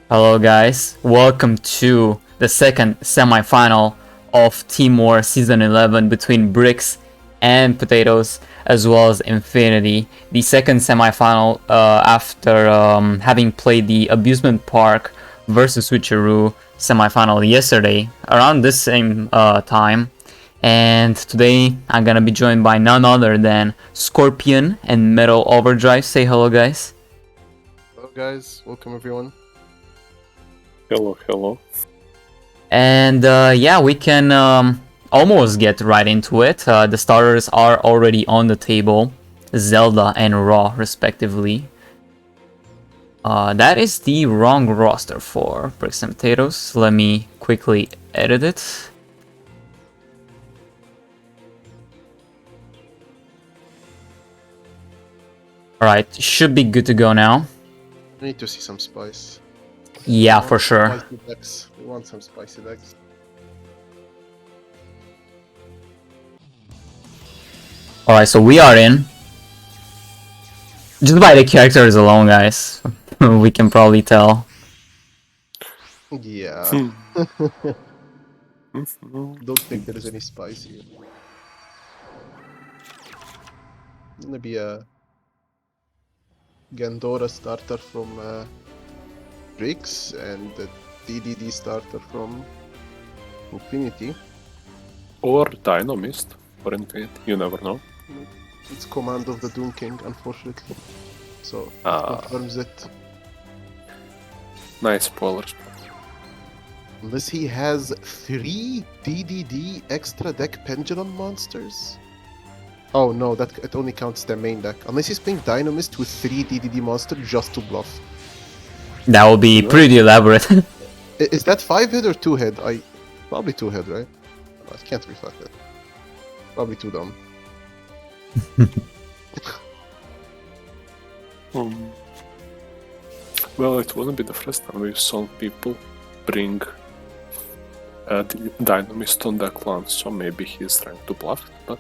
Hello guys, welcome to the second semi-final of Team War Season 11 between Bricks and Potatoes as well as Infinity. The second semi-final after having played the Abusement Park versus Switcheroo semi-final yesterday around this same time. And today I'm gonna be joined by none other than Skorpian and MetalOverdrive. Say hello guys. Hello guys, welcome everyone. Hello. And yeah, we can almost get right into it. The starters are already on the table, Zelda and Raw, respectively. That is the wrong roster for Bricks and Potatoes. Let me quickly edit it. Alright, should be good to go now. We need to see some spice. Yeah, for sure. Spicy decks. We want some spicy decks. Alright, so we are in. Just by the characters alone, guys, we can probably tell. Yeah. Don't think there is any spice here. Gonna be a Gandora starter from Bricks and the DDD starter from Infinity. Or Dynamist for Infinite, you never know. It's command of the Doom King, unfortunately. So Ah. confirms it. Nice spoilers. Unless he has 3 DDD extra deck Pendulum monsters. Oh no, that it only counts their main deck. Unless he's playing Dynamist with 3 DDD monster just to bluff. That will be pretty elaborate. Is that 5-hit or 2-hit? Probably 2-hit, right? I can't reflect it. Probably too dumb. Well, it wouldn't be the first time we've seen people bring the Dynamist on their clan, so maybe he's trying to bluff, but...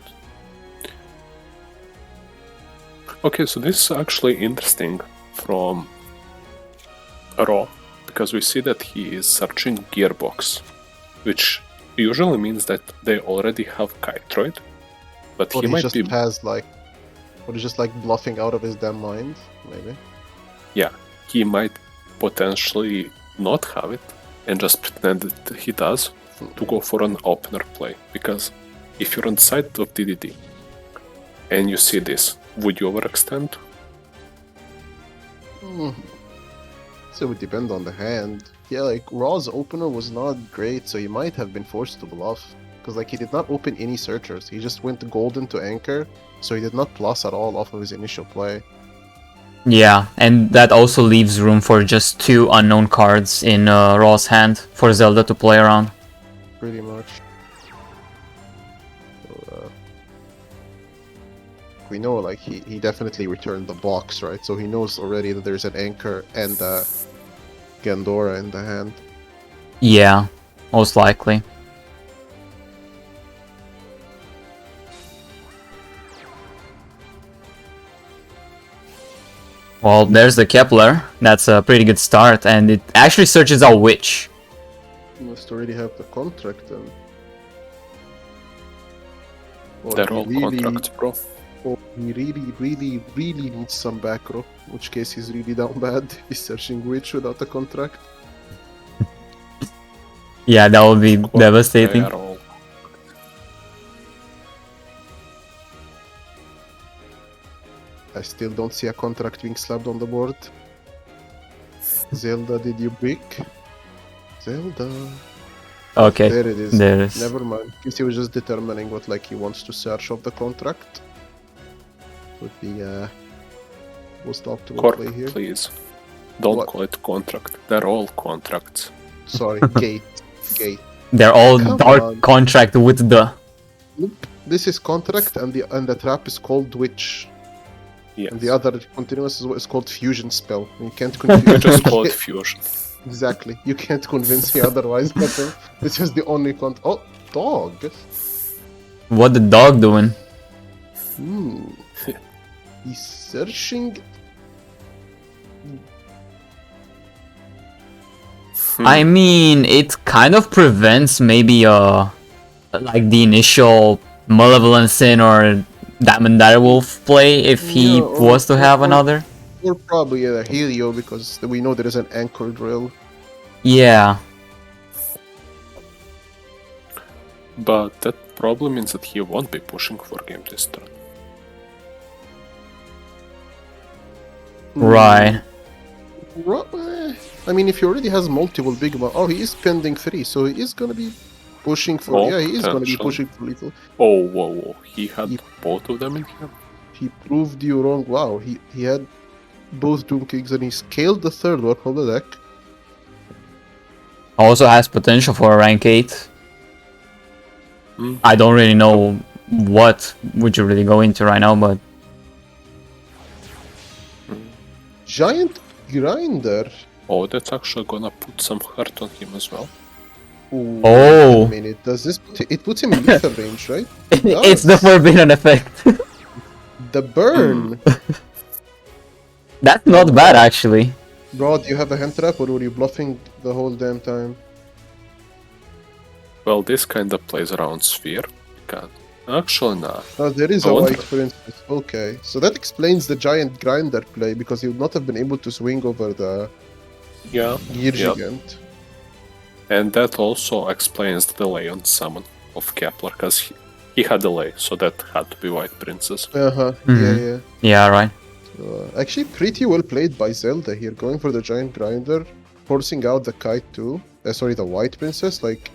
Okay, so this is actually interesting from Raw, because we see that he is searching Gearbox, which usually means that they already have Kytroid, but Or he he might just be... has like... Or he's just like bluffing out of his damn mind, maybe. Yeah, he might potentially not have it and just pretend that he does to go for an opener play, because if you're on the side of DDD and you see this, would you overextend? So it would depend on the hand. Yeah, like Raw's opener was not great, so he might have been forced to bluff. Because like he did not open any searchers, he just went golden to anchor, so he did not plus at all off of his initial play. Yeah, and that also leaves room for just 2 unknown cards in Raw's hand for Zelda to play around. Pretty much. So, we know like he definitely returned the box, right? So he knows already that there's an anchor and Gandora in the hand. Yeah, most likely. Well, there's the Kepler. That's a pretty good start, and it actually searches out Witch. He must already have the contract and... Or They're he all really- contracts, bro. Or he really needs some back row, in which case he's really down bad. He's searching Witch without a contract. Yeah, that would be devastating. They are all... I still don't see a contract being slapped on the board. Zelda, did you brick? Zelda. Okay, There it is. there it is. Never mind. Guess he was just determining what like he wants to search of the contract. Would be most optimal Corp, play here. please. Don't What? call it contract. They're all contracts. Sorry, gate. They're all Come dark on. contract with the... Nope. This is contract and the trap is called Witch. Yes. And the other continuous is what is called fusion spell. You can't confuse Just call it fusion. Exactly. You can't convince me otherwise, but this is the only Oh, dog! What the dog doing? He's searching... I mean, it kind of prevents maybe like the initial Malevolent Sin or Diamond Direwolf play if he Yeah, was to have another. Or probably a Helio, because we know there is an anchor drill. Yeah. But that probably means that he won't be pushing for game this turn. Right. I mean, if he already has multiple big... Oh, he is spending 3, so he is gonna be pushing for... Oh, yeah, he is gonna be potentially. pushing for lethal. Oh, whoa. He had both of them in here? He proved you wrong. Wow, he had both Doom Kings and he scaled the third one on the deck. Also has potential for a rank 8. I don't really know what would you really go into right now, but Giant Grinder. Oh, that's actually gonna put some hurt on him as well. Ooh, Oh. wait a minute. Does this it puts him in lethal range, right? it's the forbidden effect. The burn. That's not bad actually. Bro, do you have a hand trap or were you bluffing the whole damn time? Well, this kinda plays around Sphere. Actually, nah. Oh, there is I a wonder- white, for instance. Okay, so that explains the giant grinder play because he would not have been able to swing over the Yeah. gear Yeah. gigant. And that also explains the delay on summon of Kepler, because he had delay, so that had to be White Princess. Yeah. Yeah, right. Actually, pretty well played by Zelda here, going for the giant grinder, forcing out the kite too. Sorry, the white princess. Like,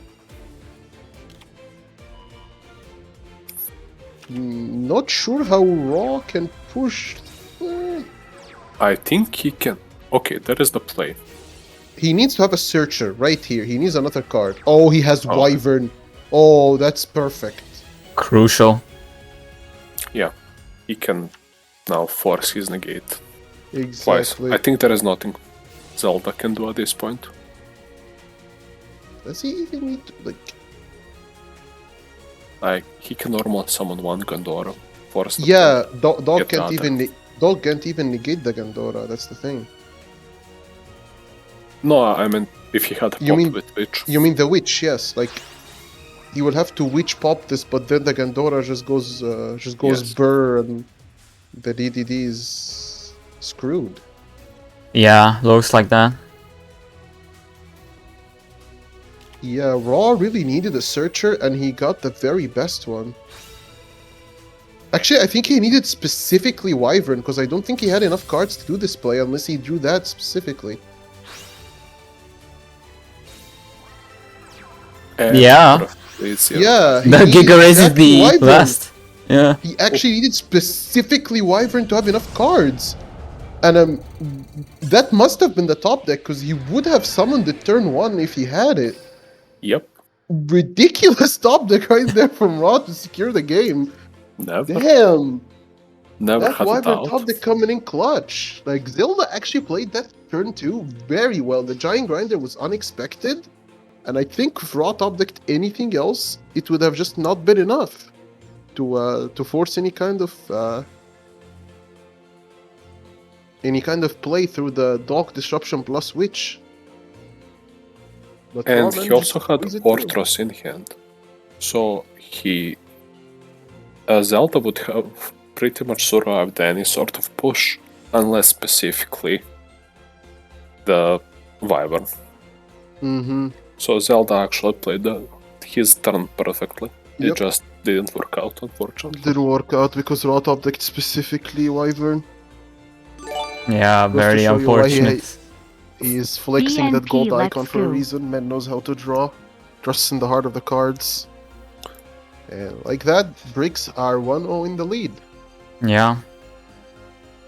not sure how Raw can push. I think he can. Okay, there is the play. He needs to have a searcher right here. He needs another card. Oh, he has Oh. Wyvern. Oh, that's perfect. Crucial. Yeah, he can now force his negate twice. Exactly. I think there is nothing Zelda can do at this point. Does he even need to, like... Like, he can normally summon one Gandora, force the Yeah, Dog Get can't the even... Dog can't even negate the Gandora, that's the thing. No, I mean, if he had a You pop mean- with Witch. You mean the witch, yes. Like, he will have to witch pop this, but then the Gandora just goes Yes. burr, and the DDD is screwed. Yeah, looks like that. Yeah, Raw really needed a searcher, and he got the very best one. Actually, I think he needed specifically Wyvern, because I don't think he had enough cards to do this play unless he drew that specifically. And Yeah. It's, Yeah, The he Giga needed Race is exactly the Wyvern. last. Yeah. He actually needed specifically Wyvern to have enough cards. And that must have been the top deck, because he would have summoned it turn 1 if he had it. Yep. Ridiculous top deck right there from Raw to secure the game. Never Damn! That had it Wyvern out. top deck coming in clutch. Like, Zelda actually played that turn 2 very well. The Giant Grinder was unexpected. And I think if Raw top decked anything else, it would have just not been enough to force any kind of play through the Dog Disruption plus Witch. But Raw And he managed also to had squeeze it through. Orthros in hand. So he... Zelda would have pretty much survived any sort of push, unless specifically the Wyvern. Mm-hmm. So Zelda actually played his turn perfectly. It Yep. just didn't work out, unfortunately. Didn't work out because Raw top decked specifically Wyvern. Yeah, to very show you why unfortunate. He is flexing that BNP, gold let's icon for a go. reason. Man knows how to draw. Trusts in the heart of the cards. And like that, Bricks are 1-0 in the lead. Yeah.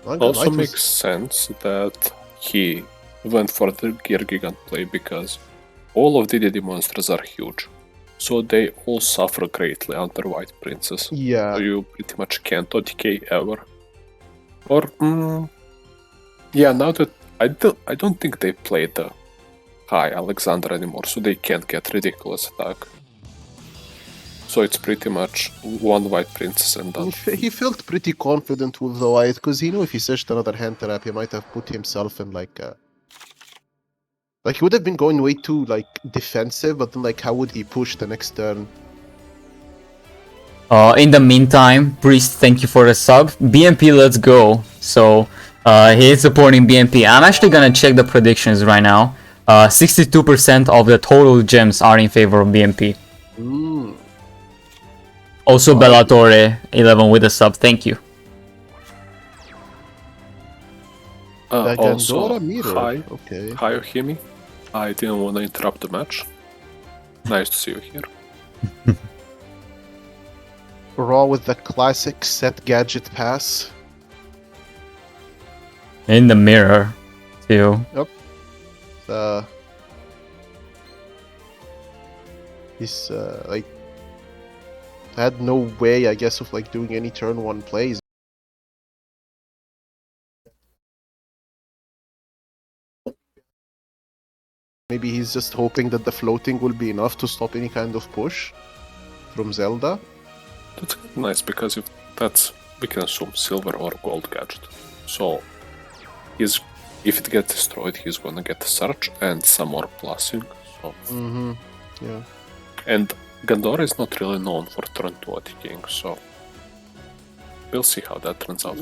Not gonna Also lie, it was- makes sense that he went for the Gear Gigant play because all of the DD monsters are huge. So they all suffer greatly under White Princess. Yeah. So you pretty much can't OTK ever. Or, yeah, now that I don't think they play the High Alexander anymore, so they can't get ridiculous attack. So it's pretty much one White Princess and done. He felt pretty confident with the white, because he knew if he searched another hand trap, he might have put himself in like a Like, he would have been going way too, like, defensive, but then, like, how would he push the next turn? In the meantime, Priest, thank you for the sub. BMP, let's go. So, he is supporting BMP. I'm actually gonna check the predictions right now. 62% of the total gems are in favor of BMP. Also, Bellatore 11 with a sub. Thank you. Also, Gandora meter. hi, Okay. hi, Timmy. I didn't want to interrupt the match. Nice to see you here. Raw with the classic set gadget pass. In the mirror, too. He's like had no way, I guess, of like doing any turn 1 plays. Maybe he's just hoping that the floating will be enough to stop any kind of push from Zelda. That's nice because if that's we can assume silver or gold gadget. So if it gets destroyed, he's gonna get a search and some more plussing. So Yeah. and Gandora is not really known for turn 2 attacking, so we'll see how that turns out.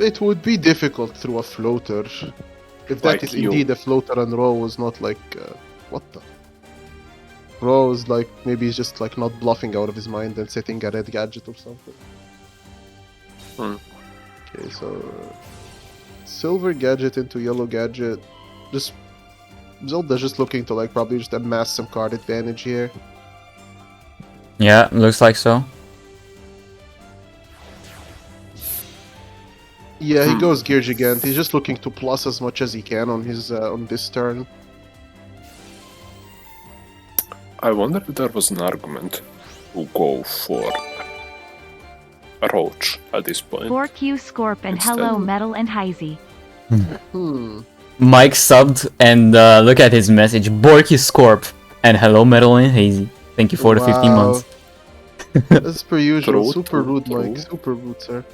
It would be difficult through a floater. If that Like is you. indeed a floater and Raw was not like what the Raw is like maybe he's just like not bluffing out of his mind and setting a red gadget or something. Okay, so silver gadget into yellow gadget. Just Zelda's just looking to like probably just amass some card advantage here. Yeah, looks like so. Yeah, he goes Gear Gigant. He's just looking to plus as much as he can on his on this turn. I wonder if there was an argument to go for a Roach at this point. Bork you Skorp and Instead. hello Metal and HeyZZy. Mike subbed and look at his message. Borky Skorp and hello Metal and HeyZZy. Thank you for the 15 Wow. months. As per usual, True, super true, rude, true. Mike. Super rude, sir.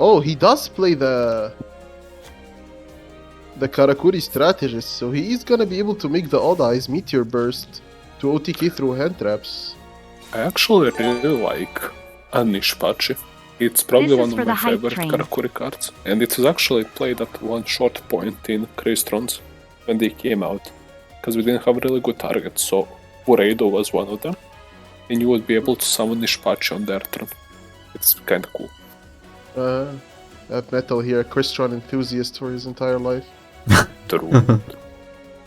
Oh, he does play the Karakuri strategist, so he is gonna be able to make the Odd Eyes Meteor Burst to OTK through hand traps. I actually really like Anishpachi. It's probably This is one for of the my hype favorite train. Karakuri cards, and it was actually played at one short point in Craystrons when they came out, because we didn't have really good targets, so Bureido was one of them, and you would be able to summon Nishpachi on their turn. It's kinda cool. Metal here, a Crystron enthusiast for his entire life. True.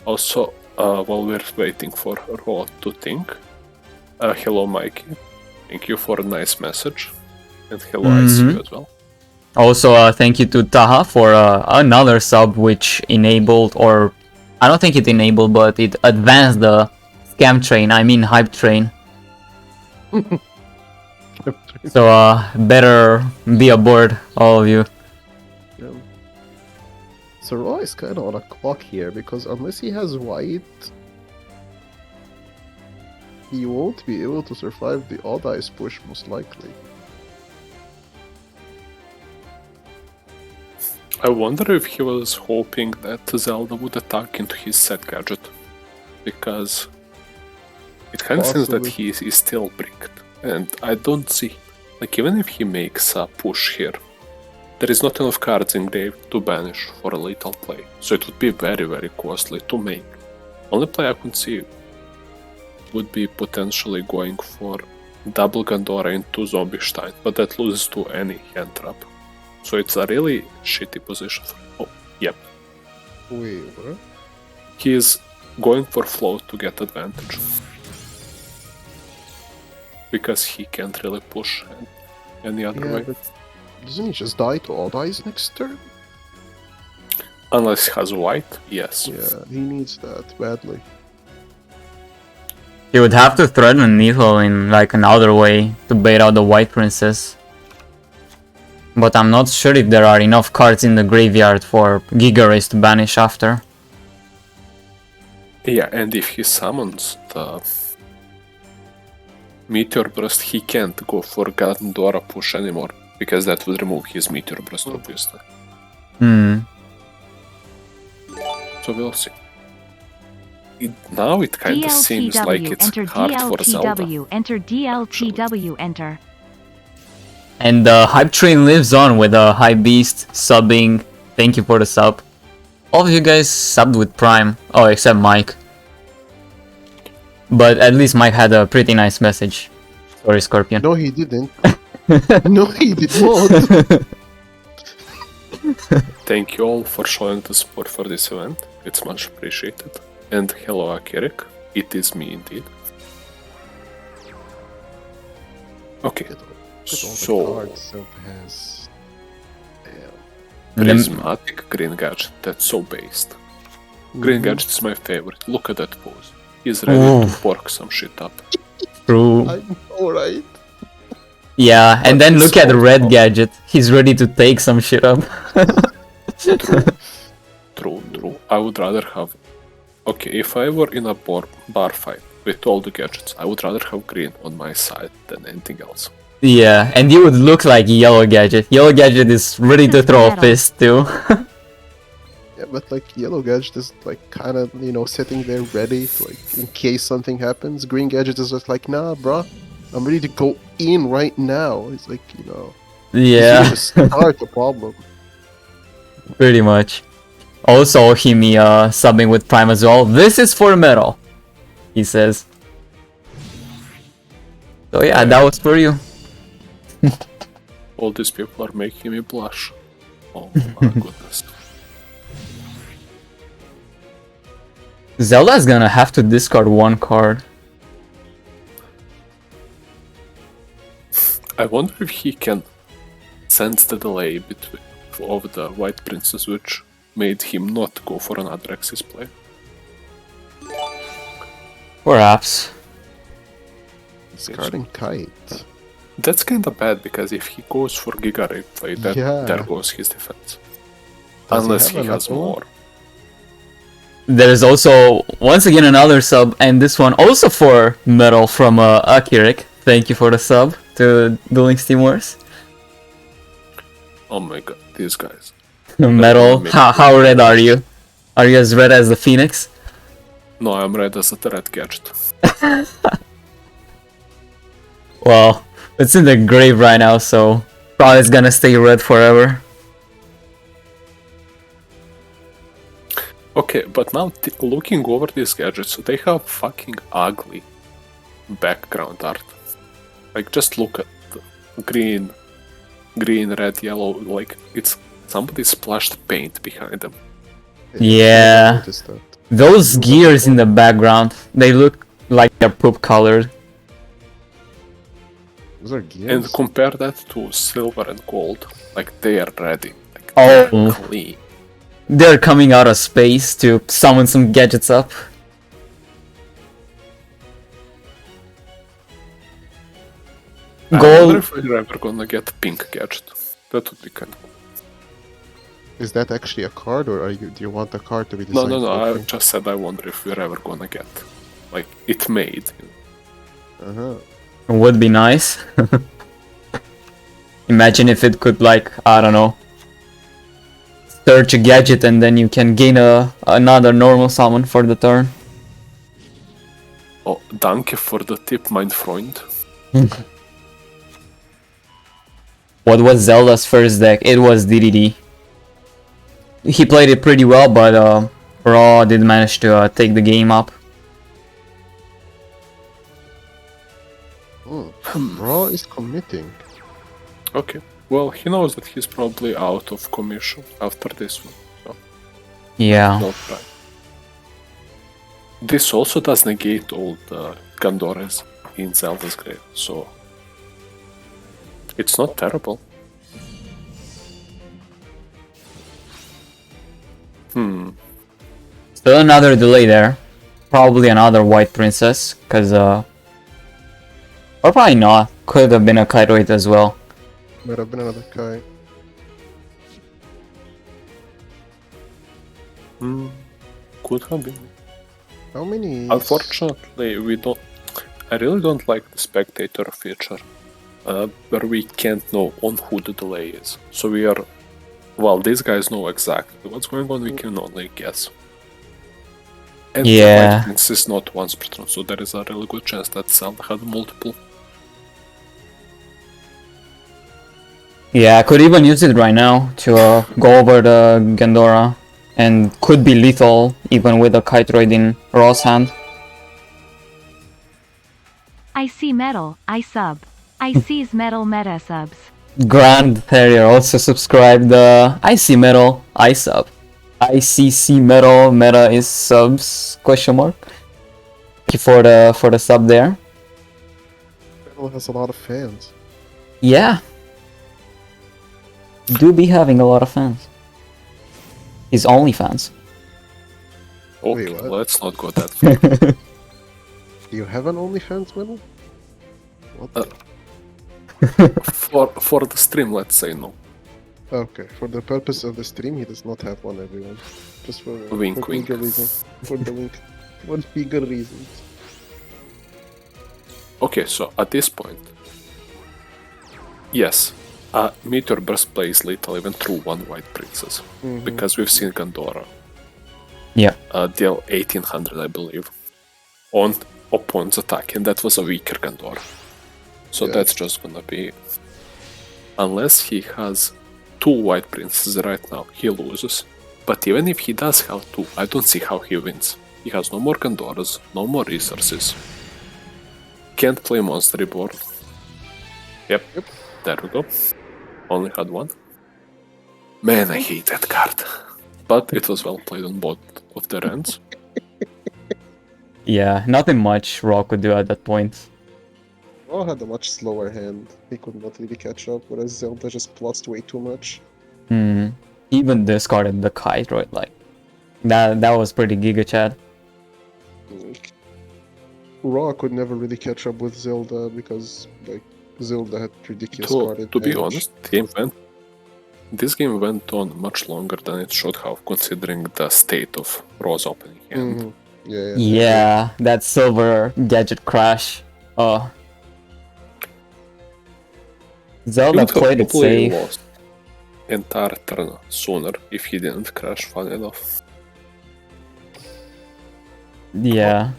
Also, while we're waiting for Raw to think, hello Mikey, thank you for a nice message, and hello ICU as well. Also, thank you to Taha for another sub which enabled, or I don't think it enabled, but it advanced the scam train, I mean hype train. So better be aboard, all of you. Yeah. So Raw is kind of on a clock here, because unless he has white, he won't be able to survive the Odd Eyes push, most likely. I wonder if he was hoping that Zelda would attack into his set gadget, because it kind of seems that Possibly. he is still bricked, and I don't see, like even if he makes a push here, there is not enough cards in grave to banish for a lethal play, so it would be very very costly to make. Only play I could see would be potentially going for double Gandora into Zombie Stein, but that loses to any hand trap. So it's a really shitty position for him. Oh, yep. Wait, what? He is going for float to get advantage. Because he can't really push any other way. But doesn't he just die to Odd Eyes next turn? Unless he has white, yes. Yeah, he needs that badly. You would have to threaten Lethal in like another way to bait out the White Princess. But I'm not sure if there are enough cards in the graveyard for Giga Race to banish after. Yeah, and if he summons the Meteor Burst, he can't go for Gandora push anymore, because that would remove his Meteor Burst, obviously. So we'll see. Now it kind of seems like DLTW, it's enter hard for Zelda. DLTW, enter DLTW, enter. And the hype train lives on with a High Beast subbing. Thank you for the sub. All of you guys subbed with Prime. Oh, except Mike. But at least Mike had a pretty nice message. Sorry, Skorpian. No, he didn't. No, he did not. Thank you all for showing the support for this event. It's much appreciated. And hello, Akirik. It is me indeed. Okay. So, Has... prismatic green gadget. That's so based. Green gadget is my favorite. Look at that pose. He's ready to pork some shit up. True. I know, right? Yeah, and then look at so Red cool. Gadget. He's ready to take some shit up. True. I would rather have... Okay, if I were in a bar fight with all the gadgets, I would rather have green on my side than anything else. Yeah, and you would look like Yellow Gadget. Yellow Gadget is ready to throw a fist too. Yeah, but like Yellow Gadget is like kind of, you know, sitting there ready, like in case something happens. Green Gadget is just like, nah, bruh, I'm ready to go in right now. It's like, you know, Yeah, just start the problem. pretty much. Also, Himi subbing with Prime as well. This is for metal, he says. So yeah, that was for you. All these people are making me blush. Oh my goodness. Zelda's gonna have to discard one card. I wonder if he can sense the delay between of the White Princess, which made him not go for another Axis play. Perhaps. Discarding Kite. That's kinda bad, because if he goes for Giga Ray play, that there goes his defense. Does he Unless have he has another one? more. There's also, once again, another sub, and this one also for metal from Akirik. Thank you for the sub to Duel Links Team Wars. Oh my god, these guys. Metal, make how red are you? Are you as red as the Phoenix? No, I'm red as a red gadget. Well, it's in the grave right now, so probably it's gonna stay red forever. Okay, but now looking over these gadgets, they have fucking ugly background art. Like, just look at the green, red, yellow, like, it's somebody splashed paint behind them. Yeah. I noticed that. Those gears in the background, they look like they're poop colored. Those are gears. And compare that to silver and gold, like, they are ready. Like, Oh. they're clean. They're coming out of space to summon some gadgets up. I wonder Gold. if we're ever gonna get pink gadget. That would be kind of cool. Is that actually a card, or do you want the card to be No, designed? I just said I wonder if we're ever gonna get, like, it made. Would be nice. Imagine if it could, like, I don't know, search a gadget and then you can gain another normal summon for the turn. Oh, danke for the tip, mein Freund. What was Zelda's first deck? It was DDD. He played it pretty well, but Raw did manage to take the game up. Raw is committing. Okay, well, he knows that he's probably out of commission after this one, so Yeah. don't try. This also does negate all the Gandores in Zelda's grave, so it's not terrible. Still another delay there. Probably another white princess, cause or probably not. Could have been a Kairoid as well. Might have been another Kai. Could have been. How many? Unfortunately, we don't. I really don't like the spectator feature, where we can't know on who the delay is. So we are, well, these guys know exactly what's going on. We can only guess. And the White Prince is not once per turn, so there is a really good chance that Zelda had multiple. Yeah, I could even use it right now to go over the Gandora, and could be lethal even with a Kytroid in Raw's hand. I see metal, I sub. I sees metal meta subs. Grand Terrier also subscribed. I see metal, I sub. ICC metal meta is subs ? Thank you for the sub there. Metal has a lot of fans. Yeah. Do be having a lot of fans. His only fans. Okay, Wait, what? let's not go that far. Do you have an OnlyFans, Metal? What? For the stream, let's say no. Okay, for the purpose of the stream, he does not have one, everyone. Just for Wink, for wink. legal reasons. For the link. For legal reasons. Okay, so at this point, yes, Meteor Burst plays lethal even through one White Princess, because we've seen Gandora Yeah. deal 1800, I believe, on opponent's attack, and that was a weaker Gandora. So Yeah. that's just gonna be, unless he has two White Princesses right now, he loses. But even if he does have two, I don't see how he wins. He has no more Gandoras, no more resources. Can't play Monster Reborn. Yep, there we go. Only had one. Man, I hate that card. But it was well played on both of their ends. Yeah, nothing much Raw could do at that point. Raw had a much slower hand. He could not really catch up, whereas Zelda just plussed way too much. Even discarded the Kytroid, like that was pretty Giga Chad. Like, Raw could never really catch up with Zelda because, like, Zelda had ridiculous card To be advantage. honest, this game went on much longer than it should have, considering the state of Raw's opening hand. Mhm. Yeah. Yeah, that silver gadget crash. Zelda He would played have it probably safe. lost entire turn sooner if he didn't crash fun enough. Yeah.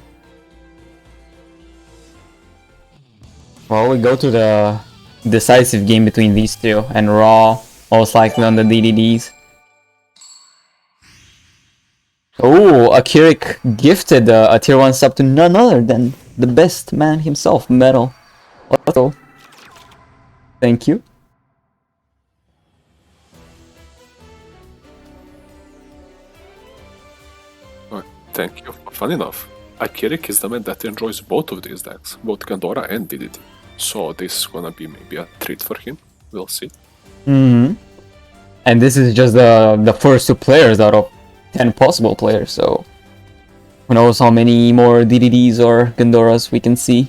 Well, we go to the decisive game between these two, and Raw most likely on the DDDs. Oh, Akirik gifted a tier 1 sub to none other than the best man himself, Metal. Otto. Thank you. Thank you. Fun enough, Akirik is the man that enjoys both of these decks, both Gandora and DDD. So this is gonna be maybe a treat for him. We'll see. And this is just the first two players out of 10 possible players, so who knows how many more DDDs or Gandoras we can see.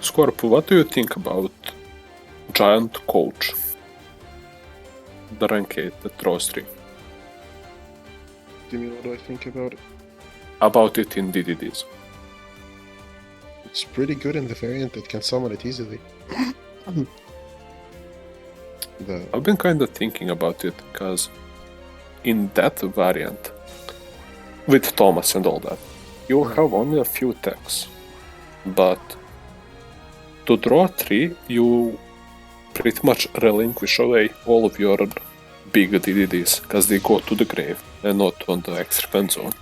Skorp, what do you think about Giant Coach? The rank 8 that draws 3. Timmy, what do I think about it? About it in DDDs. It's pretty good in the variant that can summon it easily. I've been kind of thinking about it, because in that variant, with Thomas and all that, you have only a few attacks, but to draw 3, you pretty much relinquish away all of your big DDDs, because they go to the grave and not on the extra zone.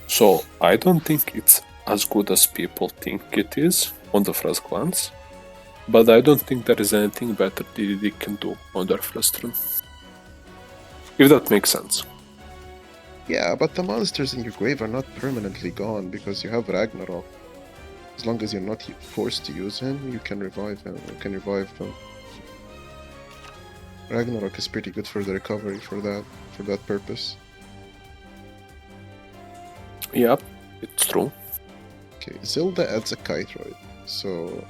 So I don't think it's as good as people think it is on the first glance, but I don't think there is anything better DDD can do on their first turn. If that makes sense. Yeah, but the monsters in your grave are not permanently gone because you have Ragnarok. As long as you're not forced to use him, you can revive him. Ragnarok is pretty good for the recovery for that purpose. Yep, it's true. Okay, Zelda adds a Kytroid, so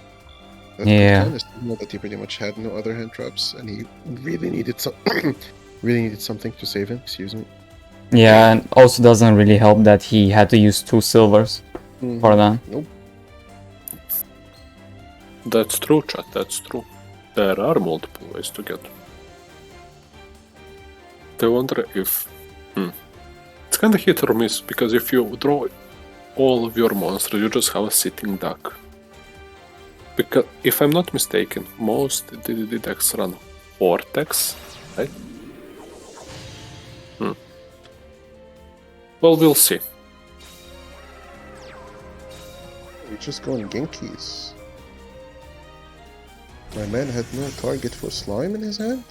that Yeah. kind of signal that he pretty much had no other hand traps, and he really needed something to save him. Excuse me. Yeah, and also doesn't really help that he had to use 2 silvers for that. Nope. That's true, chat, that's true. There are multiple ways to get. I wonder if It's kinda hit or miss, because if you draw all of your monsters, you just have a sitting duck. Because, if I'm not mistaken, most DDD decks run Vortex, right? Well, we'll see. We're just going Genkies. My man had no target for slime in his hand?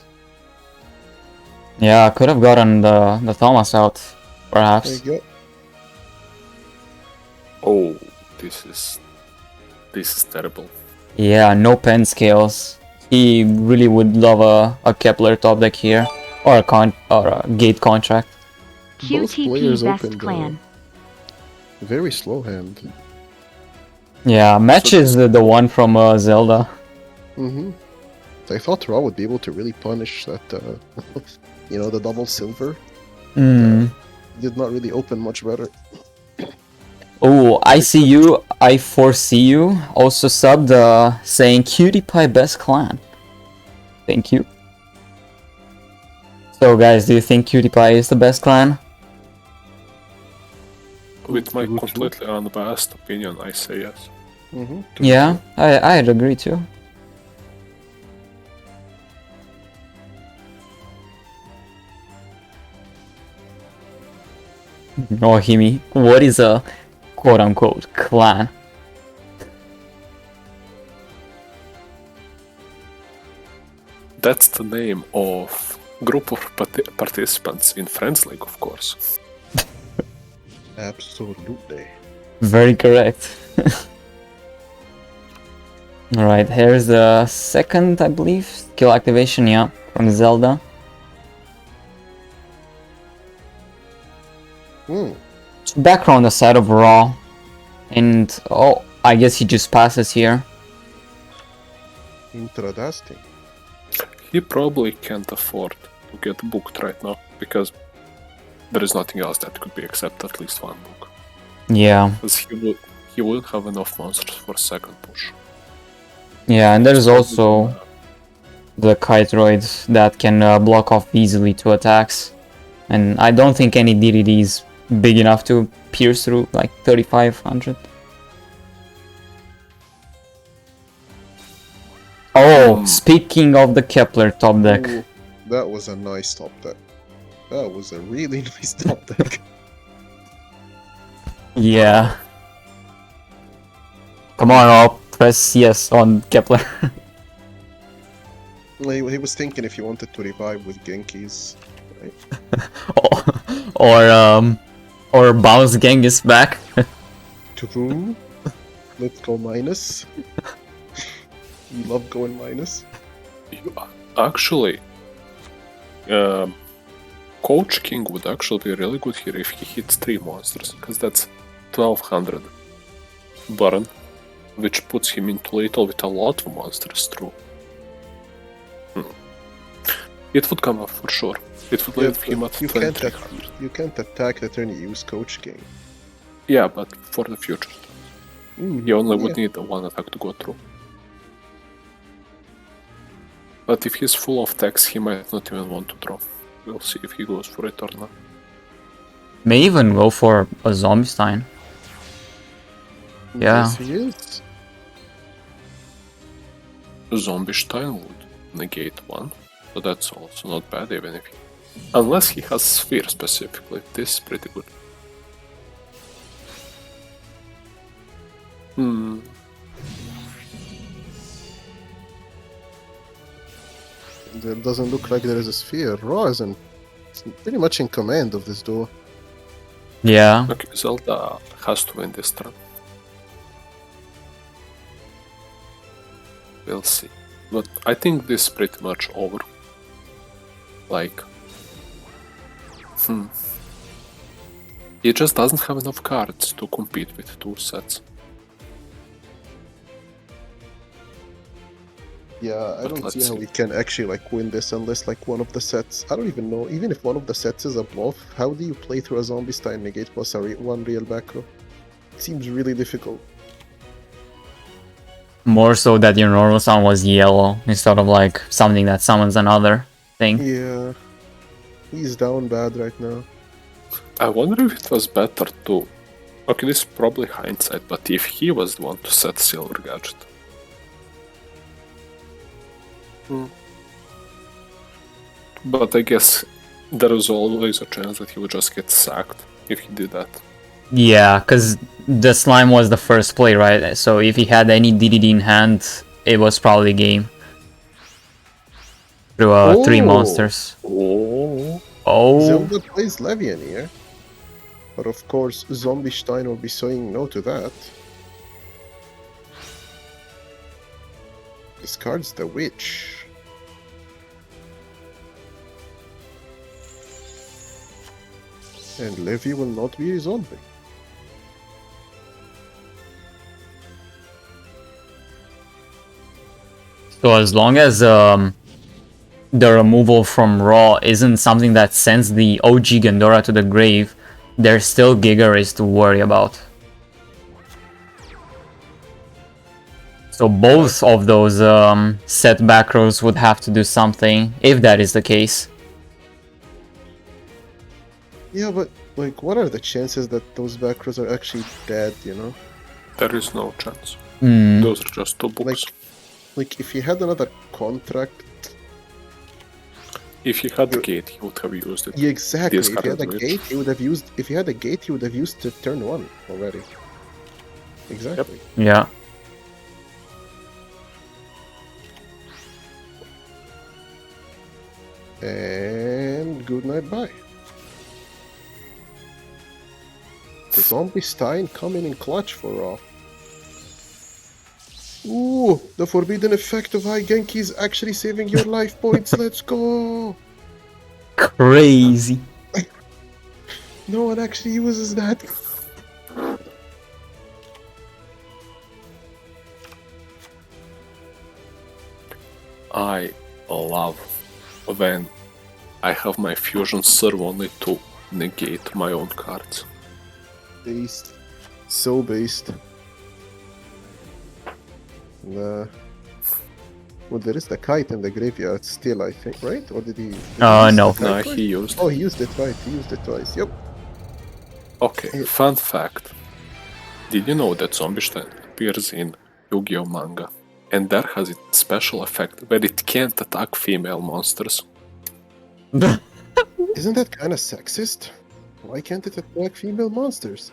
Yeah, I could have gotten the Thomas out, There perhaps. you go. Oh, this is terrible. Yeah, no pen scales. He really would love a Kepler top deck here, or a gate contract. Both QTP players best opened clan. very slow hand. Yeah, match So is the one from Zelda. Mm-hmm. I thought Raw would be able to really punish that, the double silver. Did not really open much better. Oh, I see you. I foresee you. Also subbed saying Cutie Pie best clan. Thank you. So guys, do you think Cutie Pie is the best clan? With my True. completely unbiased opinion, I say yes. Mm-hmm. Yeah, I'd agree too. Oh, Himi, what is a quote-unquote clan? That's the name of group of participants in Friends League, of course. Absolutely. Very correct. Alright, here's the second, I believe, skill activation, yeah, from Zelda. Back on the side of Raw. And, oh, I guess he just passes here. Interesting. He probably can't afford to get booked right now, because there is nothing else that could be except at least one book. Yeah. Because he wouldn't have enough monsters for second push. Yeah, and there's also the Kite Droid that can block off easily to attacks. And I don't think any DDD is big enough to pierce through like 3500. Oh, speaking of the Kepler top deck. Ooh, that was a nice top deck. That was a really nice top deck. Yeah. Come on, I'll press yes on Kepler. He was thinking if you wanted to revive with Genkies. Right? or bounce Genghis back. True. Let's go minus. You love going minus. Actually, Coach King would actually be really good here if he hits 3 monsters, because that's 1200 burn, which puts him into lethal with a lot of monsters through. It would come up for sure. It would leave him at you can't 2300. you can't attack the turn you use Coach King. Yeah, but for the future. You only would need one attack to go through. But if he's full of text, he might not even want to draw. We'll see if he goes for it or not. May even go for a Zombie Stein. Yeah. Yes, he is. Zombie Stein would negate 1, so that's also not bad, even if he... Unless he has Sphere specifically, this is pretty good. It doesn't look like there is a sphere. Raw is pretty much in command of this duel. Yeah. Okay, Zelda has to win this turn. We'll see. But I think this is pretty much over. Like... He just doesn't have enough cards to compete with 2 sets. Yeah, I But don't let's see how see. we can actually win this unless one of the sets. I don't even know. Even if one of the sets is a bluff, how do you play through a Zombie Stein negate plus one real back row? It seems really difficult. More so that your normal summon was yellow instead of something that summons another thing. Yeah, he's down bad right now. I wonder if it was better to... Okay, this is probably hindsight, but if he was the one to set Silver Gadget. But I guess there was always a chance that he would just get sacked if he did that. Yeah, because the slime was the first play, right? So if he had any DDD in hand, it was probably game. Through 3 monsters. Oh. Zelda plays Levian here. But of course, Zombie Stein will be saying no to that. Discards the Witch. And Levy will not be a zombie. So as long as the removal from Raw isn't something that sends the OG Gandora to the grave, there's still Giga Rays to worry about. So both of those set back rows would have to do something, if that is the case. Yeah, but like, what are the chances that those back rows are actually dead, you know? There is no chance. Mm. Those are just 2 books. Like if he had another contract... If he had the gate, he would have used it. Yeah, exactly. If he Discarded had a Witch. gate, he would have used... If he had a gate, he would have used the turn 1 already. Exactly. Yeah. And good night, bye. The Zombie Stein coming in clutch for Raw. Ooh, the forbidden effect of High Genki is actually saving your life points. Let's go! Crazy. No one actually uses that. I love when I have my fusion serve only to negate my own cards. Based. So based. Nah. Well, there is the kite in the graveyard still, I think, right? Or did he... Did he use No. the kite Nah, twice? he used Oh, he used it right. He used it twice. Yep. Okay, fun fact. Did you know that Zombie-Stein appears in Yu-Gi-Oh! Manga? And there has a special effect where it can't attack female monsters. Isn't that kind of sexist? Why can't it attack female monsters?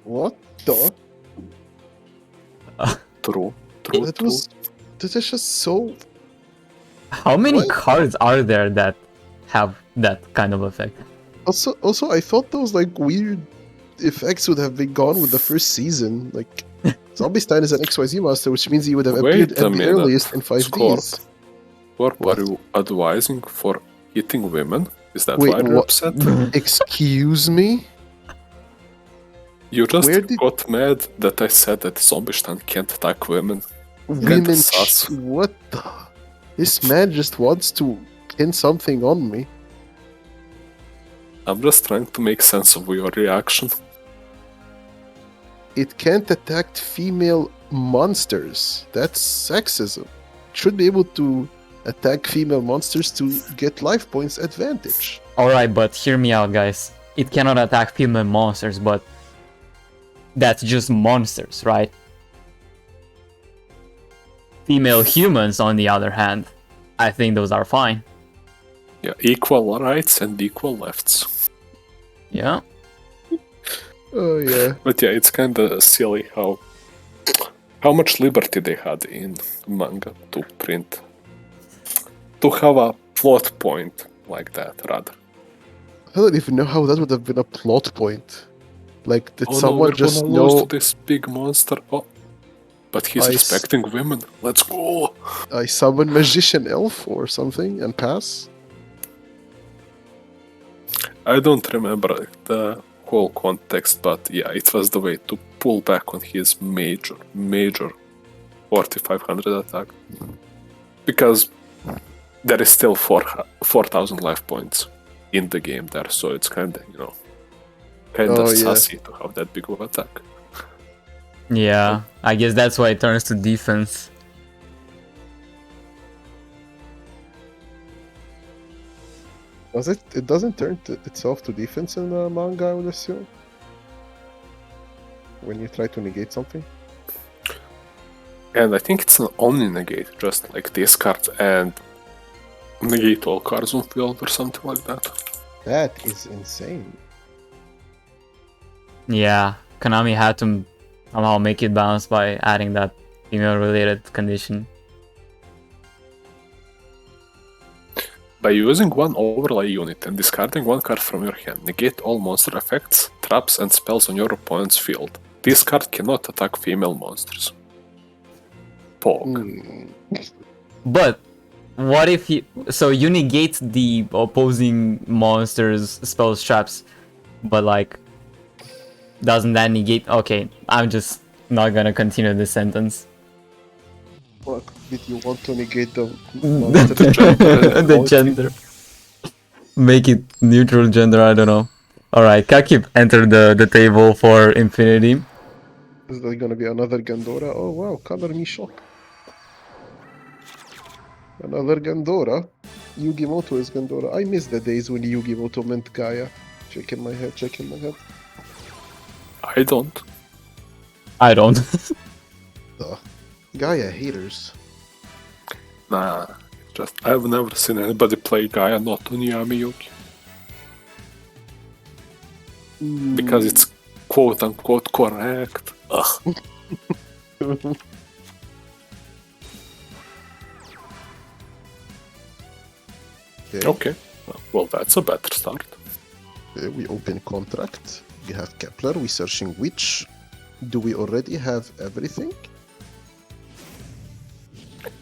What the? True. That is just so... How many What? cards are there that have that kind of effect? Also, I thought those like weird effects would have been gone with the first season. Like, Zombie Stein is an XYZ monster, which means he would have Wait appeared a at the minute, earliest in 5Ds. Skorp. What What? are you advising for hitting women? Is that Wait, why you're what? upset? Excuse me? You just Where did- got mad that I said that Zombie-Stein can't attack women. Women... sus. What the... This man just wants to pin something on me. I'm just trying to make sense of your reaction. It can't attack female monsters. That's sexism. It should be able to attack female monsters to get life points advantage. Alright, but hear me out, guys. It cannot attack female monsters, but that's just monsters, right? Female humans, on the other hand, I think those are fine. Yeah, equal rights and equal lefts. Yeah. Oh yeah. But yeah, it's kinda silly how much liberty they had in manga to print. To have a plot point like that, rather. I don't even know how that would have been a plot point. Like, did Oh no, someone we're just gonna lose know... to this big monster. Oh, but he's I respecting women. Let's go! I summon Magician Elf or something and pass? I don't remember the whole context, but yeah, it was the way to pull back on his major 4500 attack. Because there is still 4,000 life points in the game there, so it's kinda, Oh, yeah. sassy to have that big of attack. Yeah, I guess that's why it turns to defense. Does it? It doesn't turn itself to defense in the manga, I would assume. When you try to negate something. And I think it's not only negate, just like discard and negate all cards on field or something like that. That is insane. Yeah, Konami had to somehow make it balance by adding that female-related condition. By using one overlay unit and discarding one card from your hand, negate all monster effects, traps, and spells on your opponent's field. This card cannot attack female monsters. Pog. But what if you negate the opposing monster's spells, traps, but like doesn't that negate? Okay, I'm just not gonna continue this sentence. What did you want to negate the The gender. Make it neutral gender, I don't know. Alright, Kakip enter the table for Infinity. Is there gonna be another Gandora? Oh wow, color me shock. Another Gandora. Yugimoto is Gandora. I miss the days when Yugimoto meant Gaia. Shaking my head, shaking my head. I don't. I don't. Gaia haters. Nah, just I've never seen anybody play Gaia not on Yami Yugi. Because it's quote unquote correct. Ugh. Okay, well that's a better start. We open contract. We have Kepler. We searching Witch. Do we already have everything?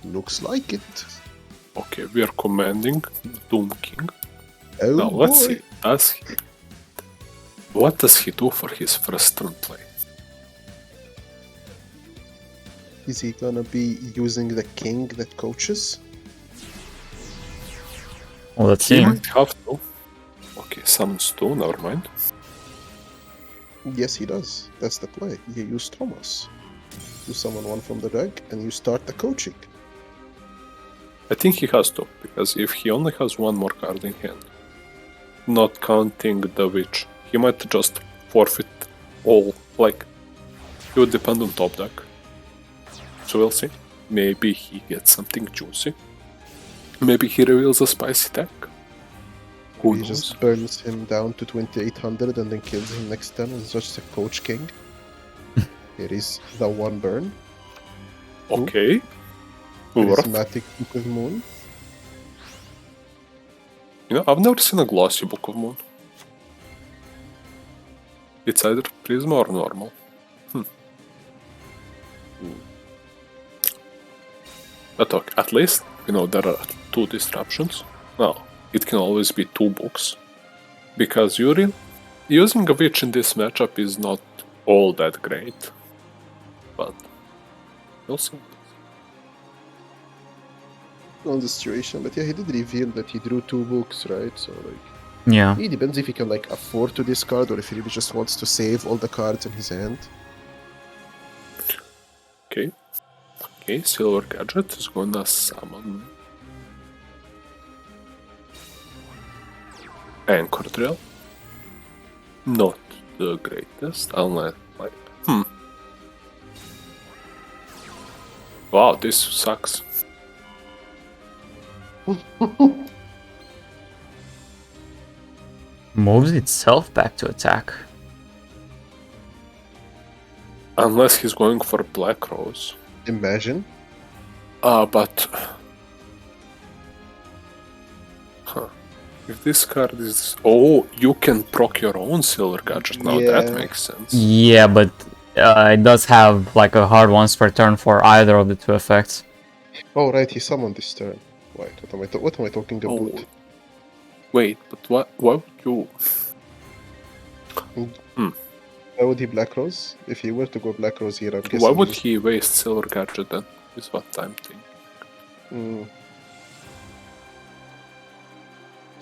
Looks like it. Okay, we are commanding Doom King. Oh Now let's boy. see. What does he do for his first turn play? Is he gonna be using the king that coaches? Well, let's He see. might have to. Okay, summons 2, never mind. Yes, he does. That's the play. You use Thomas. You summon one from the deck and you start the coaching. I think he has to, because if he only has one more card in hand, not counting the witch, he might just forfeit all, like, he would depend on top deck. So we'll see. Maybe he gets something juicy. Maybe he reveals a spicy deck. Who He knows? just burns him down to 2800 and then kills him next turn as just a coach king. Here is the one burn. Okay. Worth. Charismatic Book of Moon. You know, I've never seen a glossy Book of Moon. It's either Prisma or normal. But okay, at least, you know, there are 2 disruptions. Now, it can always be 2 books. Because using a witch in this matchup is not all that great. But we'll see. On the situation, but yeah, he did reveal that he drew 2 books, right? So like, Yeah. it depends if he can like afford to discard or if he really just wants to save all the cards in his hand. Okay. Okay, Silver Gadget is gonna summon Anchor Drill. Not the greatest, unless like Wow, this sucks. Moves itself back to attack. Unless he's going for Black Rose. Imagine. But if this card is... Oh, you can proc your own Silver Gadget now, that Yeah. makes sense. Yeah, but it does have like a hard once per turn for either of the 2 effects. Oh right, he summoned this turn. Wait, what am I talking about? Oh. Wait, but why would you... Why would he Black Rose? If he were to go Black Rose here, I'm guessing. Why would he waste Silver Gadget then? Is what I'm thinking.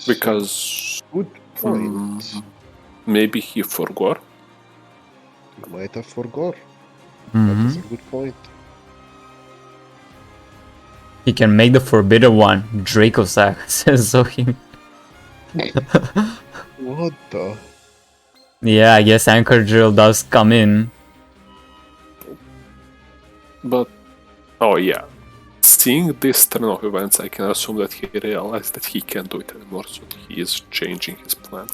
Because... Good point. Maybe he forgot. He might have forgot. Mhm. That is a good point. He can make the forbidden one Draco Sack, says Zohi. What the? Yeah, I guess Anchor Drill does come in. But, oh yeah. Seeing this turn of events, I can assume that he realized that he can't do it anymore, so he is changing his plan.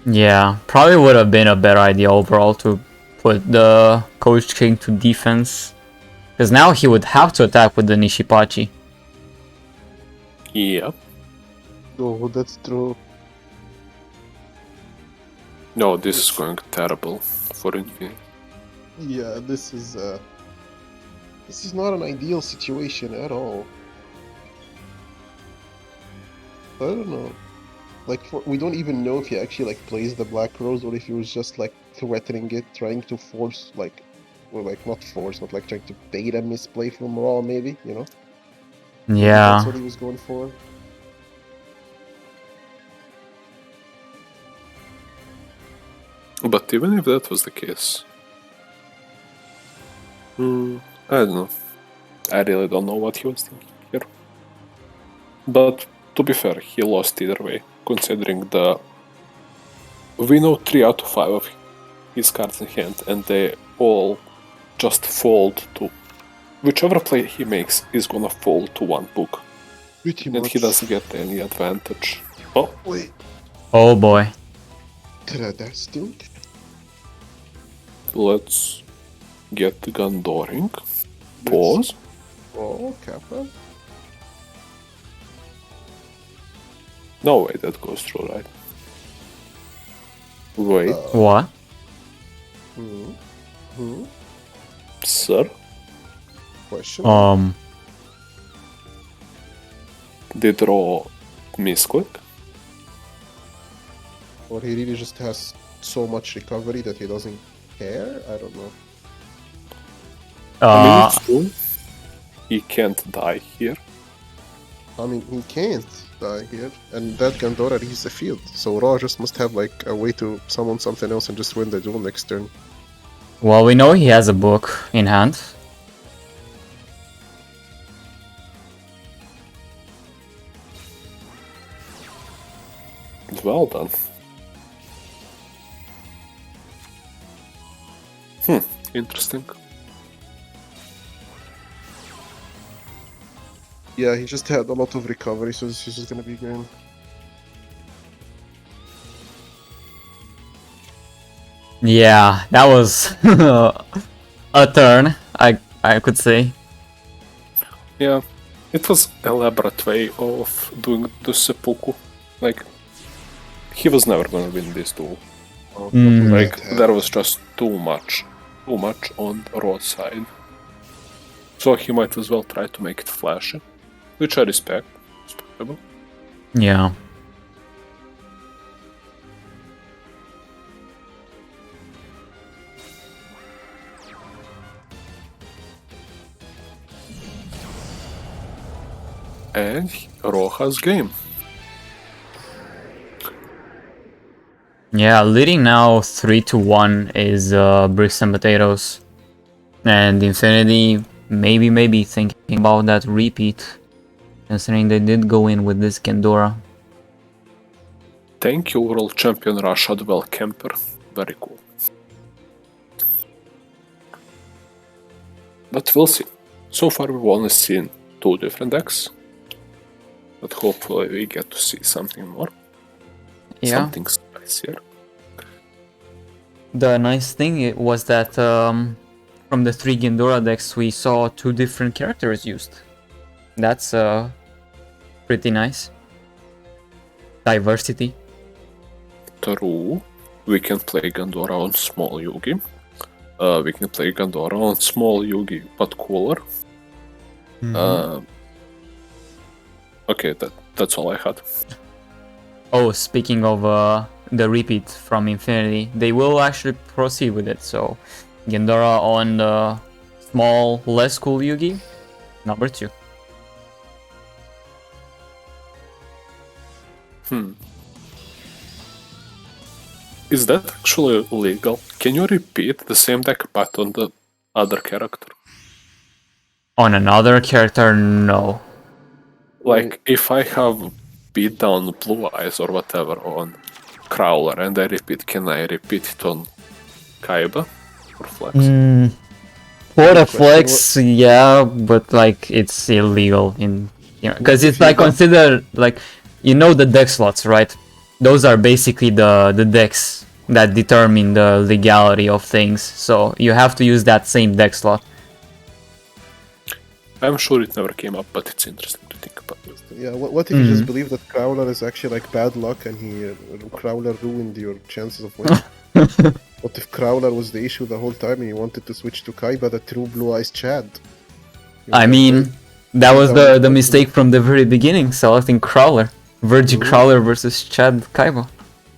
Yeah, probably would have been a better idea overall to put the Coach King to defense. Because now he would have to attack with the Nishipachi. Yep. Oh, that's true. No, this is going terrible for Infinity. Yeah, this is not an ideal situation at all. I don't know. Like, we don't even know if he actually like plays the Black Rose or if he was just like threatening it, trying to force like, or like not force, but like trying to bait a misplay from Raw, maybe, you know? Maybe that's Yeah. what he was going for. But even if that was the case, I don't know. I really don't know what he was thinking here. But to be fair, he lost either way, considering we know 3 out of 5 of his cards in hand, and they all just fold to whichever play he makes is gonna fall to one book, Pretty and much. he doesn't get any advantage. Oh, Wait, Oh boy. that's still? let's get the Gandoring. Pause. Oh, Kappa. No way, that goes through, right? Wait, What? sir, Question. they draw misclick. Or he really just has so much recovery that he doesn't care? I don't know. I mean, it's true. He can't die here. I mean, he can't die here, and that Gandora leaves the field. So Raw just must have like a way to summon something else and just win the duel next turn. Well, we know he has a book in hand. Well done. Interesting. Yeah, he just had a lot of recovery, so this is just gonna be game. Yeah, that was a turn, I could say. Yeah, it was elaborate way of doing the seppuku. Like, he was never gonna win this duel. Like, there was just too much on Raw's side. So he might as well try to make it flashy, which I respect. Respectable. Yeah. And Roja's game. Yeah, leading now 3-1 is Bricks and Potatoes. And Infinity maybe thinking about that repeat, considering they did go in with this Gendora. Thank you, World Champion Russia Duel Camper. Very cool. But we'll see. So far we've only seen 2 different decks. But hopefully we get to see something more. Yeah. Something spicier. The nice thing was that from the 3 Gendora decks we saw 2 different characters used. That's pretty nice. Diversity. True. We can play Gandora on small Yugi. We can play Gandora on small Yugi, but cooler. Okay, that's all I had. Oh, speaking of the repeat from Infinity, they will actually proceed with it. So, Gendora on the small, less cool Yugi, number 2. Is that actually legal? Can you repeat the same deck but on the other character? On another character, no. Like, if I have beat down Blue Eyes or whatever on Crowler, and I repeat, can I repeat it on Kaiba or Flex? For the question flex, yeah, but like it's illegal in because it's like considered like the deck slots, right? Those are basically the decks that determine the legality of things. So you have to use that same deck slot. I'm sure it never came up, but it's interesting to think about. Yeah, what if you just believe that Crowler is actually like bad luck and Crowler ruined your chances of winning? What if Crowler was the issue the whole time and you wanted to switch to Kaiba, the true Blue Eyes Chad? I mean, that was the mistake from the very beginning, selecting Crawler. Virgin Crawler versus Chad Kaiba.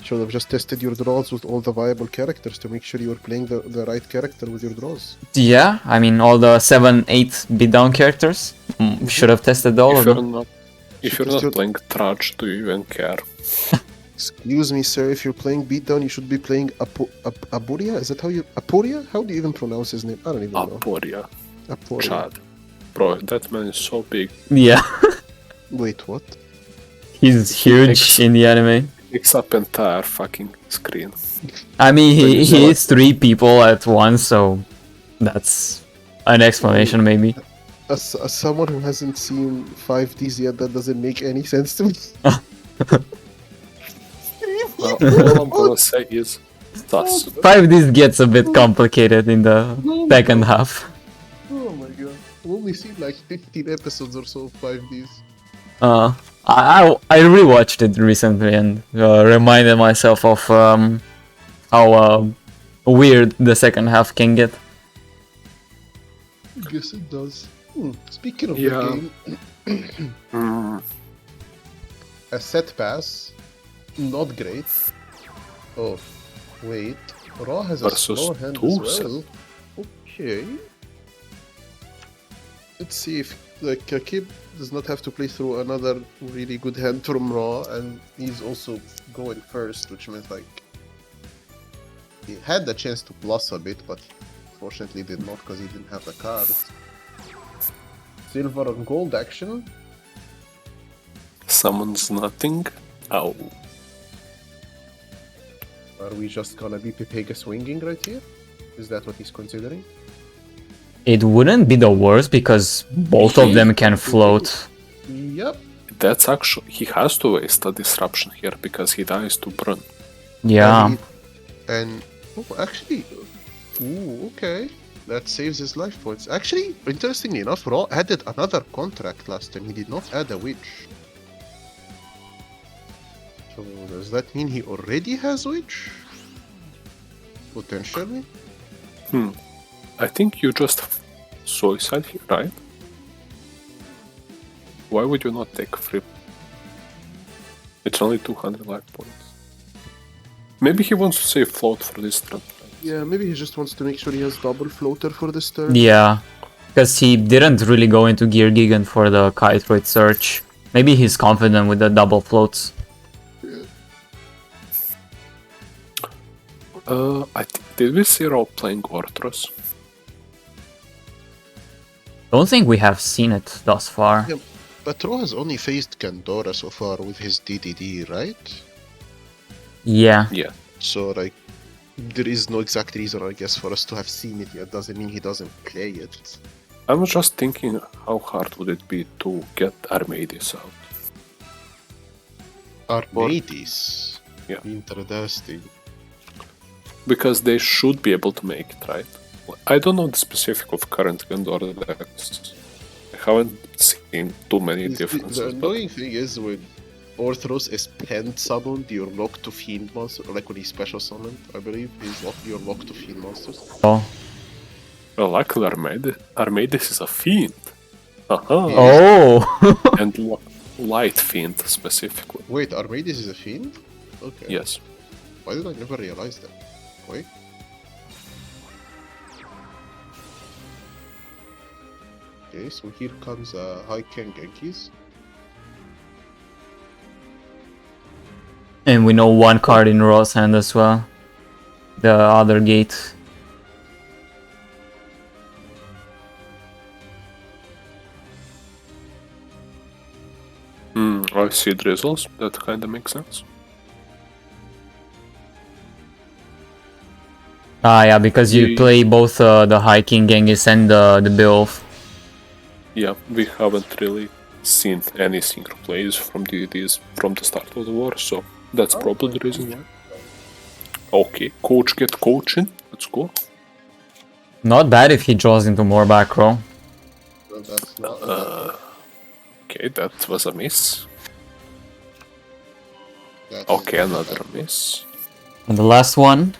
Should have just tested your draws with all the viable characters to make sure you were playing the right character with your draws. Yeah, I mean, all the 7, 8 beatdown characters. Should have tested all of them. If you're not playing Trudge, do you even care? Excuse me, sir, if you're playing beatdown, you should be playing Apuria? Is that how you... Apuria? How do you even pronounce his name? I don't even know. Apuria. Apuria. Chad. Bro, that man is so big. Yeah. Wait, what? He's huge in the anime. Picks up entire fucking screen. I mean, he hits 3 people at once, so that's an explanation, maybe. As someone who hasn't seen 5Ds yet, that doesn't make any sense to me. Well, all I'm gonna say is thus. 5Ds gets a bit complicated in the second half. Oh my god. I've only seen like 15 episodes or so of 5Ds. I rewatched it recently and reminded myself of how weird the second half can get. I guess it does. Speaking of Yeah. the game, a set pass, not great. Oh, wait. Raw has a Versus slow hand two as well. Okay. Let's see if like Kib does not have to play through another really good hand from Raw, and he's also going first, which means like he had the chance to plus a bit, but fortunately did not because he didn't have the cards. Silver and gold action. Summons nothing. Ow. Are we just gonna be Pepega swinging right here? Is that what he's considering? It wouldn't be the worst because both of them can float. Yep. That's actually... He has to waste a disruption here because he dies to burn. Yeah. And oh, actually, okay. That saves his life points. Actually, interestingly enough, Raw added another contract last time. He did not add a witch. So does that mean he already has witch? Potentially. I think you just suicide here, right? Why would you not take free? It's only 200 life points. Maybe he wants to save float for this turn. Yeah, maybe he just wants to make sure he has double floater for this turn. Yeah. Because he didn't really go into Gear Gigan for the Kite search. Maybe he's confident with the double floats. Did we see Raw playing Ortros? Don't think we have seen it thus far. Yeah, but Raw has only faced Gandora so far with his DDD, right? Yeah. Yeah. So, like, there is no exact reason, I guess, for us to have seen it yet. Doesn't mean he doesn't play it. I was just thinking, how hard would it be to get Armades out? Armades? Yeah. Interesting. Because they should be able to make it, right? I don't know the specific of current Gandora decks. I haven't seen too many differences. The annoying thing is when Orthros is pent summoned, you're locked to Fiend monster, like when he's special summoned, I believe, you're locked to Fiend monsters. Oh. Well, luckily Armades is a fiend. Aha. Oh. And light fiend specifically. Wait, Armades is a Fiend? Okay. Yes. Why did I never realize that? Wait. Okay, so here comes High King Genki's. And we know one card in Raw's hand as well. The other gate. I see drizzles. That kind of makes sense. Ah, yeah, because you play both the High King Genghis and the Beowulf. Yeah, we haven't really seen any synchro plays from DDDs from the start of the war, so that's probably the reason why. Okay, coach get coaching. Let's go. Not bad if he draws into more back row. No, that's not bad. Okay, that was a miss. That is Okay, not another bad. miss. And the last one.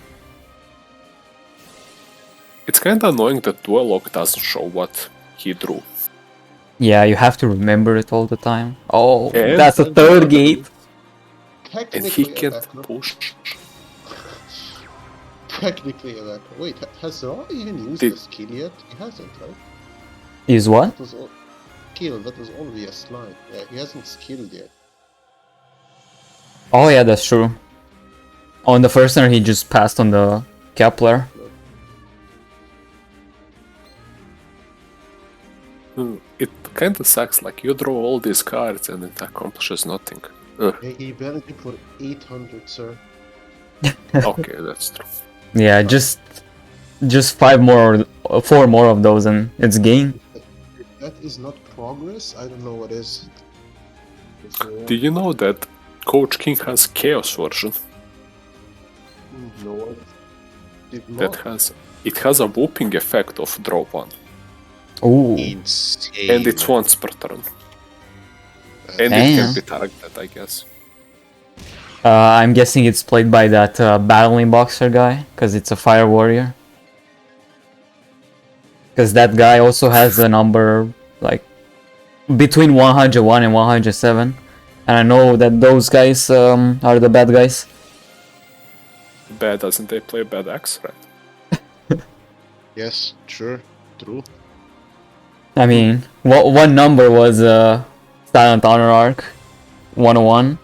It's kinda annoying that Duel Lock doesn't show what he drew. Yeah, you have to remember it all the time. Oh, And that's a third gate. And he Technically, can't Evacuum. push. Technically, Evacuum. Wait, has Ra even used Did- the skill yet? He hasn't, right? Is what? That was all... Skill, that was only a slide. Yeah, he hasn't skilled yet. Oh yeah, that's true. On the first turn, he just passed on the Kepler. It kinda sucks, like you draw all these cards and it accomplishes nothing. Hey, he banned him for 800, sir. Okay, that's true. Yeah, just 4 more of those, and it's game. If that is not progress, I don't know what is. Do you know that Coach King has Chaos version? No, I did That not. it has a whooping effect of draw 1. Ooh, Insane. And it's once per turn. And it can Damn. be targeted, I guess. I'm guessing it's played by that battling boxer guy, because it's a fire warrior. Because that guy also has a number like between 101 and 107, and I know that those guys are the bad guys. Bad, doesn't they play bad axe, right? Yes, sure, true. I mean, one number was Silent Honor Arc 101.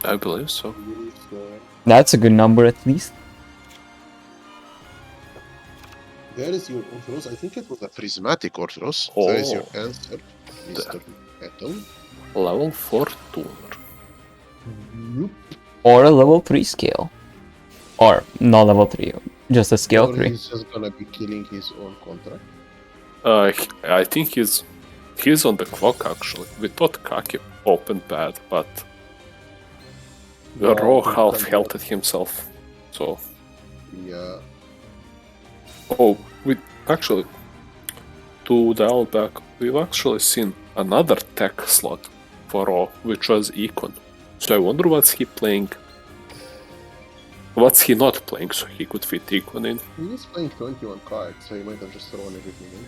I believe so. That's a good number at least. There is your Orthros. I think it was a prismatic Orthros. Oh. There is your answer, Mr. Metal. Level 4 tuner. Or a level 3 scale. Or not level 3, just a scale Or 3. he's just gonna be killing his own contract. I think he's on the clock actually. We thought Kaki opened bad, but the Raw half healthed himself. So Yeah. oh, we actually to dial back, we've actually seen another tech slot for Raw, which was Econ. So I wonder what's he playing. What's he not playing so he could fit Econ in? He is playing 21 cards, so he might have just thrown everything in.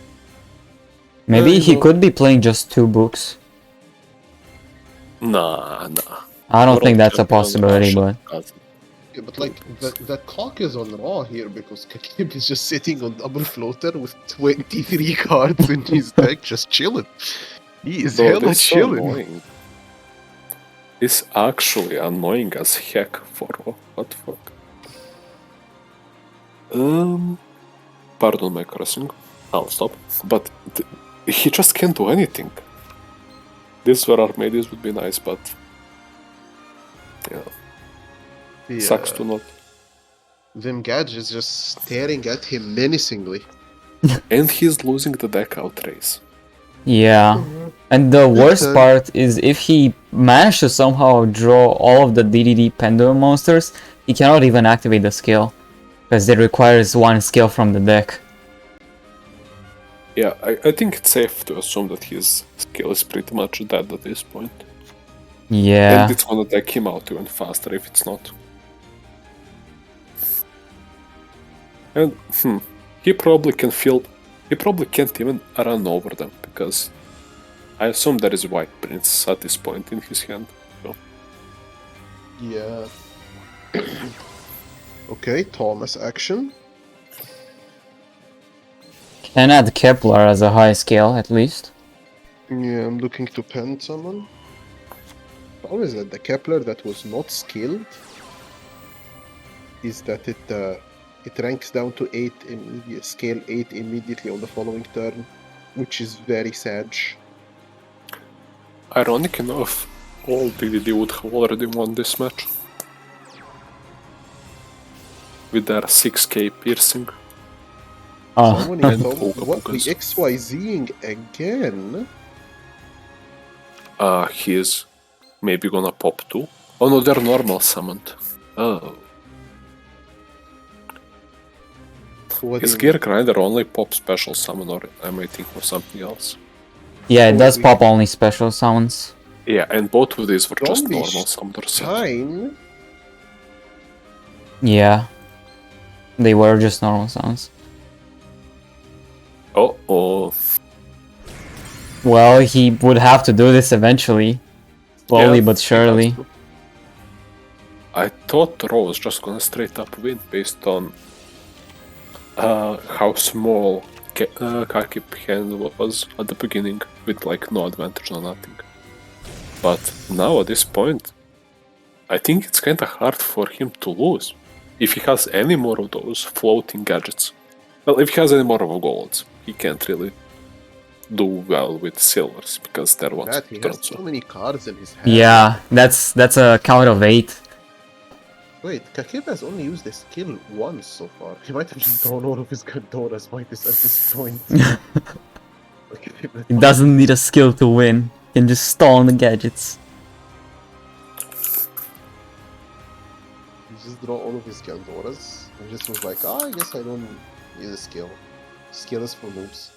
Maybe you he know- could be playing just 2 books. Nah. I don't think World that's a champion possibility, Russian but doesn't. Yeah, but like, the clock is on Raw here because Kakib is just sitting on double floater with 23 cards in his deck, just chilling. He is Bro, hella this is so chilling. annoying. It's actually annoying as heck for Raw. What the fuck? Pardon my cursing. I'll stop. But he just can't do anything. This where Armadius would be nice, but yeah, sucks to not. Them Gadge is just staring at him menacingly. And he's losing the deck out race. yeah. And the worst turn. part is if he managed to somehow draw all of the DDD Pendulum monsters, he cannot even activate the skill. Because it requires 1 skill from the deck. Yeah, I think it's safe to assume that his skill is pretty much dead at this point. Yeah. And it's gonna take him out even faster if it's not. And he probably can feel. He probably can't even run over them because I assume there is White Prince at this point in his hand. So. Yeah. Okay, Thomas action. Can add Kepler as a high scale at least. Yeah, I'm looking to pen someone. Problem is that the Kepler that was not skilled is that it ranks down to 8 immediate scale 8 immediately on the following turn, which is very sad. Ironic enough, all DDD would have already won this match. With their 6k piercing. Someone Oh, is told Puka what we Pukas. XYZing again. He is maybe gonna pop too. Oh no, they're normal summoned. Oh. What Is do you Gear mean? Grinder only pop special summon, or am I thinking of something else? yeah, it does we- pop only special sounds. Yeah, and both of these were just Zombie normal summoners. Shine? Yeah. They were just normal sounds. Oh. Well, he would have to do this eventually. Slowly Yeah, but surely. I thought Raw was just gonna straight up win based on how small Kakip hand was at the beginning with like no advantage, no nothing. But now at this point, I think it's kinda hard for him to lose. If he has any more of those floating gadgets. Well, if he has any more of golds, he can't really do well with silvers because they're ones Matt, he has drawn so so. many cards in his hand. Yeah, that's a count of 8. Wait, Kakib has only used this skill once so far. He might have just drawn all of his Gandoras by this point. He doesn't need a skill to win. He can just stall on the gadgets. He just draw all of his Gandoras and just was like, I guess I don't need a skill. Skill is for noobs.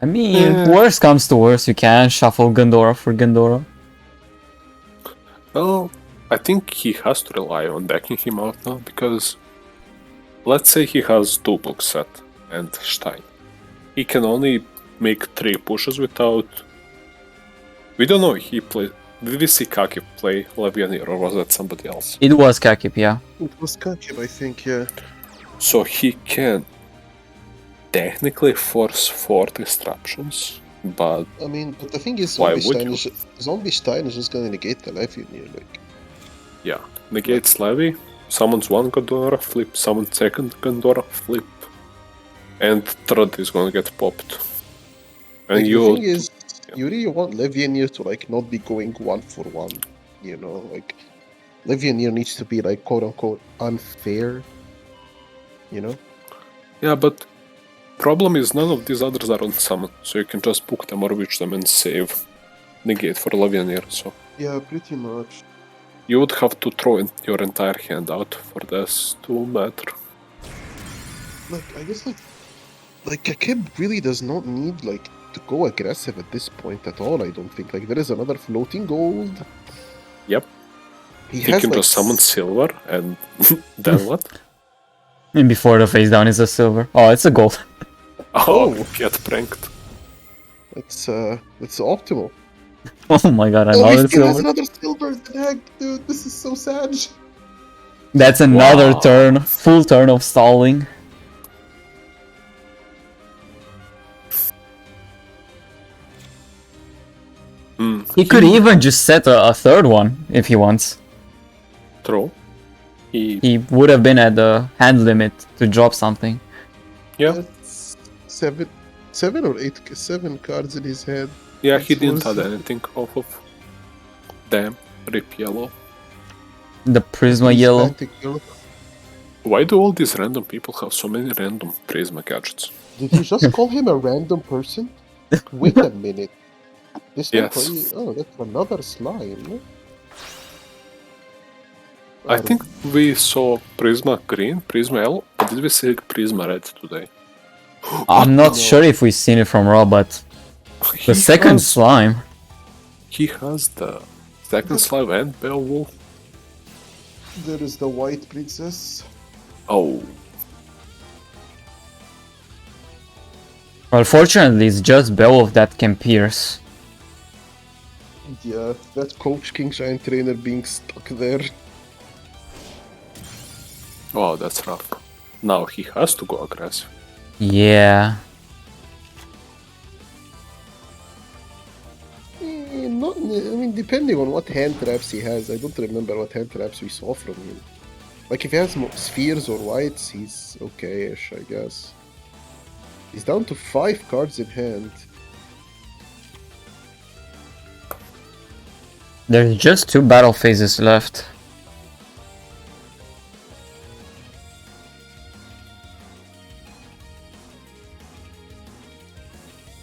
I mean, worst comes to worst, you can shuffle Gandora for Gandora. Well, I think he has to rely on backing him out now because let's say he has 2 book set and Stein. He can only make 3 pushes without. We don't know if he played. Did we see Kaki play Levianir or was that somebody else? It was Kakip, yeah. It was Kakib, I think, yeah. So he can technically force 4 disruptions, but I mean, but the thing is, Why would you? Zombie Stein is just gonna negate the Levianir, like. yeah, negates Levy, summons 1 Gondora, flip, summon 2nd Gondora, flip, and 3rd is gonna get popped. And Like, the you. thing is, you really want Levianir to like not be going 1-for-1, you know, like Levianir needs to be like quote unquote unfair, you know. Yeah, but problem is none of these others are on summon, so you can just book them or witch them and save negate for Levianir. So Yeah, pretty much. you would have to throw in your entire hand out for this to matter. Like I guess like Kakib really does not need like to go aggressive at this point at all. I don't think like there is another floating gold. Yep, He he has can like just summon silver and then what? And before the face down is a silver. Oh, it's a gold. Oh, get pranked. It's optimal. Oh my god, Oh, he another still has silver. another silver. The heck, dude, this is so sad. That's another Wow. turn, full turn of stalling. He could even just set a third one if he wants. Throw. He would have been at the hand limit to drop something. Yeah, That's seven or eight, 7 cards in his hand. yeah, he That's didn't worse. add anything off of. Damn, rip yellow. The Prisma He's yellow. trying to kill- Why do all these random people have so many random Prisma gadgets? Did you just call him a random person? Wait a minute. This one Yes. probably. Oh, that's another slime. I think we saw Prisma green, Prisma yellow, or did we see Prisma red today? I'm not No. sure if we've seen it from Raw, but the second slime. He has the second slime and Beowulf. there is the white princess. Oh, Well, fortunately, it's just Beowulf that can pierce. Yeah, that Coach King Giant trainer being stuck there. wow, that's rough. Now he has to go aggressive. Yeah. Not, I mean, depending on what hand traps he has. I don't remember what hand traps we saw from him. Like, if he has spheres or whites, he's okay-ish, I guess. He's down to 5 cards in hand. There's just 2 battle phases left.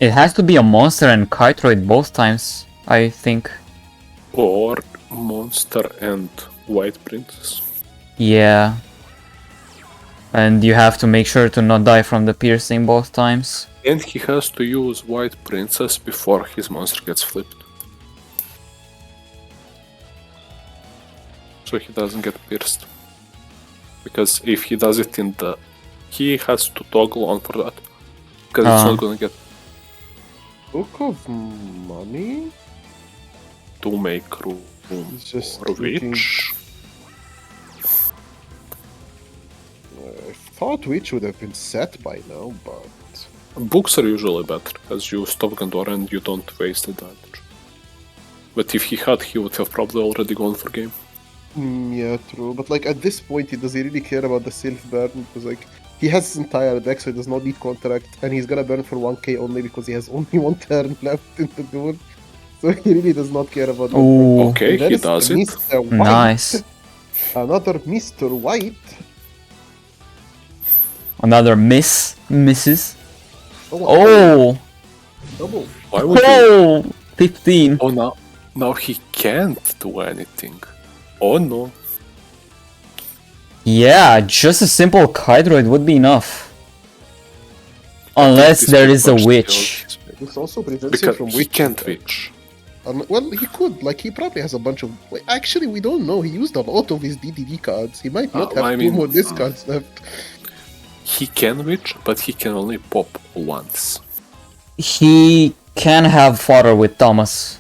It has to be a monster and Kytroid both times, I think. Or monster and white princess. Yeah. And you have to make sure to not die from the piercing both times. And he has to use white princess before his monster gets flipped. So he doesn't get pierced. Because if he does it in the... He has to toggle on for that. Because it's not gonna get Book of Money? to make room It's just for Witch. I thought Witch would have been set by now, but... Books are usually better, as you stop Gandora and you don't waste advantage. But if he had, he would have probably already gone for game. Yeah, true. But like at this point, does he really care about the Sylph burn? Because like he has his entire deck, so he does not need Contract, and he's gonna burn for 1k only because he has only 1 turn left in the duel. So he really does not care about that. Ooh, Okay, And there he is does it. Mr. White. nice. Another Mr. White. Another misses. Oh, Oh! double. Why would you... Oh! 15. Oh, now he can't do anything. Oh no. Yeah, just a simple Kydroid would be enough. Unless This there could is a burst witch. This also prevents him Because from he witch. can't witch. Well, he could. Like, he probably has a bunch of... Wait, actually, we don't know. He used a lot of his DDD cards. He might not have I 2 mean- more discards left. He can witch, but he can only pop once. He can have fodder with Thomas.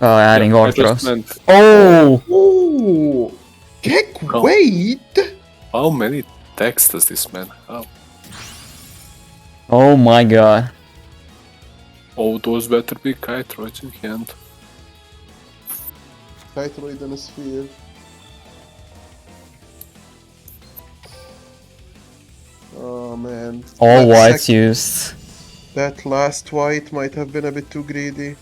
Adding I just Orthros. meant Oh! Oh! Heck, Oh. wait! how many decks does this man have? Oh my god. Oh, those better be Kytroids in hand. Kytroid and a sphere. Oh man. All That whites sec- used. That last white might have been a bit too greedy.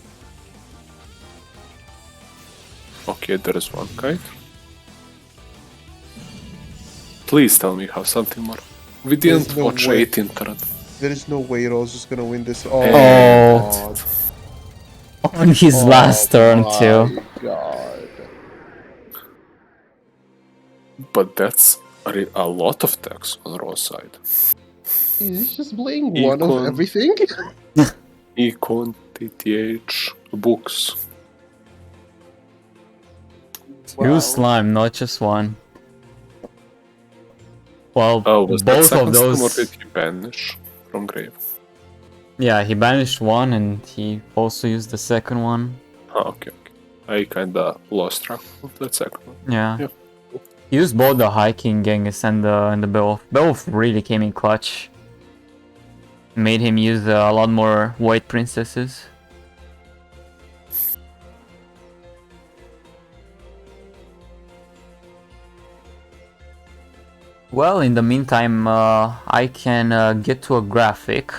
Okay, there is one kite. Please tell me you have something more. We There's didn't no watch way. 18 turn. There is no way Rose is gonna win this. Oh, Oh. God. On his last turn my too. God. But that's a lot of decks on Raw's side. He's just playing one of Econ. everything. Econ, TTH, books. Two slime, not just one. Well, Oh, was that both second of slime or those. did he banish from grave? Yeah, he banished one and he also used the second one. Ah, okay. I kinda lost track of that second one. Yeah. Yeah. He used both the Hiking Genghis and the Beowulf. Beowulf really came in clutch. Made him use a lot more white princesses. Well, in the meantime, I can get to a graphic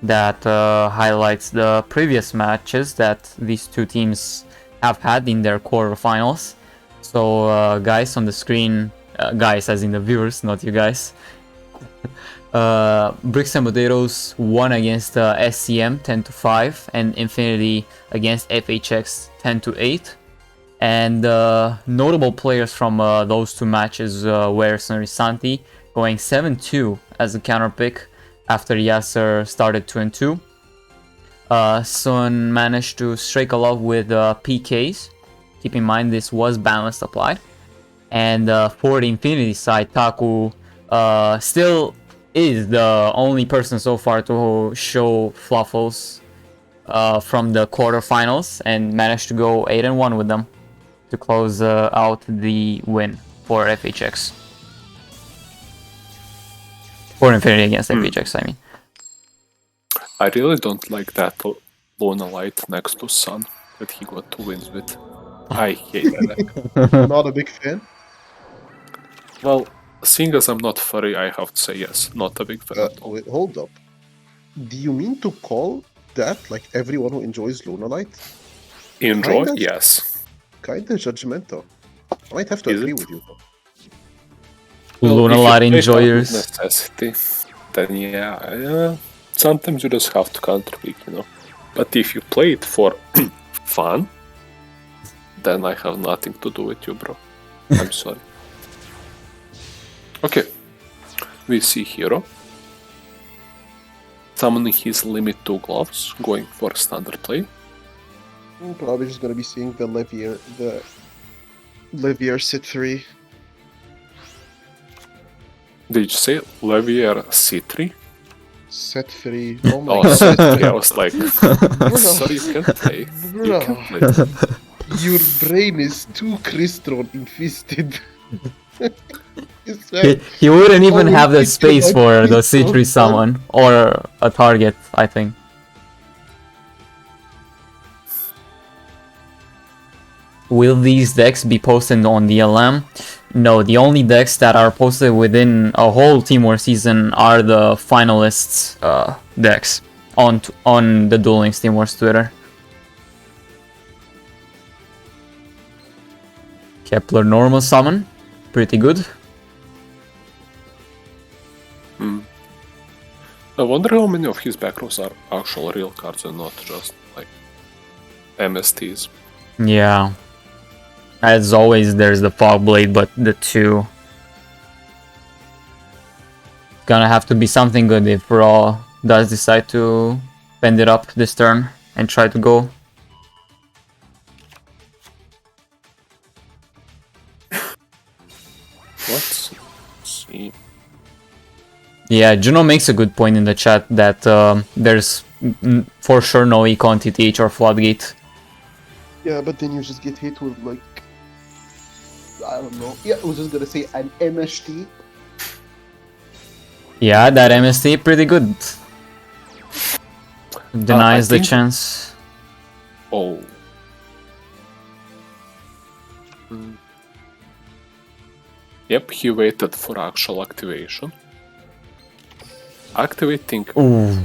that highlights the previous matches that these two teams have had in their quarterfinals. So, guys on the screen, guys as in the viewers, not you guys. Bricks and Potatoes won against SCM 10-5 and Infinity against FHX 10-8. And notable players from those two matches were Sonrisanti going 7-2 as a counter pick after Yasser started 2-2. Sun managed to strike a lot with PKs. Keep in mind this was balanced applied. And for the Infinity side, Taku still is the only person so far to show Fluffles from the quarterfinals and managed to go 8-1 with them to close out the win for FHX. For Infinity against FHX, I mean. I really don't like that Luna Light next to Sun that he got 2 wins with. I hate that. Not a big fan. Well, seeing as I'm not furry, I have to say yes, not a big fan at all. Wait, hold up. Do you mean to call that like everyone who enjoys Luna Light? Enjoy? Kinda. Yes. Kinda judgmental. I might have to Is agree it? with you. Luna if you Light play it out of enjoyers. necessity, then yeah, sometimes you just have to counter pick, But if you play it for fun, then I have nothing to do with you, bro. I'm sorry. Okay, we see Hero summoning his limit 2 gloves, going for standard play. I'm probably just gonna be seeing the Levier sit 3. Did you say Levier C3? Set 3. Oh my Oh, god. set 3. I was like, Bro. sorry, you can't play. You Bro. can't play. Your brain is too crystal infested. He wouldn't even Always have the thinking space about for the crystal C3 summon or a target, I think. Will these decks be posted on the LM? No, the only decks that are posted within a whole Team War season are the finalists decks on the Duel Links Team War's Twitter. Kepler normal summon, pretty good. I wonder how many of his back rows are actual real cards and not just like MSTs. Yeah. As always, there's the Fog Blade, but the 2. Gonna have to be something good if Raw does decide to bend it up this turn and try to go. Let's see. Yeah, Juno makes a good point in the chat that there's for sure no econ TTH or Floodgate. Yeah, but then you just get hit with like, I don't know. Yeah, I was just gonna say an MST. Yeah, that MST pretty good. Denies the think- chance. Oh. Yep, he waited for actual activation. Activating Ooh.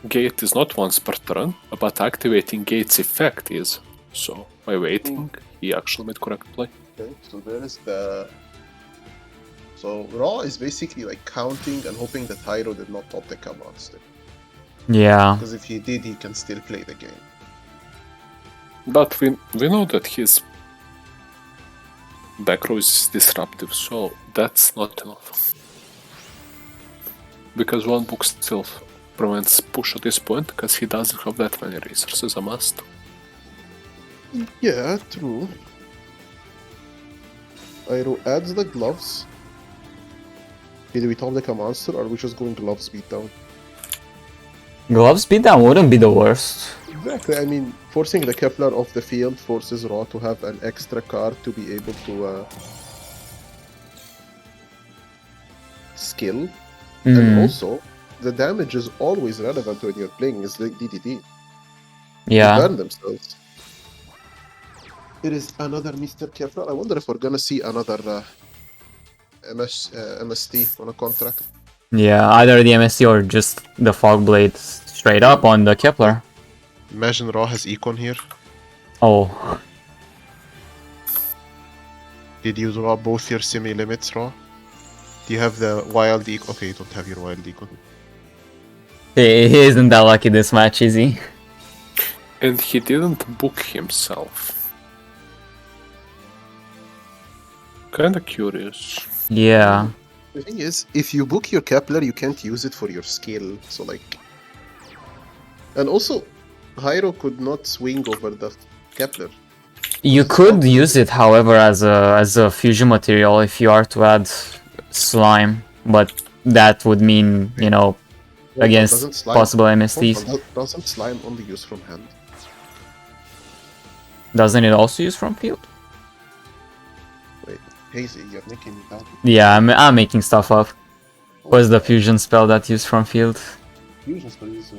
gate is not once per turn, but activating gate's effect is. So, by waiting, he actually made correct play. Okay, so there is the. So Raw is basically like counting and hoping that Hyro did not top the monster. Yeah. Because if he did, he can still play the game. But we know that his back row is disruptive, so that's not enough. Because one book still prevents push at this point, because he doesn't have that many resources, a must. Yeah, true. Hyro adds the gloves. Did we top deck a monster or are we just going gloves beat down? Gloves beatdown wouldn't be the worst. Exactly, I mean, forcing the Kepler off the field forces Raw to have an extra card to be able to skill. And also, the damage is always relevant when you're playing is the DDD. They Yeah. burn themselves. There is another Mr. Kepler. I wonder if we're gonna see another MST on a contract. Yeah, either the MST or just the Fog Blade straight up on the Kepler. Imagine Raw has Econ here. Oh. Did you draw both your semi-limits, Raw? Do you have the wild Econ? Okay, you don't have your wild Econ. He isn't that lucky this match, is he? And he didn't book himself. Kinda curious. Yeah. The thing is, if you book your Kepler, you can't use it for your skill. So like, and also, Hyro could not swing over the Kepler. You could use it, however, as a fusion material if you are to add slime, but that would mean, you know, against Doesn't slime- possible MSTs. Hold on, doesn't slime only use from hand? Doesn't it also use from field? Wait, HeyZZy, you're making me doubt. Yeah, I'm making stuff up. What's the fusion spell that used from field? Fusion spell is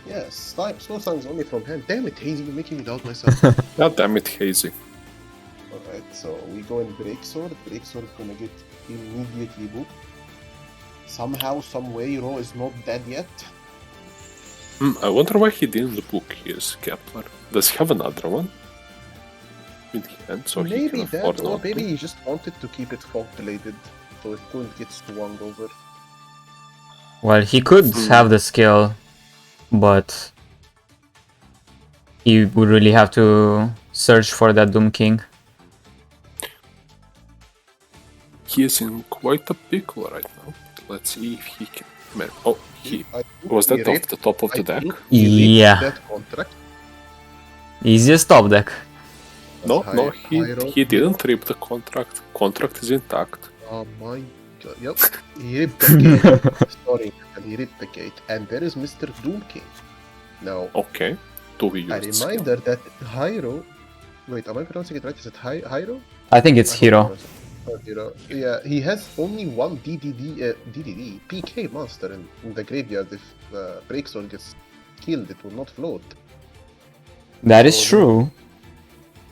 yes, slime, slow slime is only from hand. Damn it, HeyZZy, you're making me doubt myself. God damn it, HeyZZy. Alright, so we go in Break Sword. Break Sword gonna get immediately booked. Somehow, some way, Raw is not dead yet. I wonder why he didn't book his Kepler. Does he have another one? In hand, so he Maybe can afford that, or not maybe to? he just wanted to keep it fog bladed, so it couldn't get swung over. Well, he could have the skill, but he would really have to search for that Doom King. He is in quite a pickle right now. Let's see if he can. Oh, I think was he that off ripped- the top of I the deck? think he ripped Yeah. that contract. Easiest top deck. No, Hyro- he didn't rip the contract. Contract is intact. Oh my god, yep. He ripped the gate. Sorry, and he ripped the gate. And there is Mr. Doom King. Now, Okay. Do we use a the skill? reminder that Hyro... Wait, am I pronouncing it right? Is it Hyro? I think it's Hero. Hero. Yeah, he has only one DDD, PK monster in the graveyard. If Breakstone gets killed, it will not float. That is So- true.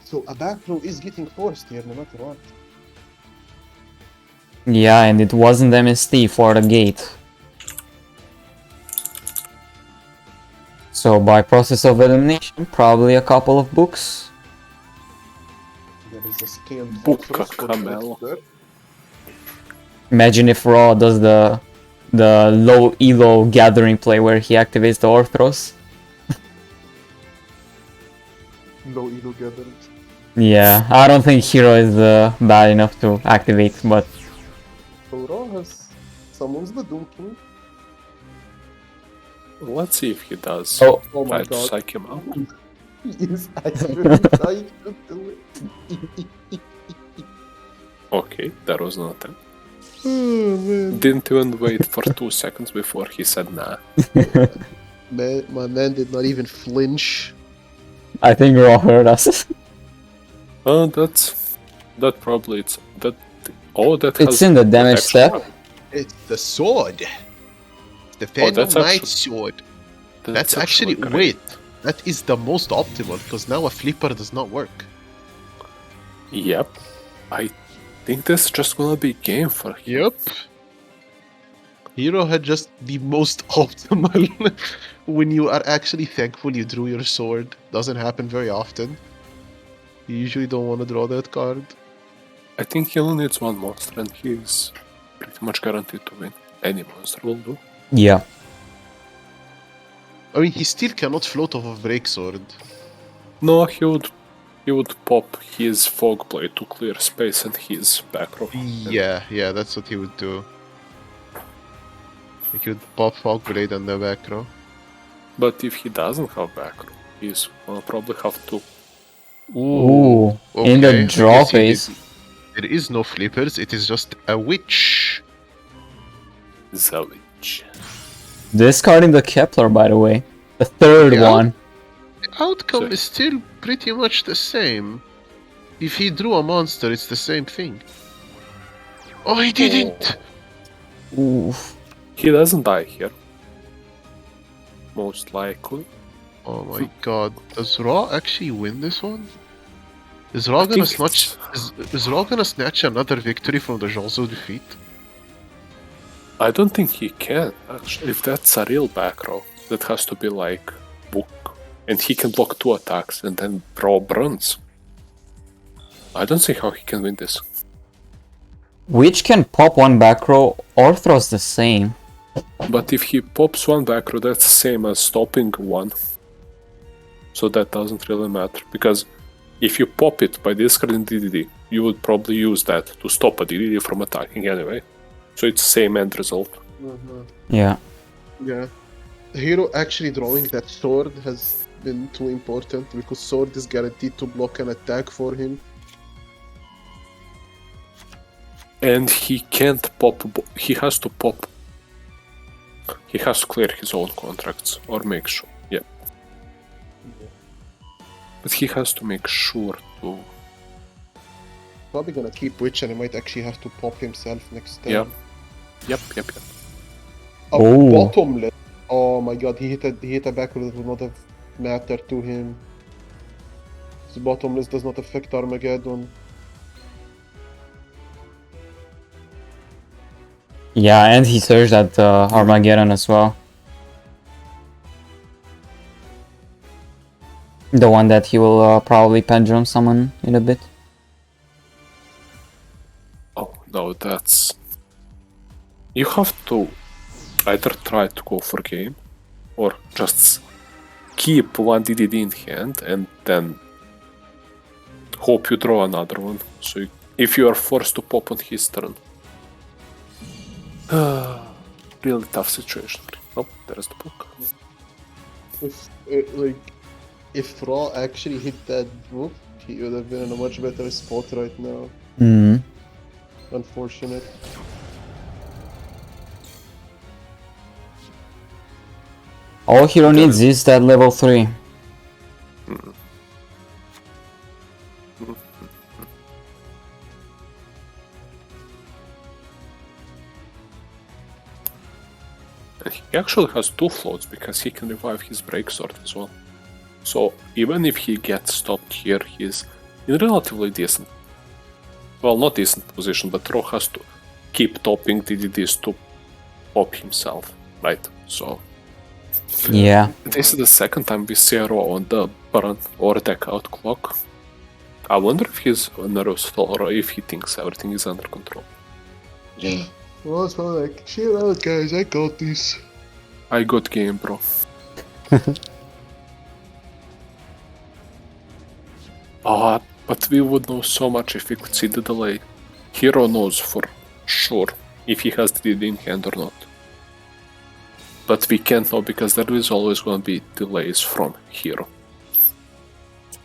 So a back row is getting forced here no matter what. Yeah, and it wasn't MST for the gate. So by process of elimination, probably a couple of books. There is a scaled Book fortress for Camel. Monster. Imagine if Raw does the low elo gathering play where he activates the Orthros. No elo gatherings. Yeah, I don't think Hero is bad enough to activate, but So Raw has summons the Doom King. Let's see if he does. Oh. Oh my Try to god. psych him out. He is actually trying to do it. Okay, that was an attempt. Oh man. Didn't even wait for 2 seconds before he said nah. My man did not even flinch. I think Raw heard us. That probably it's that. Oh, that It's has in the damage protection. step. It's the sword. The Oh, Phantom that's Knight actually- sword. That's actually great. wait. That is the most optimal because now a flipper does not work. Yep, I think this is just gonna be game for him. Yep. Hero had just the most optimal when you are actually thankful you drew your sword. Doesn't happen very often. You usually don't want to draw that card. I think he only needs one monster, and he's pretty much guaranteed to win. Any monster will do. Yeah. I mean, he still cannot float off of Break Sword. No, he would pop his fog blade to clear space and his back row. Yeah, that's what he would do. He would pop Fog Blade on the back row. But if he doesn't have back row, he's gonna probably have to. Ooh. In the Okay, I draw guess he phase. did- There is no flippers, it is just a witch. Zavich. Discarding the Kepler, by the way. The third Yeah. one. The outcome So- is still pretty much the same. If he drew a monster, it's the same thing. Oh, he didn't! Oof. He doesn't die here. Most likely. Oh my god. Does Raw actually win this one? Is Raw I gonna think snatch... Is Raw gonna snatch another victory from the jaws of defeat? I don't think he can, actually. If that's a real back row, that has to be like book. And he can block 2 attacks and then draw bronze. I don't see how he can win this. Which can pop one back row, Orthros the same. But if he pops one back row, that's the same as stopping one. So that doesn't really matter. Because if you pop it by discarding DDD, you would probably use that to stop a DDD from attacking anyway. So it's the same end result. Yeah. Yeah. Hero actually drawing that sword has been too important because sword is guaranteed to block an attack for him. And he can't pop. He has to pop. He has to clear his own contracts or make sure. Yeah. But he has to make sure to. Probably gonna keep Witch and he might actually have to pop himself next time. Yeah. Yep. A Oh. bottomless. Oh my god, he hit a back row that would not have mattered to him. His bottomless does not affect Armageddon. Yeah, and he searched at Armageddon as well. The one that he will probably pendulum summon in a bit. Oh, no, that's... You have to either try to go for game, or just keep one DDD in hand and then hope you draw another one. So if you are forced to pop on his turn. Really tough situation. Oh, there's the book. If Raw actually hit that book, he would have been in a much better spot right now. Hmm. Unfortunate. All hero needs is that level 3. And he actually has 2 floats because he can revive his break sword as well. So even if he gets stopped here, he's in relatively decent. Well, not decent position, but Ro has to keep topping DDDs to pop himself, right? So Yeah. this is the second time we see Ro on the Baron or deck out clock. I wonder if he's nervous or if he thinks everything is under control. Well, it's all like, chill out, guys. I got this. I got game, bro. But we would know so much if we could see the delay. Hero knows for sure if he has the DD in hand or not. But we can't know because there is always going to be delays from Hero.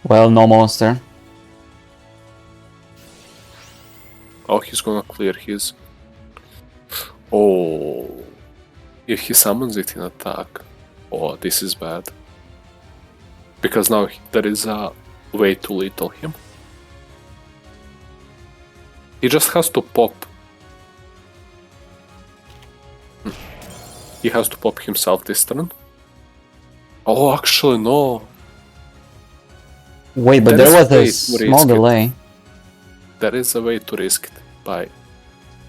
Well, no monster. Oh, he's gonna clear his... Oh... If he summons it in attack... Oh, this is bad. Because now there is a way to lethal him. He just has to pop. He has to pop himself this turn. Oh, actually no. Wait, but there was a small delay. There is a way to risk it by...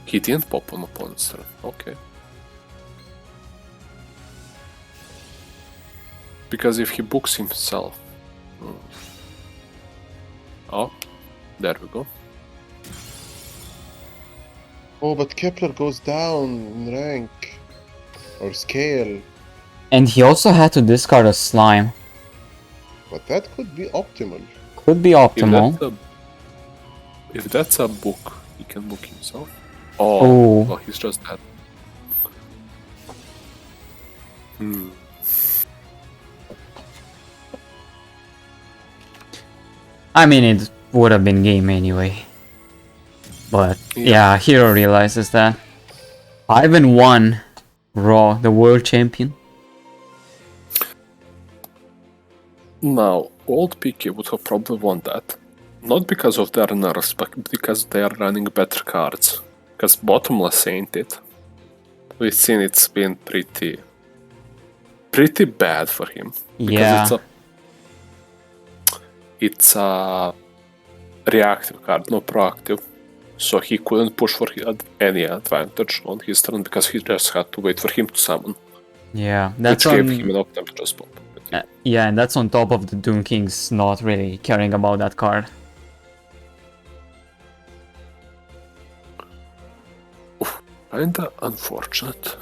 He didn't pop on opponent's turn. Okay. Because if he books himself... Oh, there we go. Oh, but Kepler goes down in rank. Or scale. And he also had to discard a slime. But that could be optimal. Could be optimal. If that's a book, he can book himself. Oh. Oh, well, he's just dead. I mean, it would have been game anyway. But yeah, Hero realizes that. 5-1 Raw, the world champion. Now, old PK would have probably won that. Not because of their nerfs, but because they are running better cards. Because bottomless ain't it. We've seen it's been pretty bad for him. Because Yeah. it's a reactive card, not proactive. So he couldn't push for any advantage on his turn because he just had to wait for him to summon. Yeah, that's which on... gave him enough time to just pop. yeah, and that's on top of the Doom Kings not really caring about that card. Kinda unfortunate.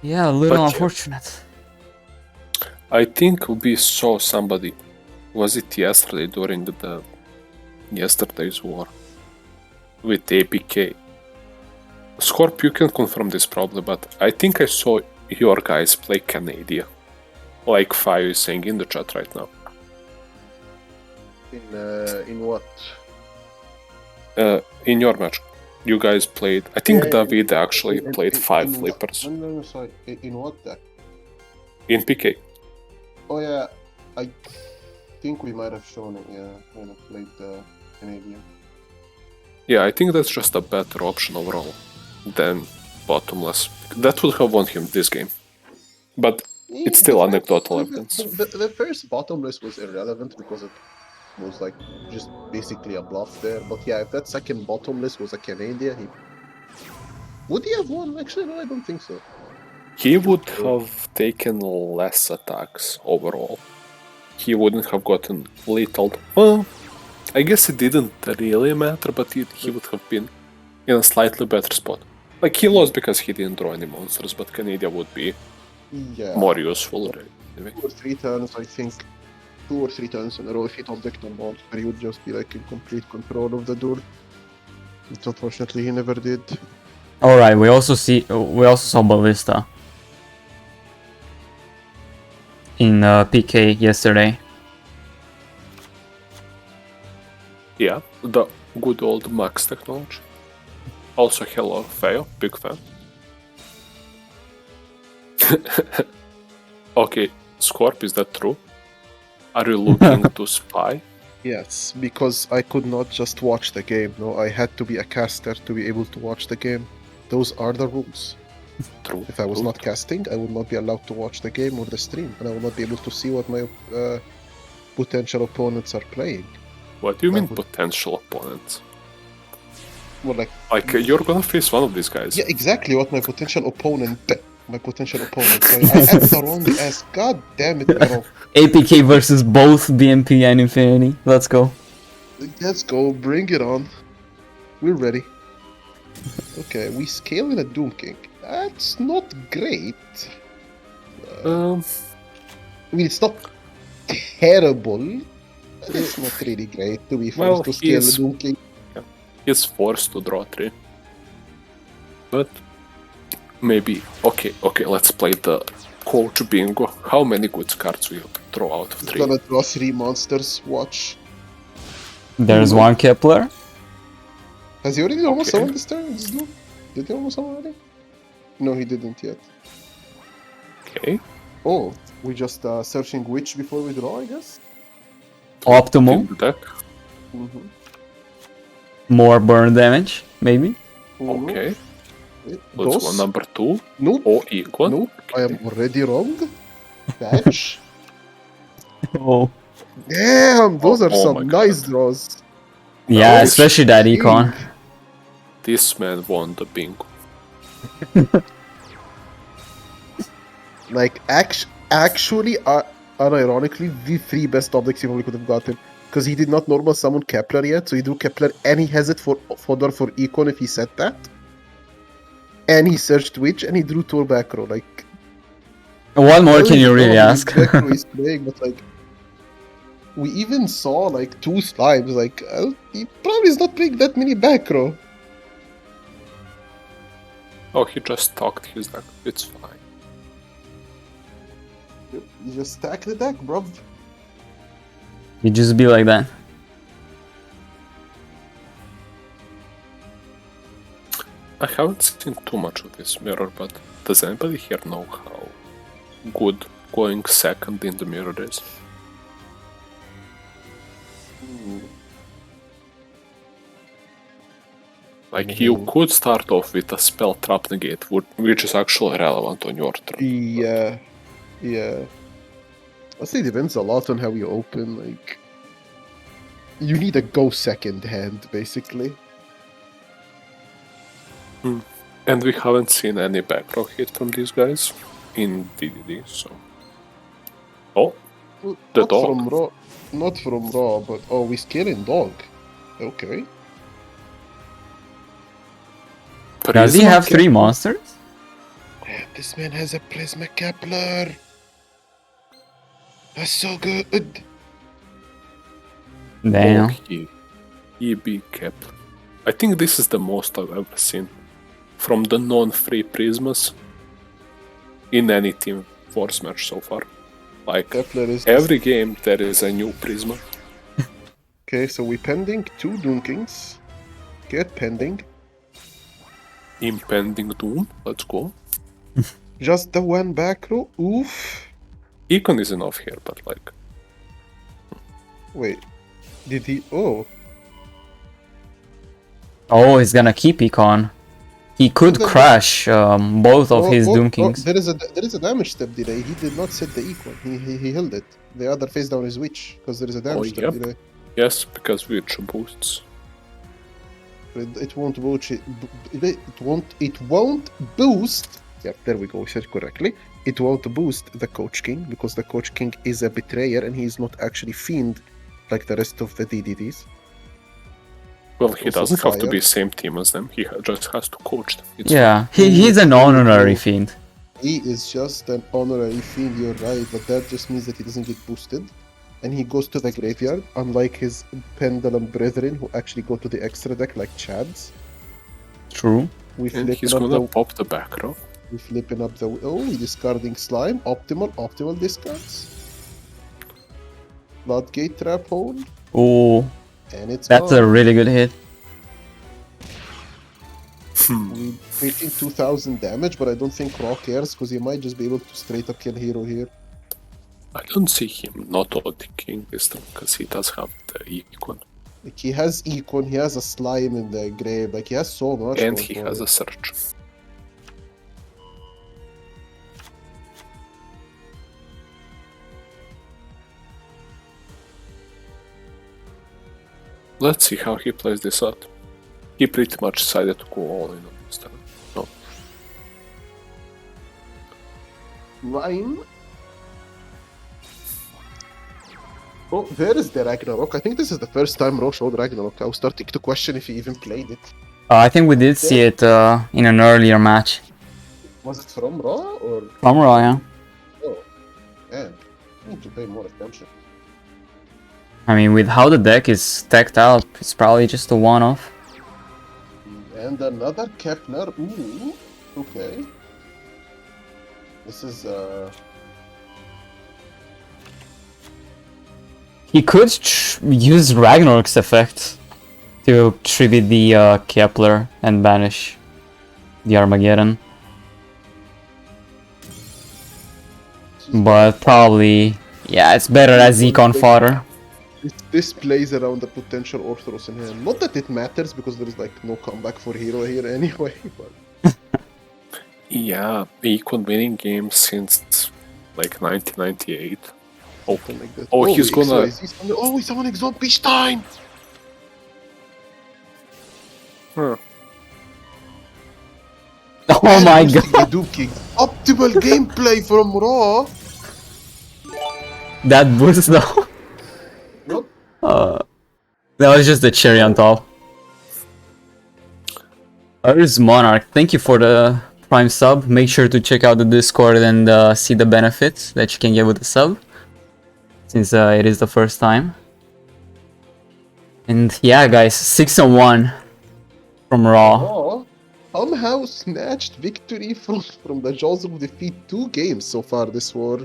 Yeah, a little But unfortunate. I think we saw somebody, was it yesterday during the yesterday's war with APK. Scorp, you can confirm this probably, but I think I saw your guys play Canada. Like Fayo is saying in the chat right now. In what? In your match, you guys played. I think Yeah, David actually played 5 in flippers. No, sorry. In what deck? In PK. Oh yeah, I think we might have shown it, yeah, when I played the Canadian. Yeah, I think that's just a better option overall than bottomless. That would have won him this game. But it's still anecdotal evidence. The first bottomless was irrelevant because it was like just basically a bluff there. But yeah, if that second bottomless was a Canadian, would he have won? Actually, no, I don't think so. He would have taken less attacks overall. he wouldn't have gotten lethal. Well, I guess it didn't really matter, but he would have been in a slightly better spot. Like, he lost because he didn't draw any monsters, but Canada would be more useful. Anyway. 2 or 3 turns, I think. 2 or 3 turns in a row, if he top decked a monster, he would just be like in complete control of the duel. But unfortunately, he never did. All right, we also saw Ballista in PK yesterday. Yeah, the good old Max technology. Also, hello, Feo, big fan. Okay, Scorp, is that true? Are you looking to spy? Yes, because I could not just watch the game, no, I had to be a caster to be able to watch the game. Those are the rules. True. If I was not casting, I would not be allowed to watch the game or the stream, and I would not be able to see what my potential opponents are playing. What do you mean potential opponents? Well, like you're gonna face one of these guys. yeah, exactly what my potential opponent. Sorry, I added the wrong S. God damn it, bro. APK versus both BMP and Infinity. Let's go. Let's go, bring it on. We're ready. Okay, we scale in a Doom King. That's not great. I mean, it's not terrible. But it's not really great to be forced to scale a Doom King. Yeah, he's forced to draw 3. But maybe okay, let's play the coach bingo. How many good cards will you draw out of 3? He's gonna draw 3 monsters, watch. There's one Kepler. Has he already almost summoned this turn? Did he almost summon already? No, he didn't yet. Okay. Oh, we just searching which before we draw, I guess? Optimal. Deck. More burn damage, maybe. Okay. Those? Let's go number 2. Nope. Oh, equal. Nope. I am already wrong. Batch. Oh. Damn, those are some nice draws. Yeah, Oh, especially that econ. This man won the bingo. Like, actually, unironically, the 3 best objects he probably could have gotten. Because he did not normal summon Kepler yet, so he drew Kepler and he has it for fodder for econ if he said that. And he searched Witch and he drew Tor back row. Like, What more can you really ask? He's playing, but like, we even saw like 2 slimes. Like, he probably is not playing that many back row. Oh, he just talked his deck. It's fine. You just stack the deck, bruv. You just be like that. I haven't seen too much of this mirror, but does anybody here know how good going second in the mirror is? Like, you could start off with a spell trap negate, which is actually relevant on your turn. Yeah. I'd say it depends a lot on how you open. Like, you need a go second hand, basically. And we haven't seen any back row hit from these guys in DDD, so... Oh, the dog. Not from Raw, but oh, we scale in dog. Okay. Does he have 3 monsters? Damn, this man has a Prisma Kepler. That's so good. Damn. He be kept. I think this is the most I've ever seen from the non-free Prismas in any team force match so far. Like, every game there is a new Prisma. Okay, so we pending 2 Doom Kings. Get pending. Impending Doom, let's go. Just the 1 back row? Oof. Econ is enough here, but like... Wait. Did he... Oh. Oh, he's gonna keep econ. He could crash both of his Doom Kings. There is a damage step delay. He did not set the econ. He held it. The other face down is Witch, because there is a damage step delay. Yes, because Witch boosts. It won't boost. It won't boost Yeah, there we go. We said correctly. It won't boost the Coach King because the Coach King is a betrayer and he's not actually Fiend like the rest of the DDDs. Well, he Also doesn't have to fire. be same team as them. He just has to coach them. It's Yeah, he's an honorary fiend. He is just an honorary Fiend, you're right, but that just means that he doesn't get boosted. And he goes to the graveyard, unlike his Pendulum brethren who actually go to the extra deck like Chads. True. We And he's flipping up gonna the pop the back row. we flipping up the we discarding slime. Optimal discards. Floodgate trap hole, Oh, and it's that's a gone. really good hit. We taking 2000 damage, but I don't think Raw cares because he might just be able to straight up kill Hero here. I don't see him not king this time because he does have the econ. Like he has Econ, he has a slime in the grave, like he has so much. And going he for has him. a search. Let's see how he plays this out. He pretty much decided to go all in on this time. No. Rhyme. Oh, there is the Ragnarok. I think this is the first time Ro showed Ragnarok. I was starting to question if he even played it. I think we did see it in an earlier match. Was it from Raw or? From Raw, yeah. Oh, man. I need to pay more attention. I mean, with how the deck is stacked out, it's probably just a one-off. And another Kepler. Ooh, okay. This is He could use Ragnarok's effect to tribute the Kepler and banish the Armageddon. But probably, yeah, it's better as Econ fodder. this plays around the potential Orthros in hand. Not that it matters because there is like no comeback for Hero here anyway. But Yeah, econ winning games since like 1998. something like that. Oh, he's XY, gonna- he's summoning Zombie Stein. Huh. Oh my god, Duke King. Optimal gameplay from Raw. that boost though. Nope. That was just the cherry on top. There's Monarch. Thank you for the Prime sub. Make sure to check out the Discord and see the benefits that you can get with the sub, since it is the first time. And yeah, guys, 6-1 from Raw. Raw somehow snatched victory from the jaws of defeat. 2 games so far this war.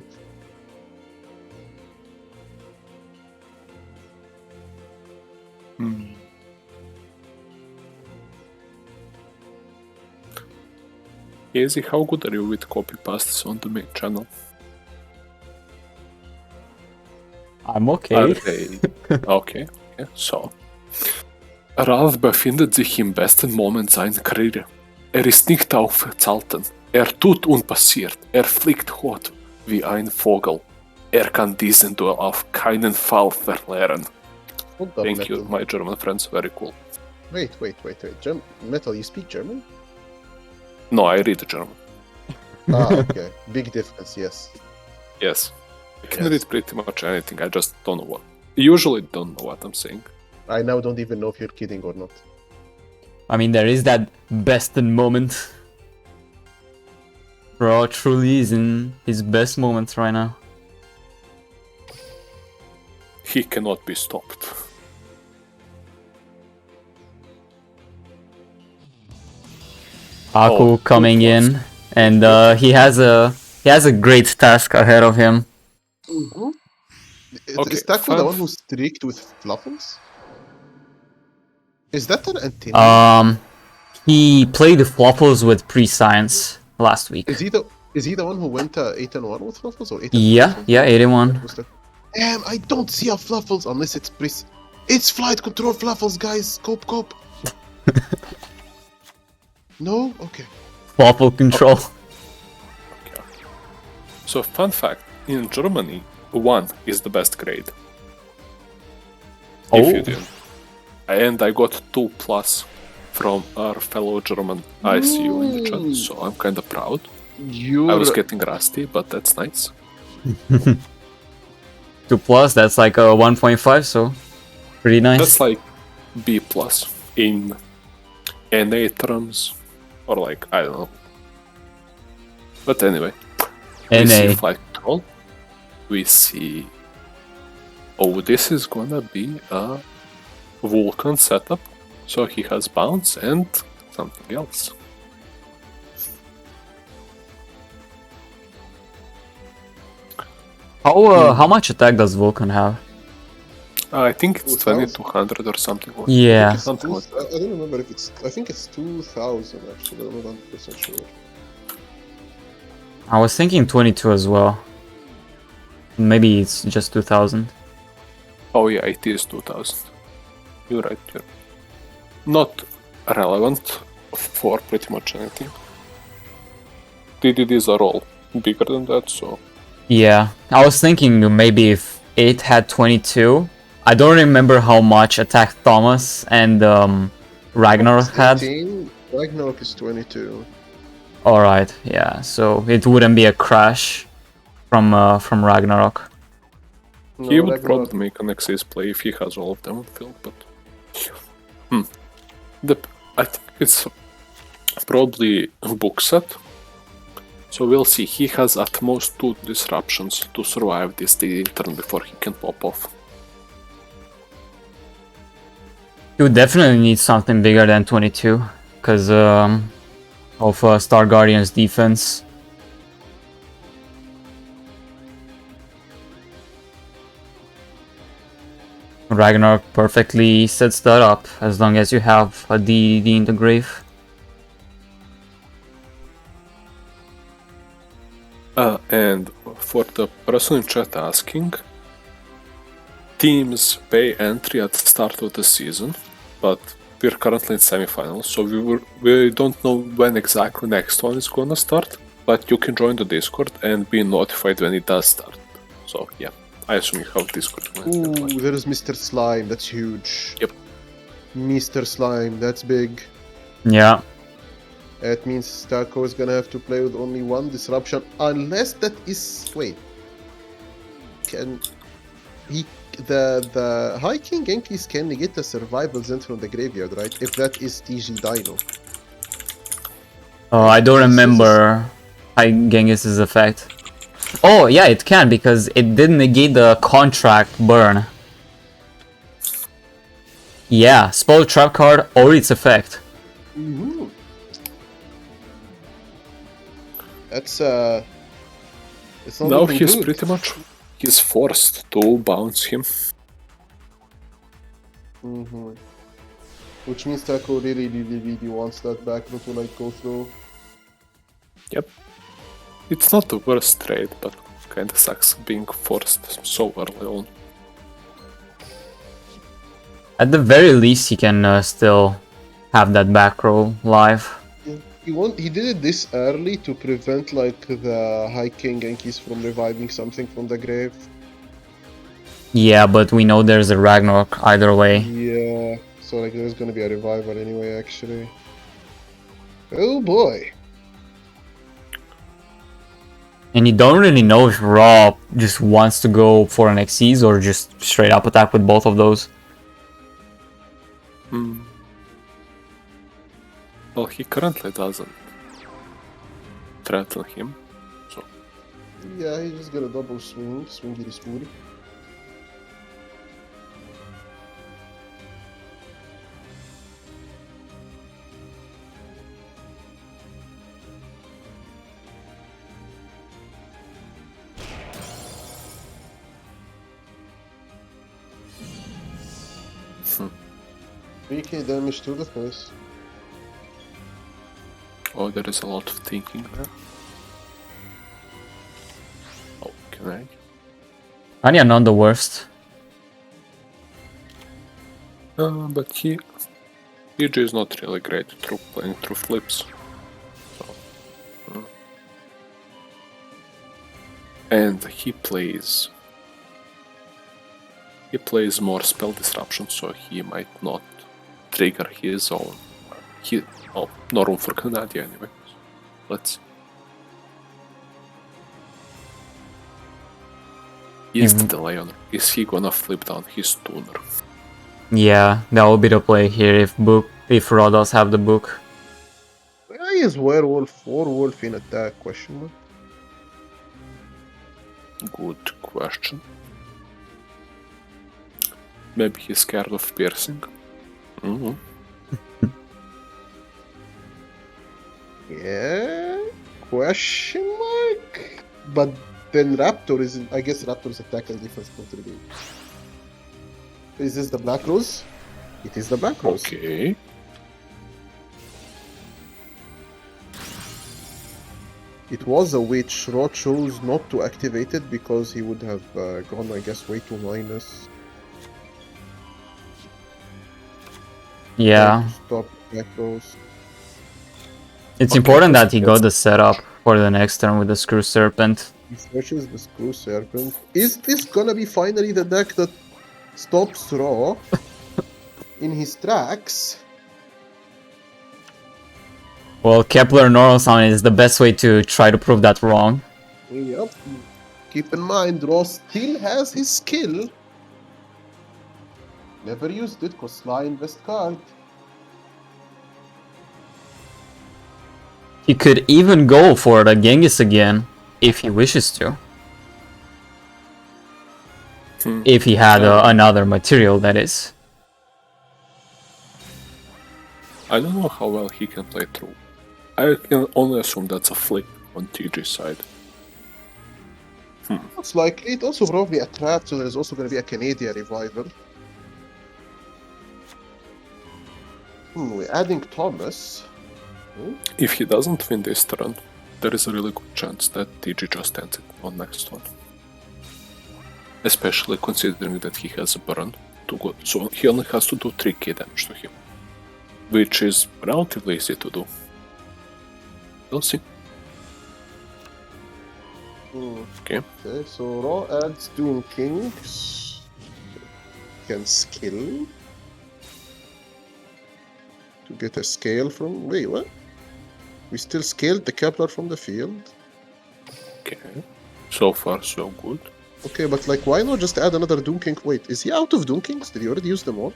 HeyZZy, how good are you with copy pastes on the main channel? I'm Are okay. they... okay, så. Ralf befindet sich im besten Moment seiner Karriere. Ist nicht aufzuhalten. Tut unpassiert. Fliegt hoch wie ein Vogel. Kann diesen Duell auf keinen Fall verlieren. Hold up, Thank you, Metal. my German friends. Very cool. Wait. Metal, you speak German? No, I read German. Ah, okay. Big difference, yes. Yes. I can Yes. read pretty much anything. I just don't know what. Usually don't know what I'm saying. I now don't even know if you're kidding or not. I mean, there is that best in moment. Raw truly is in his best moments right now. He cannot be stopped. Aku Oh, coming good in, and he has a great task ahead of him. Mm-hmm. Okay, Is Taco the fun- one who's streaked with Fluffles? Is that an antenna? He played the Fluffles with Pre-Science last week. Is he the one who went 8-1 with Fluffles or 8-2? Yeah, 81. Damn, I don't see a Fluffles unless it's It's flight control Fluffles, guys. Cope. No? Okay. Fluffle control. Okay. So, fun fact, in Germany, 1 is the best grade. If you didn't. And I got 2+ from our fellow German ICU in the chat, so I'm kinda proud. I was getting rusty, but that's nice. 2+, that's like a 1.5, so pretty nice. That's like B+ in NA terms, or like, I don't know. But anyway, we see NA. Flight Control. We see... Oh, this is gonna be a Vulcan setup. So he has bounce and something else. How much attack does Vulcan have? I think it's 2000? 2200 or something like Yeah. Something like I don't remember if it's. I think it's 2000 actually. I'm not 100% sure. I was thinking 22 as well. Maybe it's just 2000. Oh yeah, it is 2000. You're right. Not relevant for pretty much anything. DDDs are all bigger than that, so... Yeah, I was thinking maybe if it had 22. I don't remember how much attack Thomas and Ragnarok had. 18, Ragnarok is 22. Alright, yeah, so it wouldn't be a crash from Ragnarok. No, He would Ragnarok- probably make an Xyz play if he has all of them on field, but... I think it's probably a book set. So we'll see. He has at most 2 disruptions to survive this DD turn before he can pop off. You would definitely need something bigger than 22, because of Star Guardian's defense. Ragnarok perfectly sets that up, as long as you have a DD in the grave. And for the person in chat asking, teams pay entry at the start of the season, but we're currently in semifinals, so we don't know when exactly next one is gonna start, but you can join the Discord and be notified when it does start. So yeah, I assume you have Discord. Ooh, there's Mr. Slime. That's huge. Yep. Mr. Slime. That's big. Yeah. That means Starco is gonna have to play with only 1 disruption, unless that is... Wait. Can... He... The High King Genkies can negate the survival Zen from the graveyard, right? If that is TG Dino. I don't remember High Genghis' effect. Oh, yeah, it can, because it did negate the contract burn. Yeah, spoil trap card or its effect. Mm-hmm. That's it's not Now looking he's good. pretty much... He's forced to bounce him. Mm-hmm. Which means Taco really wants that back row to like go through. Yep. It's not the worst trade, but kinda sucks being forced so early on. At the very least, he can still have that back row live. He did it this early to prevent like the High King Genkies from reviving something from the grave. Yeah, but we know there's a Ragnarok either way. Yeah, so like there's gonna be a revival anyway actually. Oh boy. And you don't really know if Raw just wants to go for an Xyz or just straight up attack with both of those. Well, he currently doesn't threaten him, so... Yeah, he's just gonna double swingy spoody. Hmm. 3k damage to the face. Oh, there is a lot of thinking there. Oh, can I? Anya not the worst. But EG is not really great through playing through flips. So, and he plays more spell disruption, so he might not trigger his own. No room for Canada anyway. Let's see. Is the Lion? Is he gonna flip down his tuner? Yeah, that will be the play here if Raw does have the book. Why is werewolf or wolf in attack? Question mark. Good question. Maybe he's scared of piercing. Yeah. Question mark. But then Raptor is. I guess Raptor's attack and defense contribute. Is this the Black Rose? It is the Black Rose. Okay. It was a witch. Raw chose not to activate it because he would have gone, I guess, way too minus. Yeah, Stop Black Rose. it's important that he got the setup for the next turn with the Screw Serpent. He searches the Screw Serpent. Is this gonna be finally the deck that stops Raw in his tracks? Well, Kepler Normal Summon is the best way to try to prove that wrong. Yep. Keep in mind, Raw still has his skill. Never used it because Sly invest card. He could even go for the Genghis again if he wishes to. If he had another material, that is. I don't know how well he can play through. I can only assume that's a flip on TG's side. Most likely. It also probably a trap, so there's also going to be a Canadian revival. We're adding Thomas. If he doesn't win this turn, there is a really good chance that TG just ends it on next one. Especially considering that he has a burn to go, so he only has to do 3k damage to him, which is relatively easy to do. We'll see. Okay. Okay, so Raw adds Doom Kings. Can skill. To get a scale from. Wait, what? We still scaled the Kepler from the field. Okay. So far, so good. Okay, but like, why not just add another Doom King? Wait, is he out of Doom Kings? Did he already use them all?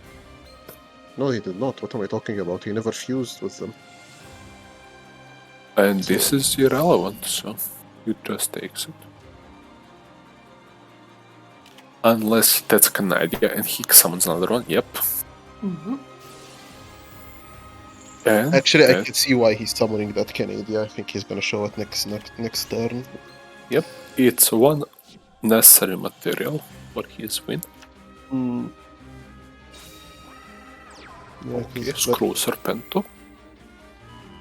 No, he did not. What am I talking about? He never fused with them. And this is irrelevant, so he just takes it. Unless that's Canada and he summons another one, yep. And Actually, I can see why he's summoning that Canadian. I think he's gonna show it next turn. Yep, it's one necessary material for his win. Yeah, Okay, Screw Serpento.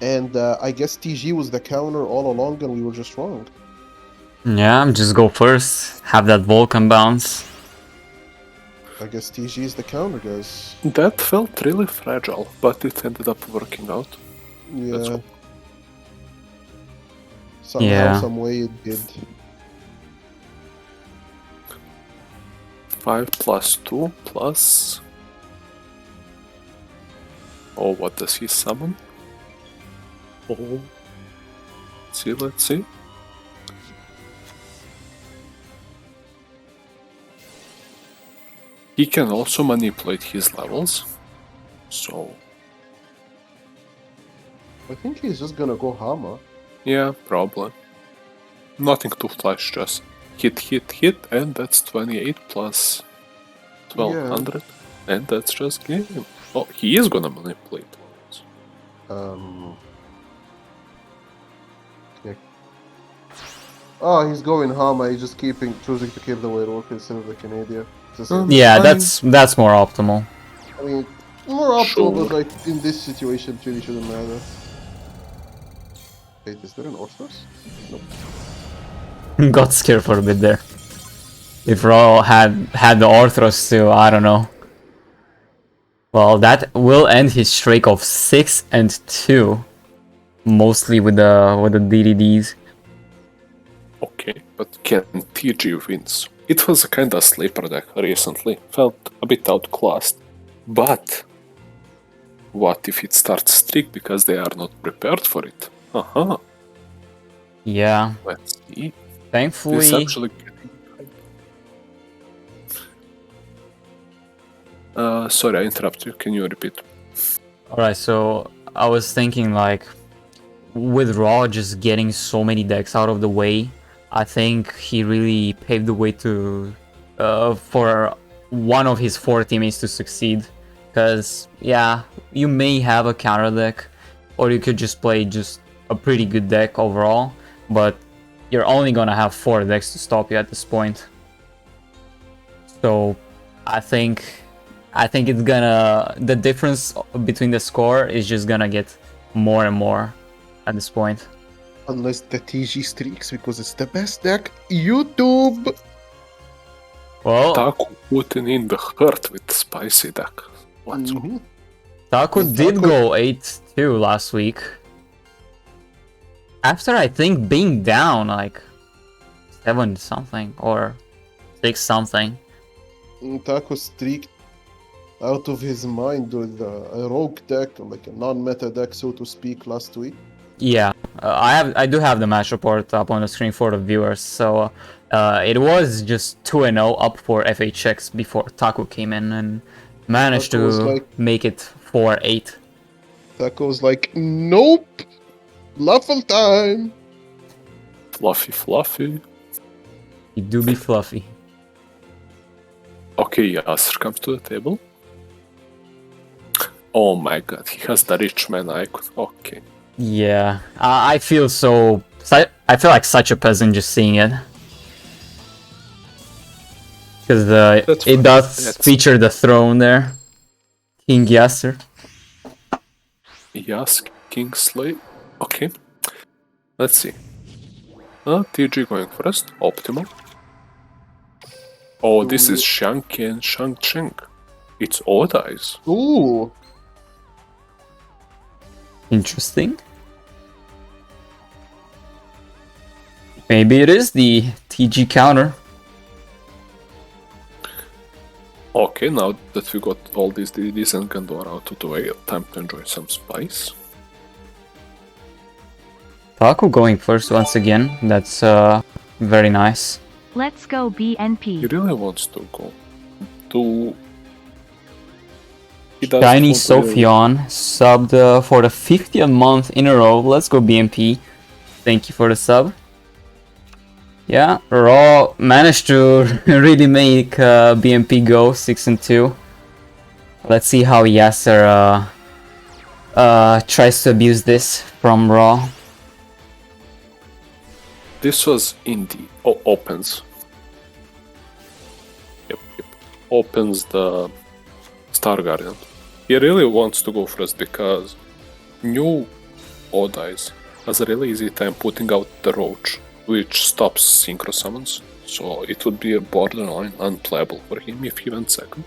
And I guess TG was the counter all along and we were just wrong. Yeah, just go first. Have that Vulcan bounce. I guess TG is the counter, guys. That felt really fragile, but it ended up working out. That's Yeah. all. Somehow, some way it did. 5 plus 2 plus... Oh, what does he summon? Oh... Let's see. He can also manipulate his levels, so... I think he's just gonna go Hama. Yeah, probably. Nothing to flash, just hit, and that's 28 plus 1200, and that's just game. Oh, he is gonna manipulate. Yeah. Oh, he's going Hama. He's just choosing to keep the werewolf instead of the Canadian. Yeah, that's more optimal. I mean, more optimal, Sure. but like in this situation, it really shouldn't matter. Wait, is there an Orthros? Nope. Got scared for a bit there. If Raw had the Orthros too, I don't know. Well, that will end his streak of 6 and 2, mostly with the DDDs. Okay, but can TG wins? It was a kinda sleeper deck recently, felt a bit outclassed. But what if it starts streak because they are not prepared for it? Yeah, Let's see. This thankfully, actually Sorry, I interrupted you. Can you repeat? Alright, so I was thinking like with Raw just getting so many decks out of the way, I think he really paved the way to for one of his 4 teammates to succeed. Because yeah, you may have a counter deck, or you could just play just a pretty good deck overall, but you're only gonna have 4 decks to stop you at this point. So I think it's gonna, the difference between the score is just gonna get more and more at this point. Unless the TG streaks, because it's the best deck. YouTube! Well, Taku putting in the hurt with spicy deck. What's Mhm. Taku And did Taku- go 8-2 last week. After I think being down like 7 something or 6 something. Taco streaked out of his mind with a rogue deck, like a non-meta deck, so to speak, last week. Yeah, I do have the match report up on the screen for the viewers. So it was just 2-0 up for FHX before Taku came in and managed Taku was to like- make it 4-8. Taco was like, nope! Luffle time! fluffy? You do be fluffy. Okay, Yasser comes to the table. Oh my god, he has the rich man icon. Okay. Yeah, I feel so. I feel like such a peasant just seeing it. Because That's it fine. does That's- feature the throne there. King Yasser. Yas, Kingsley. Okay. Let's see. TG going first. Optimal. Oh, this is Shanky and Shang Cheng. It's odd eyes. Ooh! Interesting. Maybe it is the TG counter. Okay, now that we got all these DDDs and Gandor out of the way, time to enjoy some spice. Taku going first once again. That's very nice. Let's go He BNP. really wants to go to... He doesn't Shiny want to really- Sophion subbed for the 50th month in a row. Let's go BMP. Thank you for the sub. Yeah, Raw managed to really make BMP go 6-2. Let's see how Yasser tries to abuse this from Raw. This was in the opens. Yep. Opens the Star Guardian. He really wants to go first because new Odd Eyes has a really easy time putting out the Roach, which stops synchro summons. So it would be a borderline unplayable for him if he went second.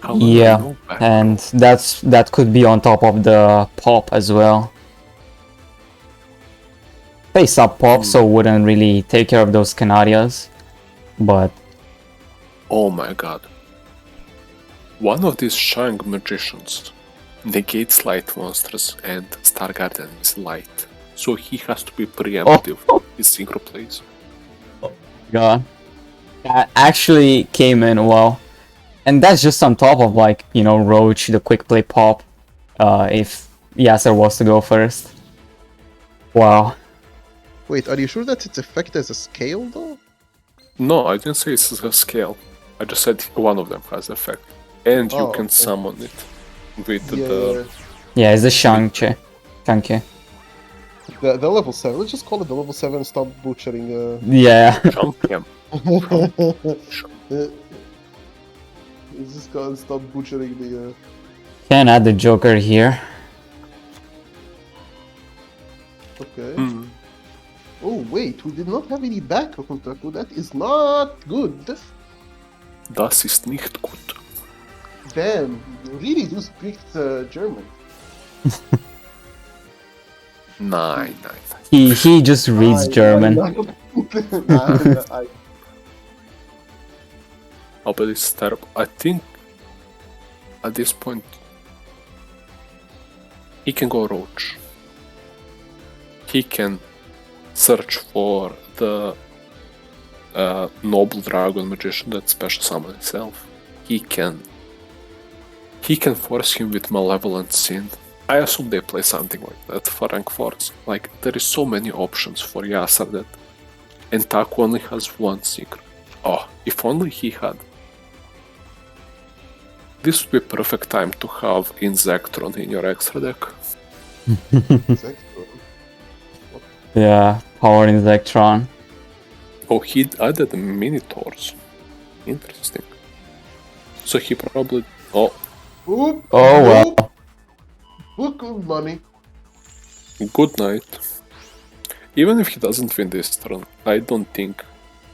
However, Yeah, no back and that could be on top of the pop as well. Face up pop, so wouldn't really take care of those Canarias, but Oh my god. One of these Shang magicians negates light monsters and Star Guardian is light. So he has to be preemptive with his synchro plays. God, that actually came in well, and that's just on top of like Roach, the quick play pop. If Yasser was to go first, wow. Wait, are you sure that its effect has a scale, though? No, I didn't say it's a scale. I just said one of them has effect. And you Oh, can okay. summon it with Yeah, the... Yeah, it's the Shang-Chi. the level 7. Let's just call it the level 7, stop butchering. Yeah. Champion. Let's just call it stop butchering the... Can add the Joker here. Okay. Mm. Oh, wait, we did not have any backup on Taku. That is not good. Das ist nicht gut. Damn, you really do speak German. Nein. He just reads German. Oh, but it's terrible. I think at this point he can go Roach. He can search for the Noble Dragon Magician that special summon itself. He can he can force him with Malevolent Sin. I assume they play something like that for rank 4s. Like, there is so many options for Yasser that... And Taku only has one secret. Oh, if only he had. This would be perfect time to have Inzektron in your extra deck. Exactly. Yeah, power in Electron. Oh, he added Minotaurs. Interesting. So he probably... Oh, Oop, Oh well. oop. Book of money. good night. Even if he doesn't win this turn, I don't think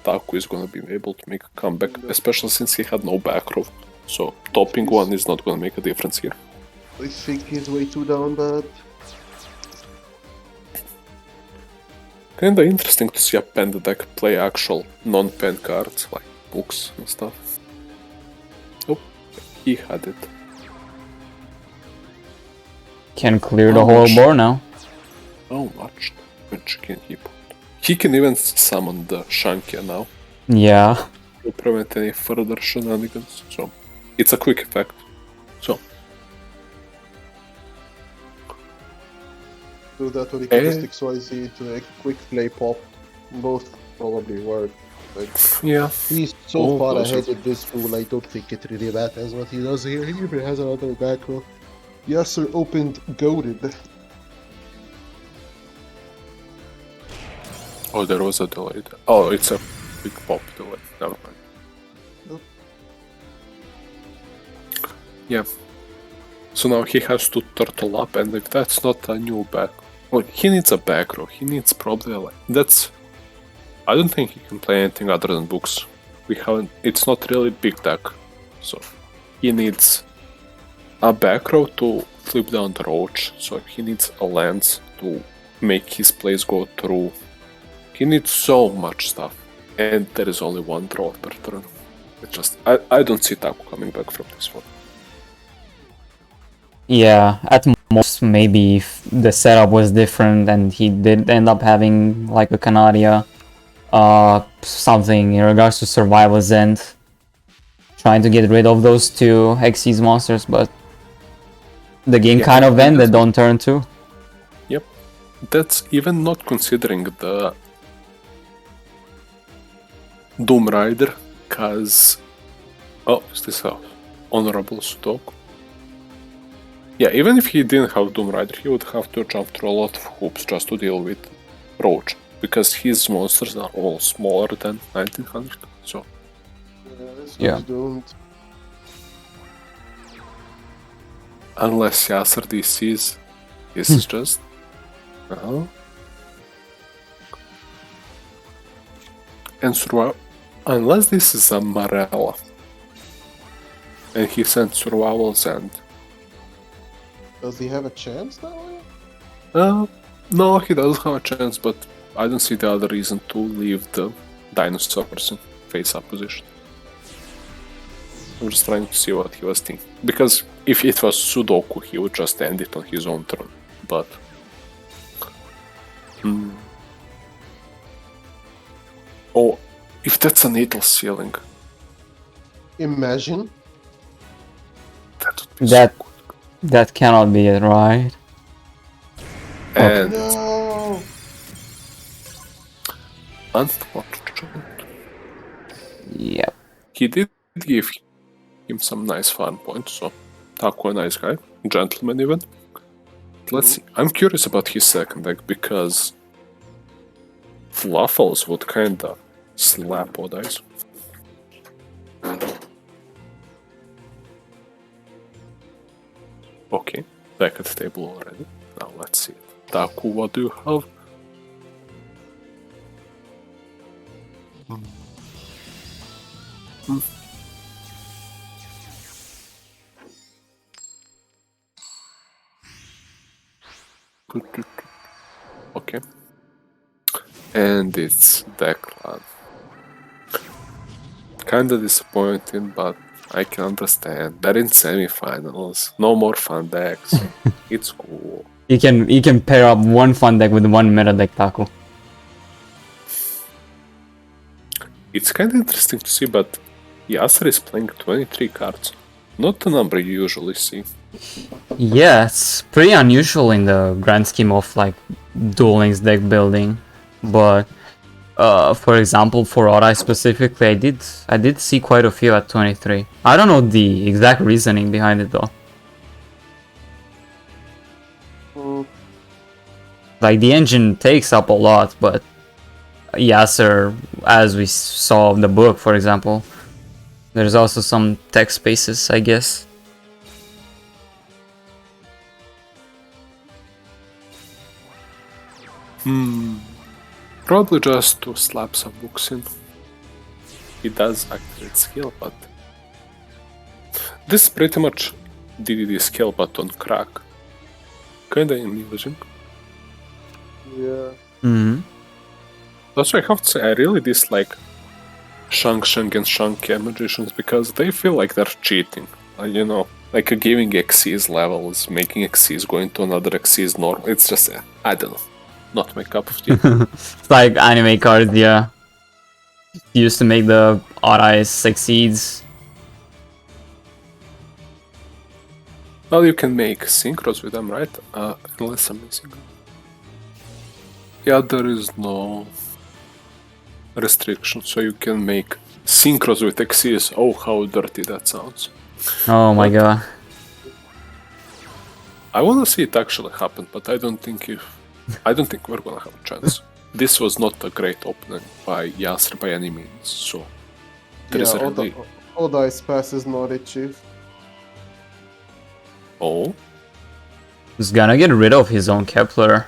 Taku is gonna be able to make a comeback, especially since he had no back row. So topping one is not gonna make a difference here. I think he's way too down bad. Kinda interesting to see a Panda deck play actual non-pen cards, like books and stuff. Oh, he had it. Can clear the How whole much? board now. How much damage can he put? He can even summon the Shankia now Yeah. to prevent any further shenanigans, so it's a quick effect. So, Do that or he can just Eh. XYZ to a quick play pop. Both probably work. Like, yeah. he's so Oh, far those ahead are- in this rule, I don't think it really matters what he does here. He even has another back row. Yasser opened goaded. Oh, there was a delay. Oh, it's a big pop delay. Never mind. Nope. Yeah. So now he has to turtle up, and if that's not a new back, well, he needs a back row. He needs probably a that's. I don't think he can play anything other than books. We haven't. It's not really big deck, so he needs a back row to flip down the roach. So he needs a lens to make his plays go through. He needs so much stuff, and there is only one draw per turn. It just I don't see Taku coming back from this one. Yeah, at most maybe if the setup was different and he did end up having like a Canadia, something in regards to Survival's End, trying to get rid of those two Xyz monsters, but the game Yeah, kind of and ended that's- on turn 2. Yep, that's even not considering the Doom Rider, cause oh, is this a honorable Sudoku? Yeah, even if he didn't have Doom Rider, he would have to jump through a lot of hoops just to deal with Roach, because his monsters are all smaller than 1900. So This Yeah. one's doomed. unless Yasser DCs, this is just and survival. Unless this is a Marella, and he sent Survival's End. Does he have a chance that way? No, he doesn't have a chance, but I don't see the other reason to leave the dinosaurs in face-up position. I'm just trying to see what he was thinking. Because if it was Sudoku, he would just end it on his own turn. But... Oh, if that's a natal ceiling, Imagine. that would be That so good. that cannot be it, right? And No! unfortunately, Yep. he did give him some nice farm points, so Taku a nice guy, gentleman even. Let's see, I'm curious about his second deck because Fluffles would kinda slap Odice. Okay, back at the table already. Now let's see. Taku, what do you have? Okay. And it's Declan. Kinda disappointing, but I can understand. They're in semifinals. No more fun decks. It's cool. You can pair up one fun deck with one meta deck, Taku. It's kinda interesting to see, but Yasser is playing 23 cards. Not the number you usually see. Yeah, it's pretty unusual in the grand scheme of like Duel Links deck building, but for example, for Ori specifically, I did see quite a few at 23. I don't know the exact reasoning behind it though. Like the engine takes up a lot, but Yasser, as we saw in the book, for example, there's also some tech spaces, I guess. Probably just to slap some books in. It does activate skill, but this is pretty much DDD skill but on crack. Kinda amusing. Yeah. Mm-hmm. Also, I have to say, I really dislike Shang and Shankia magicians because they feel like they're cheating. You know, like giving Xyz levels, making Xyz going to another Xyz norm. It's just, I don't know, not my cup of tea. It's like anime cards, yeah. Used to make the odd eyes succeeds. Well, you can make synchros with them, right? Unless I'm missing. Yeah, there is no restriction, so you can make synchros with Xyz. Oh, how dirty that sounds. Oh my god. I wanna see it actually happen, but I don't think we're gonna have a chance. This was not a great opening by Yasser by any means, so there is a really... Odd Eyes Pass is not achieved. Oh? He's gonna get rid of his own Kepler.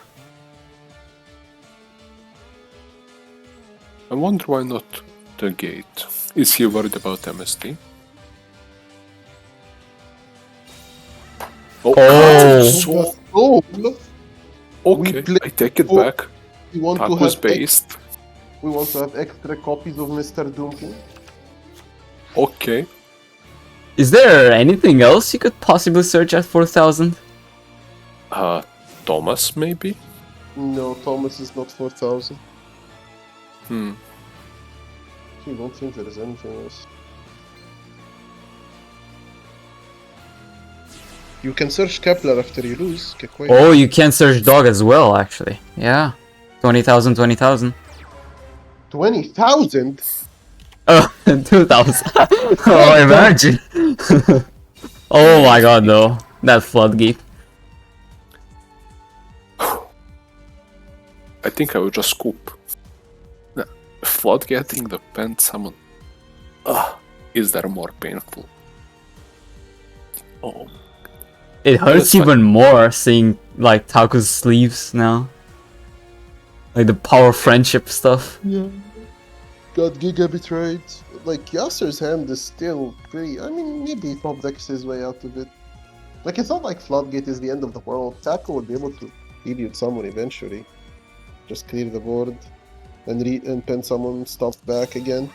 I wonder why not the gate. Is he worried about MST? Oh. So... Oh! Okay, I take it back. We want to Taco's have based. We want to have extra copies of Mr. Doomkin. Okay. Is there anything else you could possibly search at 4000? Thomas, maybe? No, Thomas is not 4000. Hmm. I don't think there is anything else. You can search Kepler after you lose. Oh, you can search dog as well, actually. Yeah. 20,000, 20,000. 20,000? Oh, 2,000. Oh, imagine. Oh my god, though. That floodgate. I think I would just scoop. Flood getting the pen summon. Is there more painful? Oh. It hurts even more seeing like Taco's sleeves now. Like the power of friendship stuff. Yeah. Got Gigabit right. Like Yasser's hand is still pretty. I mean, maybe top decks his way out of it. Like it's not like Floodgate is the end of the world. Taco would be able to idiot someone eventually. Just clear the board and pen someone stuff back again.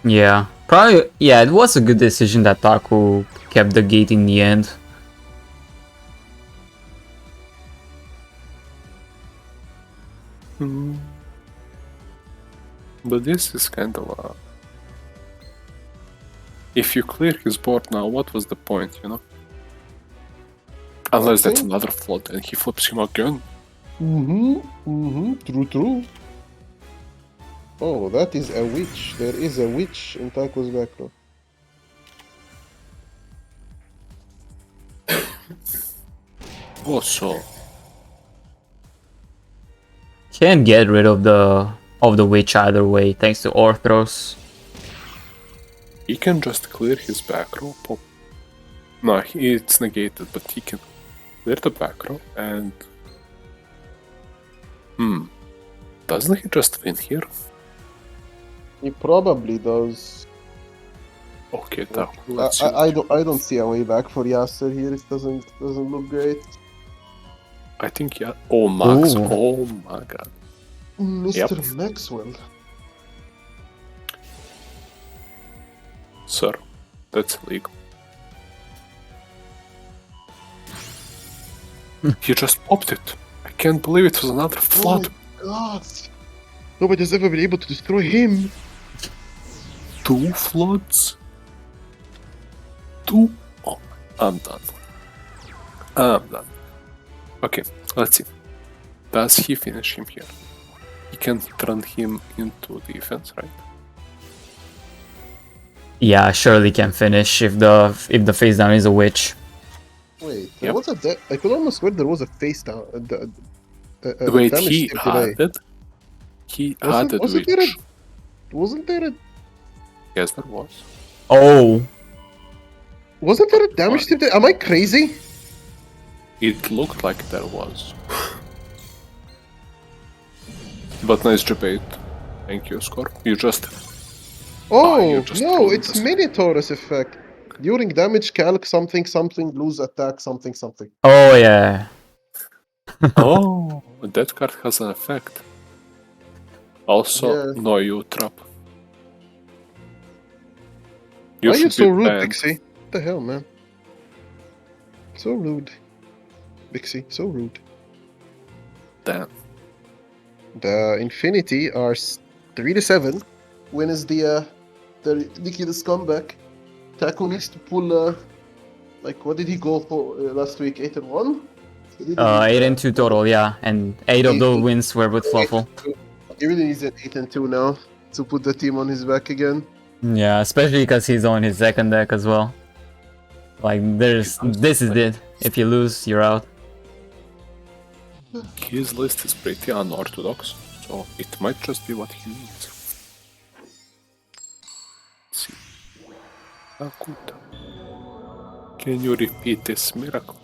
Yeah, probably. Yeah, it was a good decision that Taco kept the gate in the end. But this is kind of a... If you clear his board now, what was the point, you know? Unless that's another flood and he flips him again. True. Oh, that is a witch. There is a witch in Taco's back row. Also, Can't get rid of the witch either way, thanks to Orthros. he can just clear his back row. No, it's negated, but he can clear the back row and... Doesn't he just win here? He probably does. Okay, let's I don't see a way back for Yasser here. It doesn't look great. I think, yeah. Oh, Max. Ooh. Oh my god. Mr. Maxwell. Sir, that's illegal. He just popped it. I can't believe it was another flood. Oh my god. Nobody's ever been able to destroy him. 2 floods? 2. Oh, I'm done. I'm done. Okay, let's see. Does he finish him here? He can turn him into defense, right? Yeah, surely can finish if the face down is a witch. Wait, there Yep. was I could almost swear there was a face down. Wait, damage he tip delay. added? He added Wasn't there a, witch. wasn't there a Yes, there was. Oh, wasn't there a damage tip delay? Am I crazy? It looked like there was. But nice debate. Thank you, Scorp. You just... Oh you just no, proved it's this. Minotaurus effect. During damage calc something something lose attack something something. oh yeah. Oh, that card has an effect. Also, Yeah. no you trap. Why are you should so be rude, banned. Pixie? What the hell, man? So rude. Pixie, so rude. Damn. The Infinity are 3-7. When is the ridiculous comeback? Taco needs to pull like what did he go for last week? 8-1? 8-2 total, yeah, and 8 of those 8-2. wins were with Fluffle. He really needs an 8-2 now to put the team on his back again. Yeah, especially because he's on his second deck as well. Like, this is it. If you lose, you're out. His list is pretty unorthodox, so it might just be what he needs. Let's see. Akuta. Can you repeat this miracle?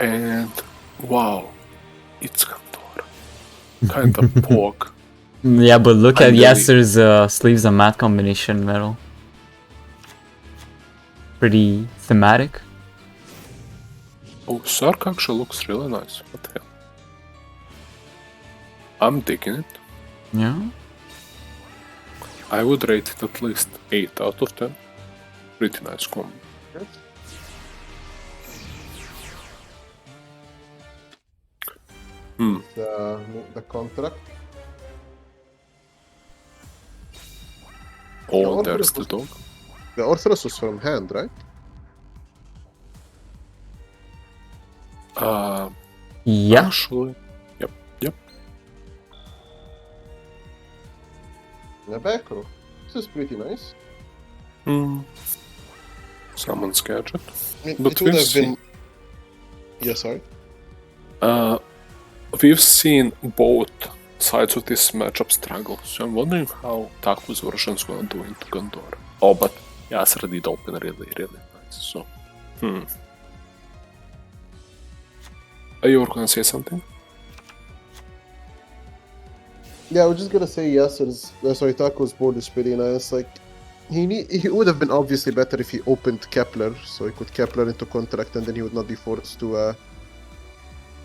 And wow, it's Kantor. Kind of pork. Yeah, but look at Finally. Yasser's sleeves and mat combination metal. Pretty thematic. Oh, Sark actually looks really nice. What the hell? I'm digging it. Yeah. I would rate it at least 8 out of 10. Pretty nice combo. The contract. Oh, The there's the Orthodox dog. The Orthodox was from hand, right? Yeah. Actually, yep. In a back row. This is pretty nice. Someone's gadget. It But would we've have been. Yeah, sorry. We've seen both sides of this matchup struggle, so I'm wondering how Taku's version is gonna do into Gondor. Oh, but Yasser did open really nice, so... Are you gonna say something? Yeah, I was just gonna say Taco's board is pretty nice. Like, he would have been obviously better if he opened Kepler, so he could Kepler into contract, and then he would not be forced to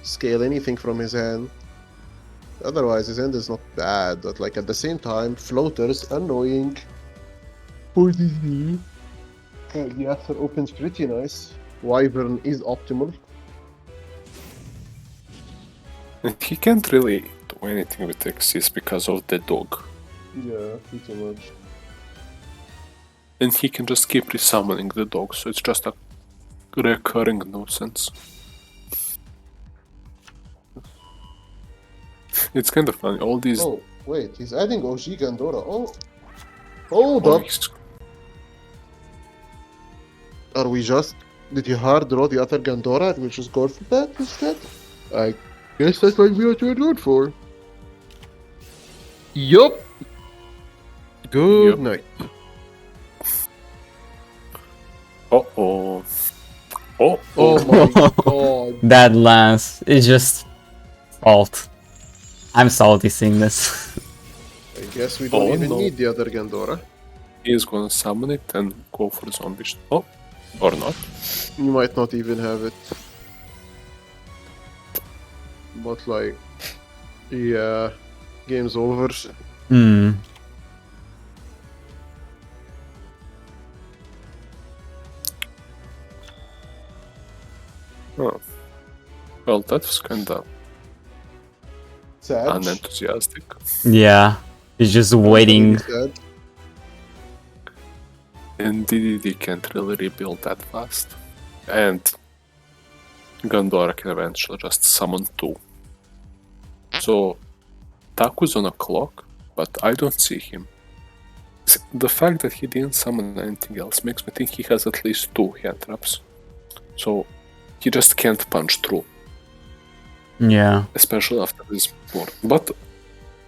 scale anything from his hand. Otherwise, his hand is not bad, but like at the same time, floaters annoying. For this game. Yasser opens pretty nice. Wyvern is optimal. And he can't really do anything with Xyz because of the dog. Yeah, pretty much. And he can just keep resummoning the dog, so it's just a recurring nuisance. It's kind of funny, all these... Oh, wait, he's adding OG Gandora. Oh, hold up. Are we just... Did you hard draw the other Gandora and we just go for that instead? I guess that's like what you're going for. Yup. Good night. Uh-oh. Oh my god. That lance is just fault. I'm salty seeing this. I guess we don't even no. need the other Gandora. He's gonna summon it and go for zombies. Oh, or not. You might not even have it. But like... Yeah. Game's over. Oh. Well, that was kinda Sad. unenthusiastic. Yeah, he's just Really waiting. sad. And DDD can't really rebuild that fast. And Gandora can eventually just summon 2. So Taku's on a clock, but I don't see him. The fact that he didn't summon anything else makes me think he has at least 2 hand traps. So he just can't punch through, Yeah. especially after this board. But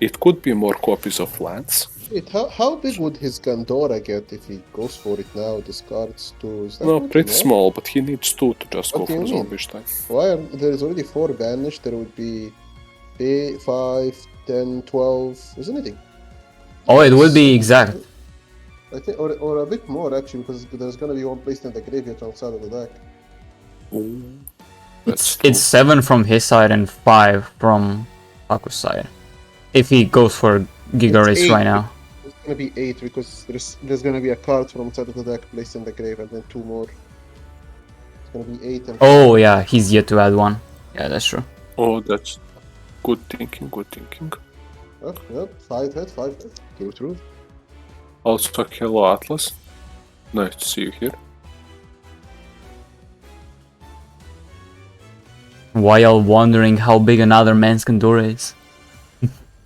it could be more copies of Lance. Wait, how big would his Gandora get if he goes for it now, discards 2? Is that No, good pretty enough? small, but he needs 2 to just What go do for you mean? zombie time. Why are there is already 4 banished? There would be 8, 5, 10, 12, isn't it? Oh, it will be exact. I think, or a bit more actually, because there's gonna be one placed in the graveyard outside of the deck. Ooh, It's 7 from his side and 5 from Taku's side. If he goes for Giga It's Race 8. right now. It's gonna be 8 because there's gonna be a card from outside of the deck placed in the grave and then 2 more. It's gonna be 8 and Oh yeah, he's yet to add 1. Yeah, that's true. Oh, that's good thinking, good thinking. Yep, 5 hit, 5 hit. True. Also, hello Atlas. Nice to see you here. While wondering how big another man's Gandora is.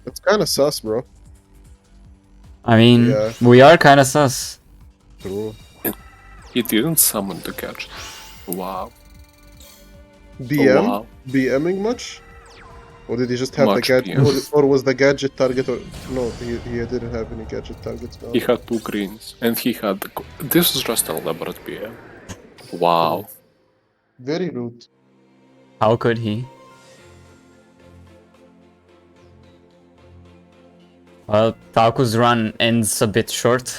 It's kinda sus, bro. I mean, Yeah. we are kinda sus. True. He didn't summon the gadget. Wow. BM? Wow. BMing much? Or did he just have the Much gadget? BM. Or was the gadget target? Or no, he didn't have any gadget targets. No. He had 2 greens, and he had. This is just an elaborate BM. Wow. Very rude. How could he? Well, Taku's run ends a bit short.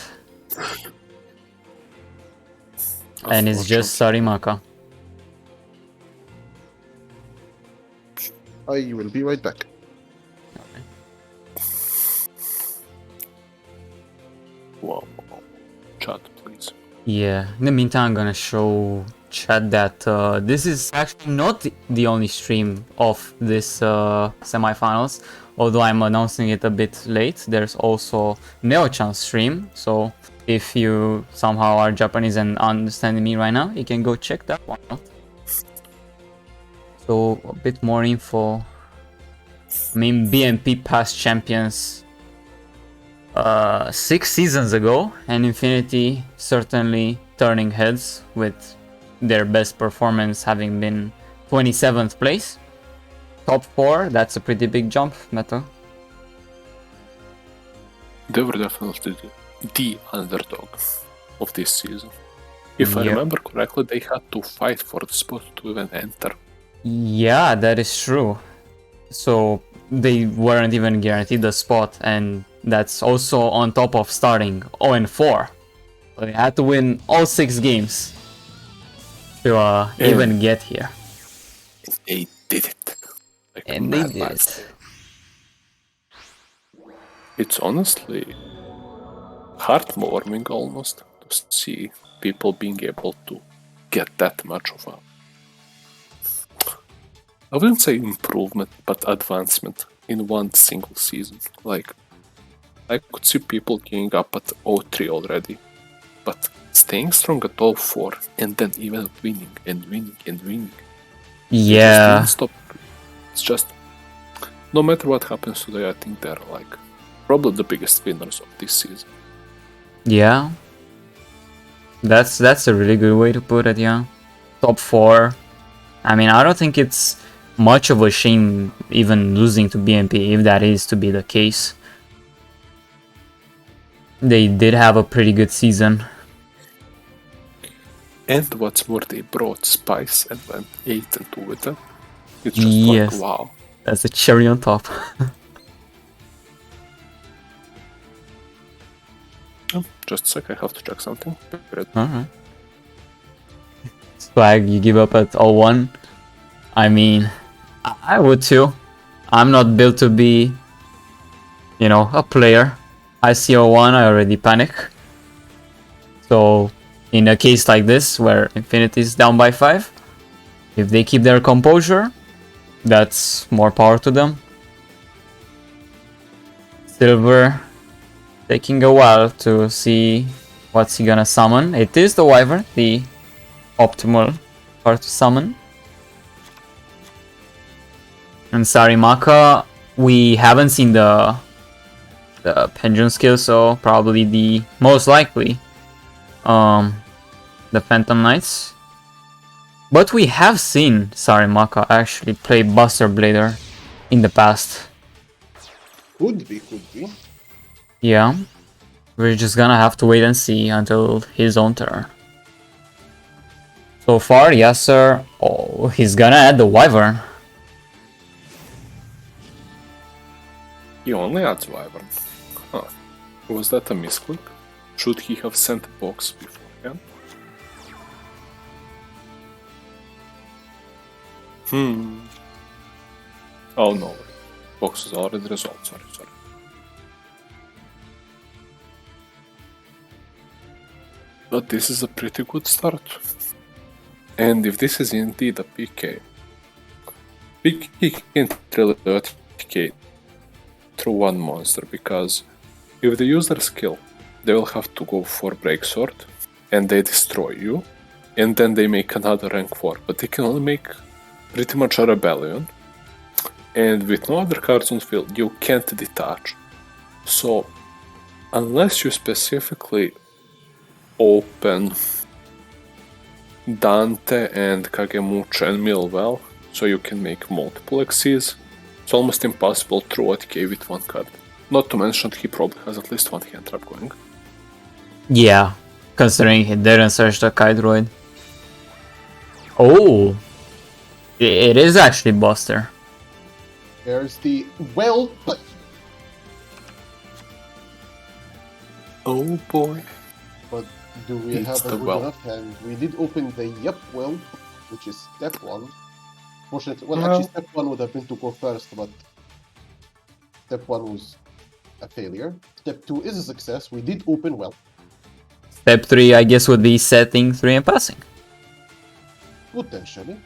And it's just Sarimaka. I will be right back. Wow. Chat, please. Yeah, in the meantime, I'm gonna show chat that this is actually not the only stream of this semifinals, although I'm announcing it a bit late. There's also Neo-chan's stream, so if you somehow are Japanese and understanding me right now, you can go check that one out. So, a bit more info. I mean, BMP past champions 6 seasons ago, and Infinity certainly turning heads with their best performance having been 27th place. Top 4, that's a pretty big jump, Metal. They were definitely the underdog of this season. If I Yeah. remember correctly, they had to fight for the spot to even enter. Yeah, that is true. So they weren't even guaranteed the spot, and that's also on top of starting 0-4. So they had to win all 6 games to even get here. They did it. Like a And they mad did bastard. it. It's honestly heartwarming almost to see people being able to get that much of a, I wouldn't say improvement, but advancement in one single season. Like, I could see people getting up at 0-3 already, but staying strong at 0-4 and then even winning and winning and winning. Yeah. Just stop. It's just, no matter what happens today, I think they're like probably the biggest winners of this season. Yeah. That's a really good way to put it, yeah. Top 4. I mean, I don't think it's much of a shame even losing to BMP, if that is to be the case. They did have a pretty good season. And what's more, they brought spice and went 8-2 with them. It's just Yes. like, wow. That's a cherry on top. Oh, just a sec, I have to check something. Alright. Swag, you give up at 0-1. I mean, I would too. I'm not built to be, you know, a player. I see 0-1, I already panic. So, in a case like this, where Infinity is down by 5, If they keep their composure, that's more power to them. Silver taking a while to see what's he gonna summon. It is the Wyvern, the optimal card to summon. And Sarimaka, we haven't seen the Pension skill, so probably the most likely the Phantom Knights. But we have seen Sarimaka actually play Buster Blader in the past. Could be. Yeah. We're just gonna have to wait and see until his own turn. So far, yes sir. Oh, he's gonna add the Wyvern. He only adds Wyvern. Huh. Was that a misclick? Should he have sent a box beforehand? Oh no. Box is already resolved. Sorry. But this is a pretty good start. And if this is indeed a PK can't really authenticate through one monster, because if they use their skill, they will have to go for Break Sword, and they destroy you, and then they make another rank 4, but they can only make pretty much a Rebellion, and with no other cards on field, you can't detach. So, unless you specifically open Dante and Kagemucha and Millwell, so you can make multiple XCs, it's almost impossible through OTK with one card. Not to mention he probably has at least one hand trap going. Yeah, considering he didn't search the Kydroid. Oh! It is actually Buster. There's the but Oh boy. But do we It's have the a good whelp. enough hand? We did open the Whelp, which is step 1. Fortunately, Well- actually step 1 would have been to go first, but step 1 was a failure. Step 2 is a success. We did open Whelp. Step 3, I guess, would be setting 3 and passing. Potentially.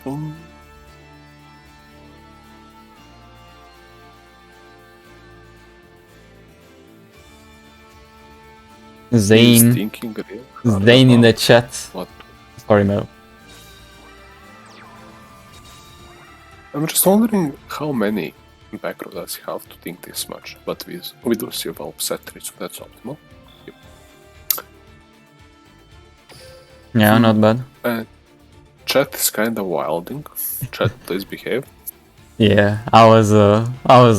Boom. He's Zane thinking real hard in the about chat. what. Sorry, Mel. I'm just wondering how many back row does he have to think this much, but we do see Valve set 3, so that's optimal. Yeah, not bad. Chat is kinda wilding. Chat, please behave. Yeah, I was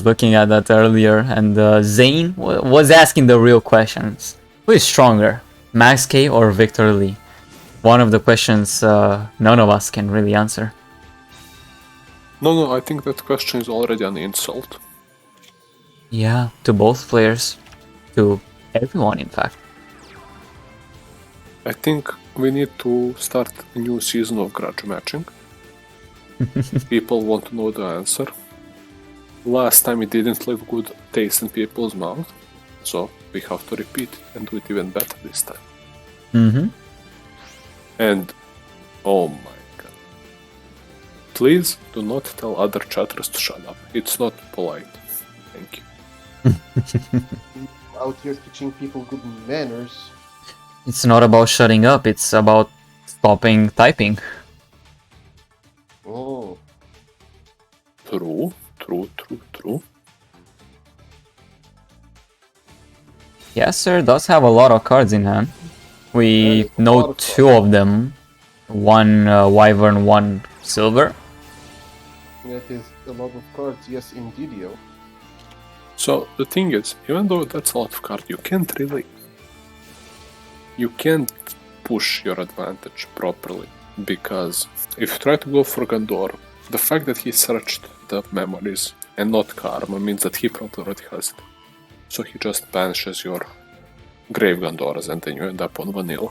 looking at that earlier, and Zane was asking the real questions. Who is stronger, Max K or Victor Lee? One of the questions none of us can really answer. No, I think that question is already an insult. Yeah, to both players, to everyone, in fact. I think we need to start a new season of grudge matching. People want to know the answer. Last time it didn't leave good taste in people's mouth, so we have to repeat and do it even better this time. Mm-hmm. And oh my god. Please do not tell other chatters to shut up. It's not polite. Thank you. Out here teaching people good manners. It's not about shutting up, it's about stopping typing. Oh. True. Yes, sir, does have a lot of cards in hand. We a know lot of 2 of them. One Wyvern, one Silver. That is a lot of cards, yes, indeed, yo. So the thing is, even though that's a lot of cards, you can't push your advantage properly, because if you try to go for Gandor, the fact that he searched the memories and not Karma means that he probably already has it. So he just banishes your Grave Gandoras and then you end up on vanilla.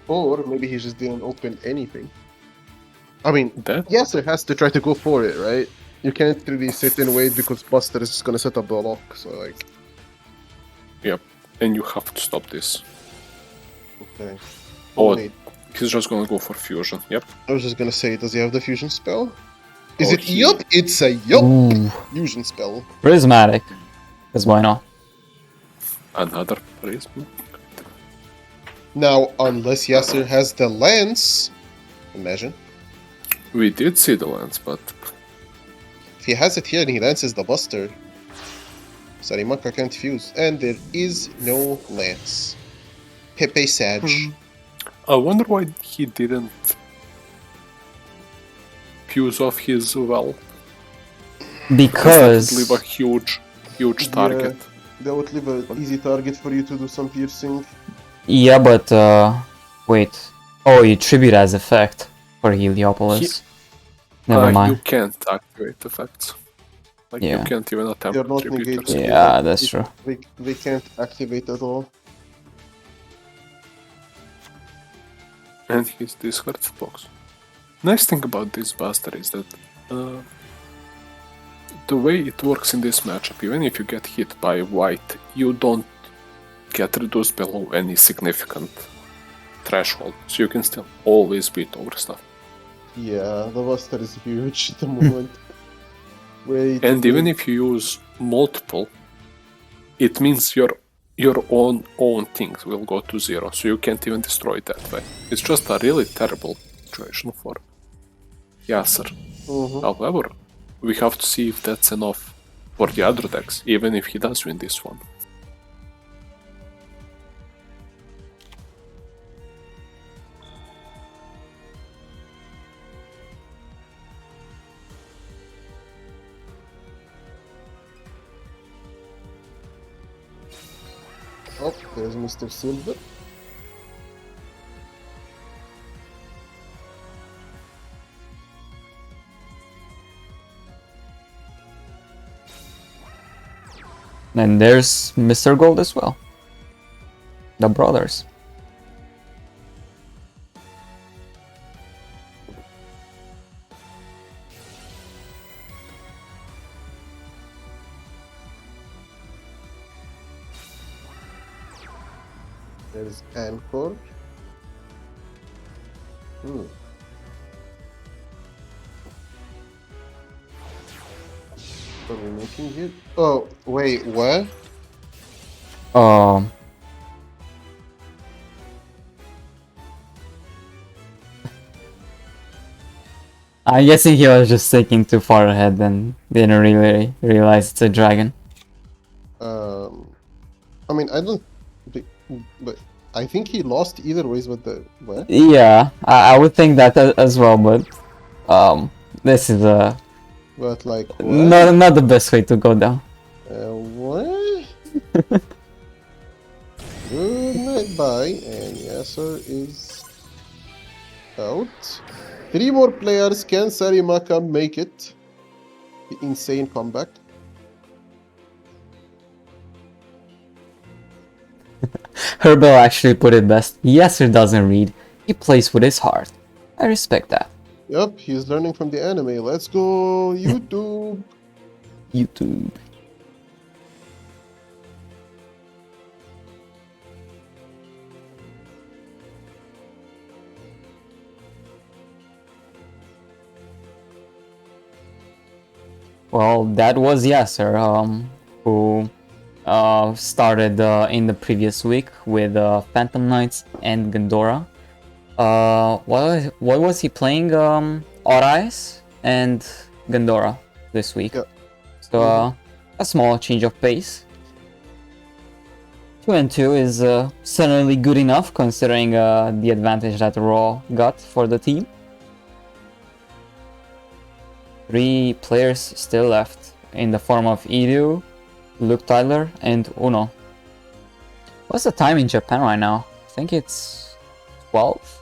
Or maybe he just didn't open anything. I mean, That? yes, it has to try to go for it, right? You can't really sit and wait because Buster is just gonna set up the lock, so like... Yep. and you have to stop this. Okay. Oh, wait. he's just gonna go for fusion. Yep. I was just gonna say, does he have the fusion spell? Is Oh, it yup? It's a yup Ooh, fusion spell. prismatic. Because why not? Another prism. Now, unless Yasser has the lance, imagine. We did see the lens, but If he has it here and he lances the buster, Sarimaka can't fuse. And there is no lance. Pepe Sag. I wonder why he didn't fuse off his well. Because Leave a huge target. That would leave an easy target for you to do some piercing. yeah, but wait. Oh, you tribute as effect for Heliopolis. Never You mind. can't activate effects. Like Yeah. you can't even attempt They're not tribute negated. yourself. Yeah, that's true. They can't activate at all. And his discard box. Nice thing about this buster is that the way it works in this matchup, even if you get hit by white, you don't get reduced below any significant threshold, so you can still always beat over stuff. Yeah, the buster is huge at the moment. Wait. And even if you use multiple, it means your own things will go to zero, so you can't even destroy it that way. It's just a really terrible situation for Yasser. However, we have to see if that's enough for the other decks, even if he does win this one. Oh, there's Mr. Silver. And there's Mr. Gold as well. The brothers. There's Anchor. What are we making here? Oh, wait, what? I'm guessing he was just thinking too far ahead and didn't really realize it's a dragon. I mean, I don't... But I think he lost either ways with the... What? Yeah, I would think that as well, but this is But like, what? not the best way to go down. What? Good night, bye. And Yasser is out. 3 more players. Can Sarimaka make it? The insane comeback. Herbal actually put it best. Yasser doesn't read. He plays with his heart. I respect that. Yup, he's learning from the anime. Let's go, YouTube. YouTube. Well, that was Yasser, who started in the previous week with Phantom Knights and Gandora. What was he playing? Orais and Gandora this week. Yep. So a small change of pace. 2-2 is certainly good enough considering the advantage that Raw got for the team. 3 players still left in the form of Edu, Luke Tyler, and Uno. What's the time in Japan right now? I think it's 12?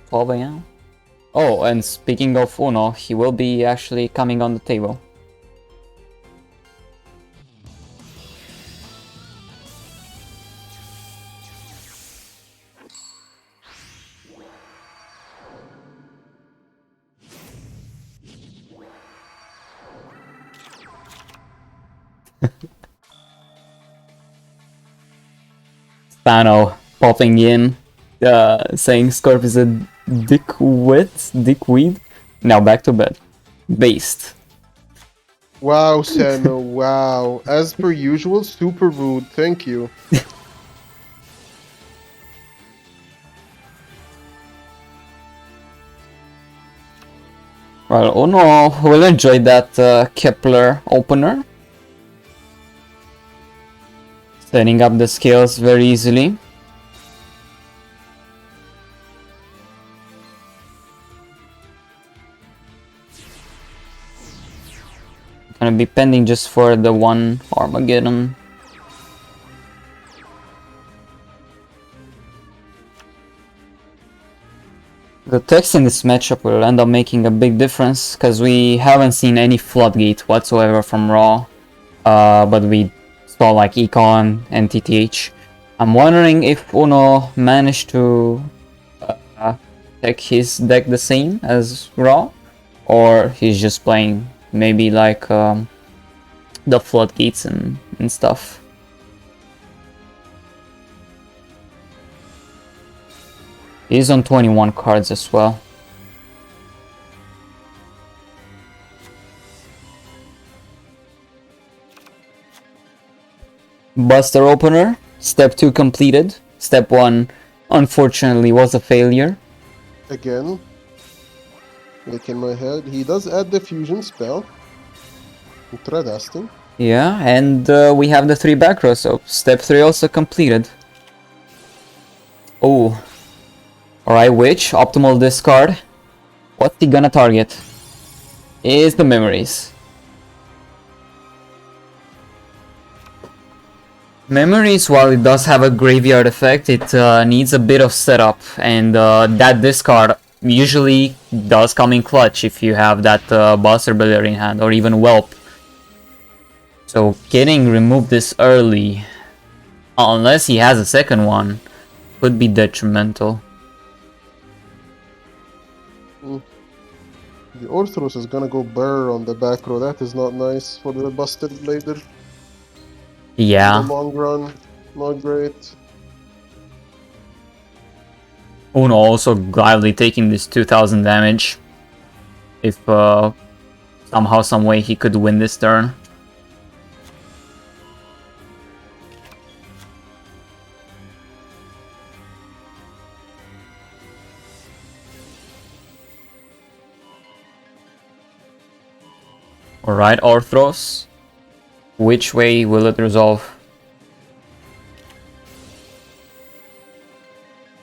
12 a.m. Oh, and speaking of Uno, he will be actually coming on the table. Spano popping in, saying Scorp is a dickweed. Now back to bed. Based. Wow, Senna, wow. As per usual, super rude. Thank you. Well, Uno will enjoy that Kepler opener. Setting up the scales very easily. Gonna be pending just for the one Armageddon. The text in this matchup will end up making a big difference, because we haven't seen any Floodgate whatsoever from Raw, but we saw like Econ and TTH. I'm wondering if Uno managed to take his deck the same as Raw, or he's just playing maybe like the Floodgates and stuff. He's on 21 cards as well. Buster opener, step 2 completed. Step 1 unfortunately was a failure. Again, like in my head, he does add the fusion spell. Interesting. Yeah, and we have the 3 back rows, so step 3 also completed. Oh. Alright, Witch, optimal discard. What's he gonna target? Is the memories. Memories, while it does have a graveyard effect, it needs a bit of setup, and that discard usually does come in clutch if you have that Buster Builder in hand, or even Whelp. So getting removed this early, unless he has a second one, could be detrimental. The Orthros is gonna go burr on the back row. That is not nice for the Busted Blader. Yeah. In the long run, not great. Uno also gladly taking this 2000 damage. If somehow, some way he could win this turn. Alright, Orthros. Which way will it resolve?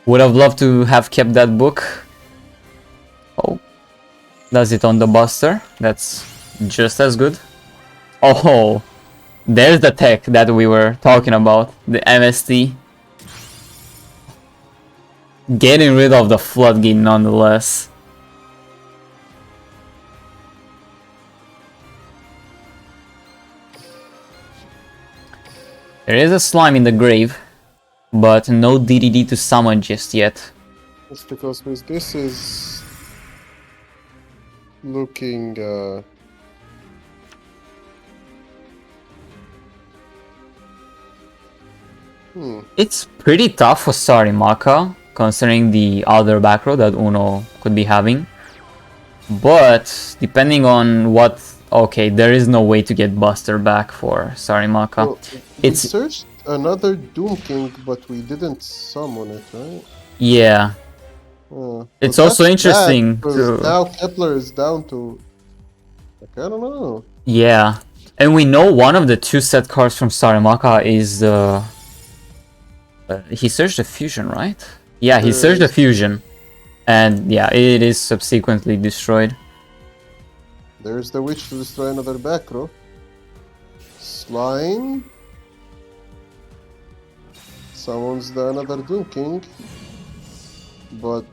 Would have loved to have kept that book. Oh. Does it on the Buster? That's just as good. Oh. There's the tech that we were talking about. The MST. Getting rid of the Floodgate nonetheless. There is a slime in the grave, but no DDD to summon just yet. It's because this is looking It's pretty tough for Sarimaka, considering the other back row that Uno could be having. But depending on what... Okay, there is no way to get Buster back for Sarimaka. Well, we searched another Doom King, but we didn't summon it, right? Yeah. It's also interesting to... Now Kepler is down to... Like, I don't know. Yeah. And we know one of the 2 set cards from Sarimaka is... he searched a fusion, right? Yeah, he searched a fusion. And yeah, it is subsequently destroyed. There's the Witch to destroy another back row. Slime. Summons another Doom King. But...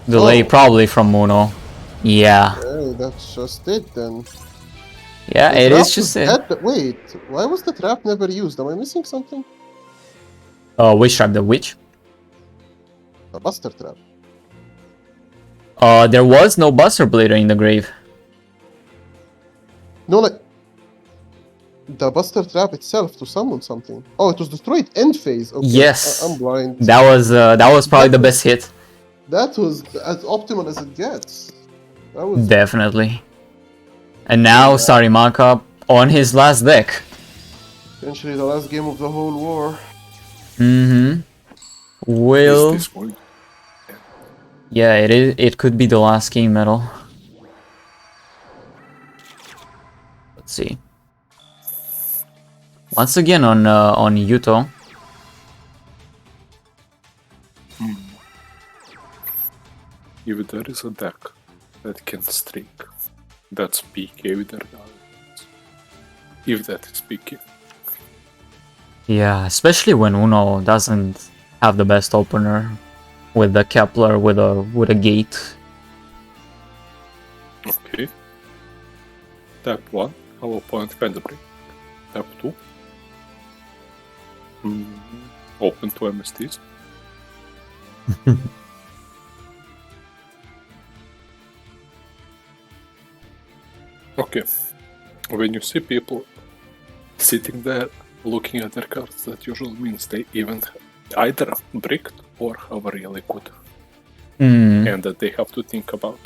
Delay probably from Uno. Yeah. Hey, that's just it then. Yeah, The it trap is just it. Wait, why was the trap never used? Am I missing something? Which trap? The witch? A Buster trap. There was no Buster Blader in the grave. No, like... The Buster Trap itself to summon something. Oh, it was destroyed end phase. Okay, Yes. I'm blind. That was probably the best hit. That was as optimal as it gets. That was Definitely. And now Yeah. Sarimaka on his last deck. essentially the last game of the whole war. Mm-hmm. Is Will this going? yeah, it is. It could be the last game medal. Let's see. Once again on Yuto. If there is a deck that can streak, that's PK with their guardians. If that is PK. Yeah, especially when Uno doesn't have the best opener with the Kepler with a gate. Okay. Tap 1, our opponent can break. Tap 2. Open to MSTs. Okay. When you see people sitting there looking at their cards, that usually means they even either bricked or have a really good hand that they have to think about.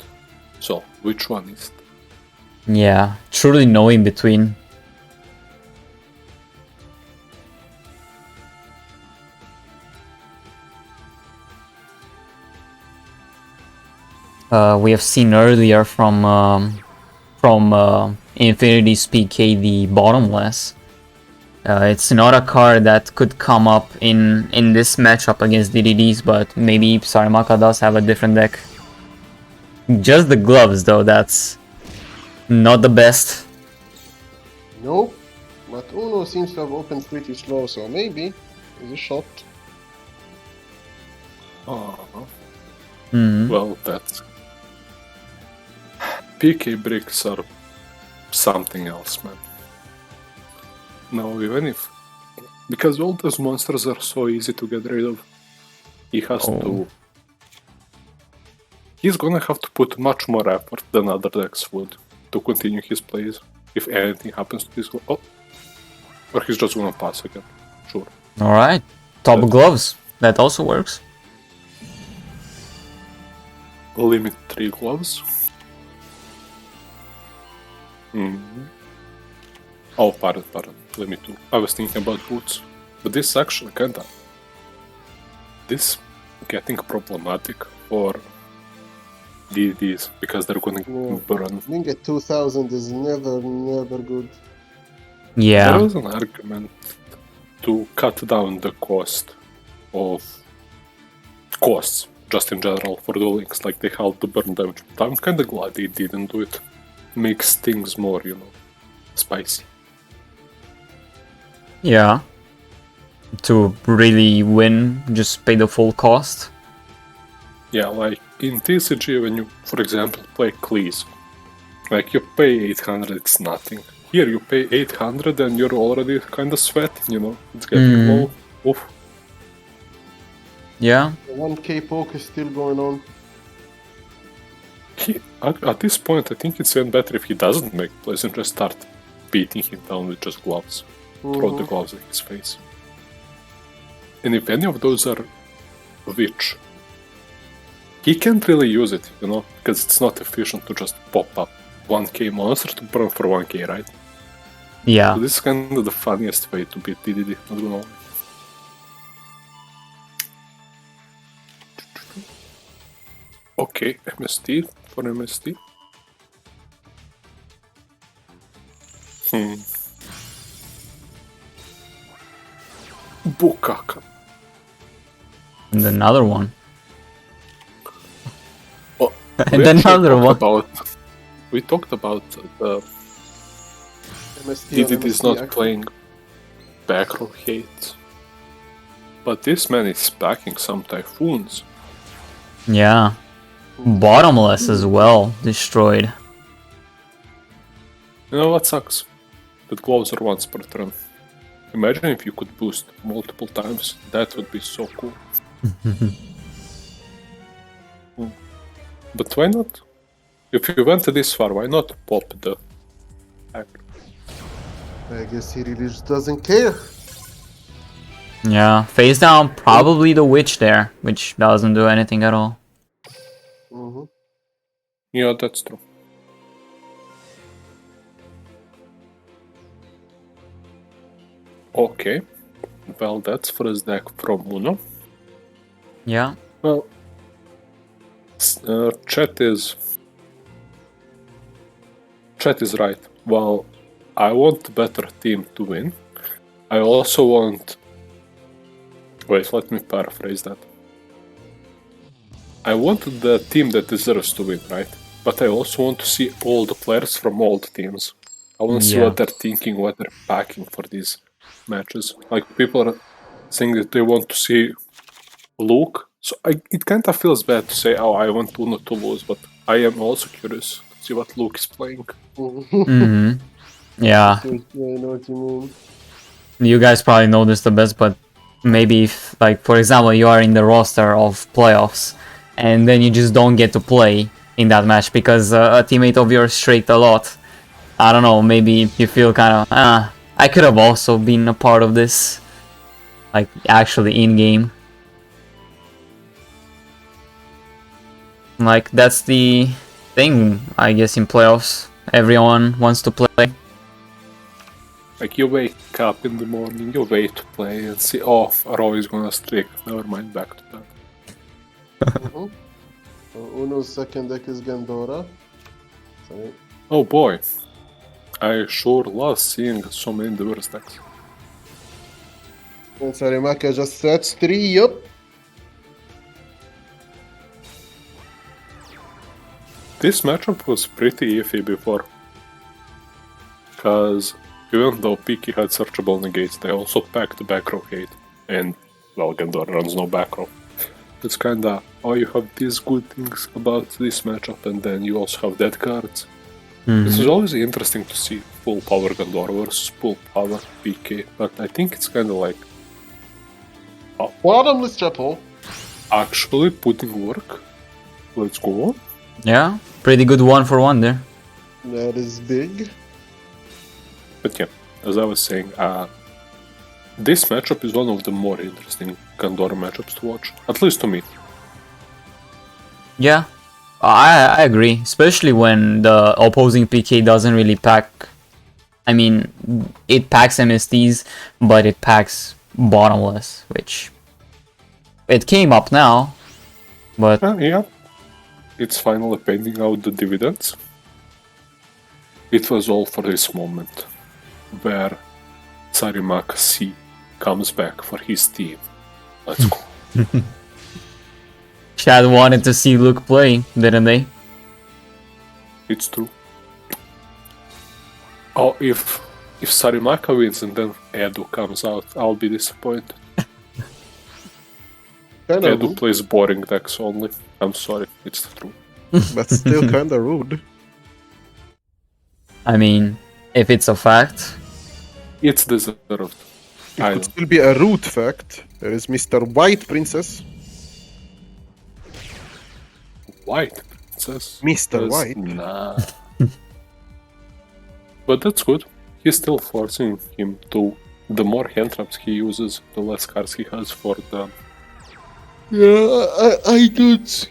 So, which one is it? Yeah, truly no in between. We have seen earlier from Infinity's PK the bottomless. It's not a card that could come up in this matchup against DDDs, but maybe Sarimaka does have a different deck. Just the gloves though, that's not the best. Nope. But Uno seems to have opened pretty slow, so maybe there's a shot. Well, that's... PK bricks are something else, man. Now, even if... Because all those monsters are so easy to get rid of, he has to... He's gonna have to put much more effort than other decks would to continue his plays if anything happens to this... Oh! Or he's just gonna pass again. Sure. Alright, top gloves. That also works. Limit 3 gloves. Oh, pardon. Limit 2. I was thinking about boots. But this actually kinda... This getting problematic for DDs because they're gonna burn. Being at 2000 is never good. Yeah. There was an argument to cut down the cost of costs just in general for Duel Links, like they have to burn damage. But I'm kinda glad they didn't do it. Makes things more, spicy. Yeah. To really win, just pay the full cost. Yeah, like in TCG when you, for example, play Cleese, like you pay 800, it's nothing. Here you pay 800 and you're already kinda sweating, it's getting low. Oof. Yeah. The 1k poke is still going on. At this point, I think it's even better if he doesn't make plays and just start beating him down with just gloves. Throw the gloves at his face. And if any of those are Witch, he can't really use it, because it's not efficient to just pop up 1k monster to burn for 1k, right? Yeah. So this is kind of the funniest way to beat DDD, not gonna lie. Okay, MST for MST. Bukaka. And another one. Oh, And another one. We talked about the MST on DDD is MST not actually. playing back row hate. But this man is packing some typhoons. Yeah. Bottomless as well. Destroyed. You know what sucks? That gloves are once per turn. Imagine if you could boost multiple times. That would be so cool. But why not? If you went this far, why not pop the hack? I guess he really just doesn't care. Yeah, face down, probably the witch there, which doesn't do anything at all. Mm-hmm. Yeah, that's true. Okay. Well, that's first deck from Uno. Yeah. Well, chat is right. Well, I want a better team to win. I also want. Wait, let me paraphrase that. I want the team that deserves to win, right? But I also want to see all the players from all the teams. I want to see Yeah. what they're thinking, what they're packing for these matches. Like, people are saying that they want to see Luke. So it kind of feels bad to say, oh, I want Uno to lose, but I am also curious to see what Luke is playing. Mm-hmm. Yeah. I know what you mean. You guys probably know this the best, but maybe if, like, for example, you are in the roster of playoffs, and then you just don't get to play in that match because a teammate of yours streaked a lot. I don't know, maybe you feel kind of, I could have also been a part of this. Like, actually in-game. Like, that's the thing, I guess, in playoffs. Everyone wants to play. Like, you wake up in the morning, you wait to play and see, oh, Raw is gonna streak. Never mind, back to that. Mm-hmm. Uno's second deck is Gandora. Sorry. Oh boy. I sure love seeing so many diverse decks. And Sarimaka just sets 3, yup. This matchup was pretty iffy before. Because even though Piki had searchable negates, they also packed back row hate. And, well, Gandor runs no back row. It's kinda, oh, you have these good things about this matchup, and then you also have dead cards. This is always interesting to see full power Gandor versus full power PK, but I think it's kinda like Bottomless triple. actually putting work. Let's go on. Yeah, pretty good 1-for-1 there. That is big. But yeah, as I was saying, this matchup is one of the more interesting Gandor matchups to watch, at least to me. Yeah, I agree, especially when the opposing PK doesn't really pack. I mean, it packs MSTs, but it packs bottomless, which it came up now, but Yeah, it's finally paying out the dividends. It was all for this moment, where Sarimaka C comes back for his team. Let's go. Chad wanted to see Luke play, didn't they? It's true. Oh, if Sarimaka wins and then Edu comes out, I'll be disappointed. Kinda Edu rude, plays boring decks only. I'm sorry, it's the truth. but still kinda rude. I mean, if it's a fact. It's deserved. It I could know. still be a rude fact. There is Mr. White Princess. White princess. Mr. Yes, White. Nah. But that's good. He's still forcing him to. The more hand traps he uses, the less cards he has for the. Yeah, I don't see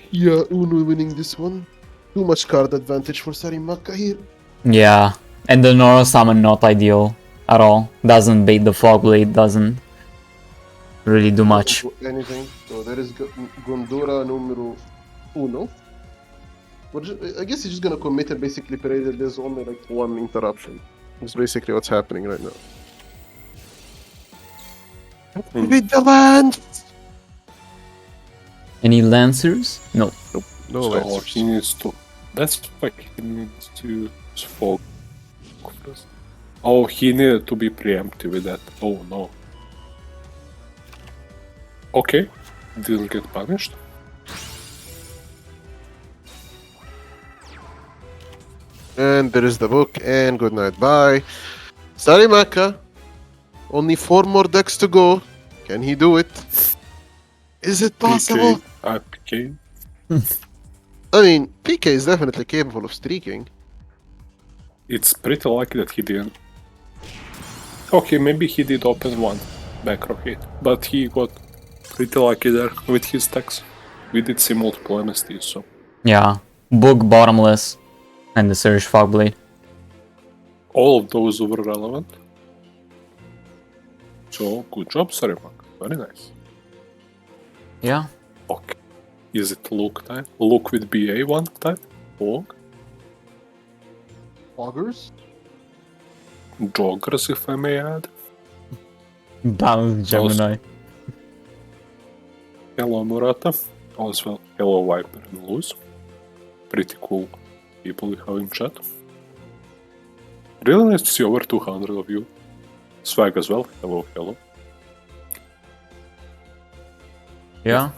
Uno winning this one. Too much card advantage for Sarimaka here. Yeah, and the Noro summon not ideal at all. Doesn't bait the fog blade, doesn't really do much. Doesn't do anything. So there is Gondora numero 1. I guess he's just gonna commit and basically pray that there's only like one interruption. That's basically what's happening right now. With the land! Any Lancers? No. No So answers. he needs to. That's why he needs to use fog first. Oh, he needed to be preemptive with that. Oh no. Okay, didn't get punished. And there is the book, and good night, bye. Sarimaka, only 4 more decks to go. Can he do it? Is it possible? PK, PK. I mean, PK is definitely capable of streaking. It's pretty lucky that he didn't. Okay, maybe he did open one back row hit, but he got pretty lucky there with his stacks. We did see multiple MSTs, so... Yeah. Book Bottomless and the Surge Fogblade. all of those were relevant. So, good job, Sarimak. Very nice. Yeah. Okay. Is it Luke time? Luke with BA one time? Luke? Loggers? Joggers, if I may add. Bound Gemini. Hello, Murata. Also, hello, Viper and Luz. Pretty cool people we have in chat. Really nice to see over 200 of you. Swag as well. Hello, hello. Yeah.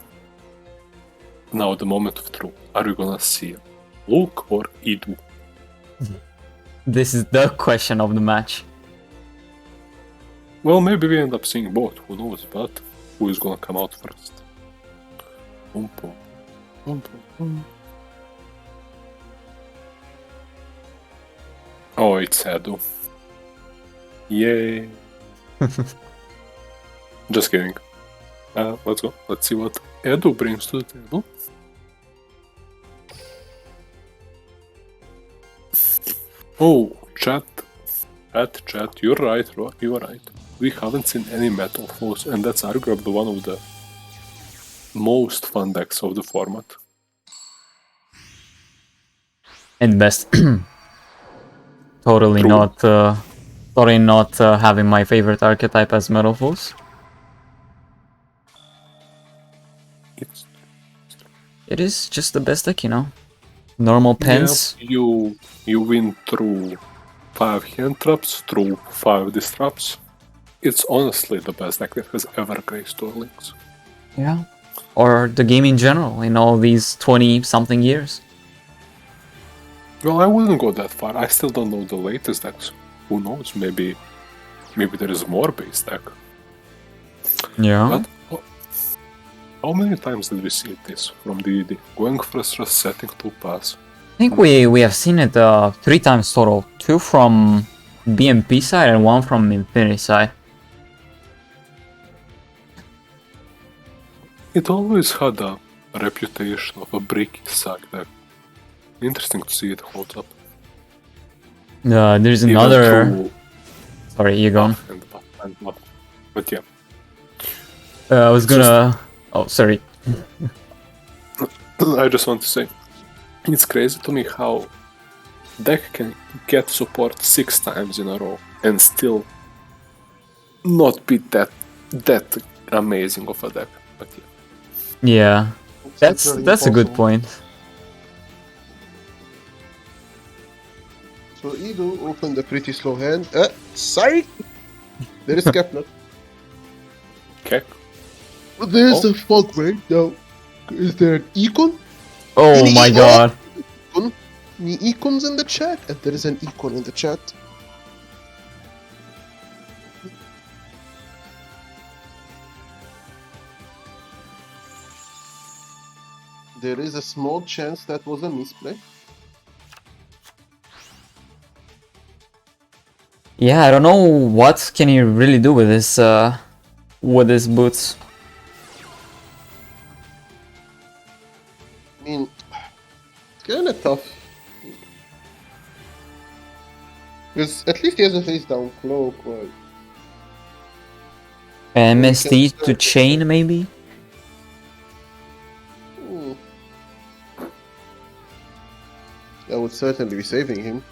Now the moment of truth. Are we gonna see Luke or Idu? This is the question of the match. Well, maybe we end up seeing both, who knows, but who is gonna come out first? Boom, boom. Boom, boom, boom. Oh, it's Edu. Yay. Just kidding. Let's go. Let's see what Edu brings to the table. Oh, chat, you're right, you're right. We haven't seen any metal flows, and that's arguably one of the most fun decks of the format. And best. Totally True. not having my favorite archetype as Metal Force. It is just the best deck, you know. Normal pens. Yeah, you win through 5 hand traps, through 5 disrupts. It's honestly the best deck that has ever graced Duel Links. Yeah. Or the game in general in all these 20-something years. Well, I wouldn't go that far. I still don't know the latest decks. Who knows? Maybe there is more base deck. Yeah. But how many times did we see this from DD? Going first, setting to pass. I think we have seen it 3 times total. 2 from BMP side and 1 from Infinity side. It always had a reputation of a breaky sack deck. Interesting to see it holds up. There's Even another... through Sorry, you go on. buff and buff and buff. But yeah. I was gonna... Oh, sorry. I just want to say, it's crazy to me how deck can get support 6 times in a row and still not be that amazing of a deck. But yeah. Yeah. That's a good point. So Edo opened a pretty slow hand. Psych! There is Kepler. Okay. There's the fog right now. Is there an econ? Oh Any my econ? god. Any econs in the chat? And there is an econ in the chat. There is a small chance that was a misplay. Yeah, I don't know what can you really do with this boots. I mean, it's kinda tough. Because at least he has a face down cloak, but... MST to chain maybe? That would certainly be saving him.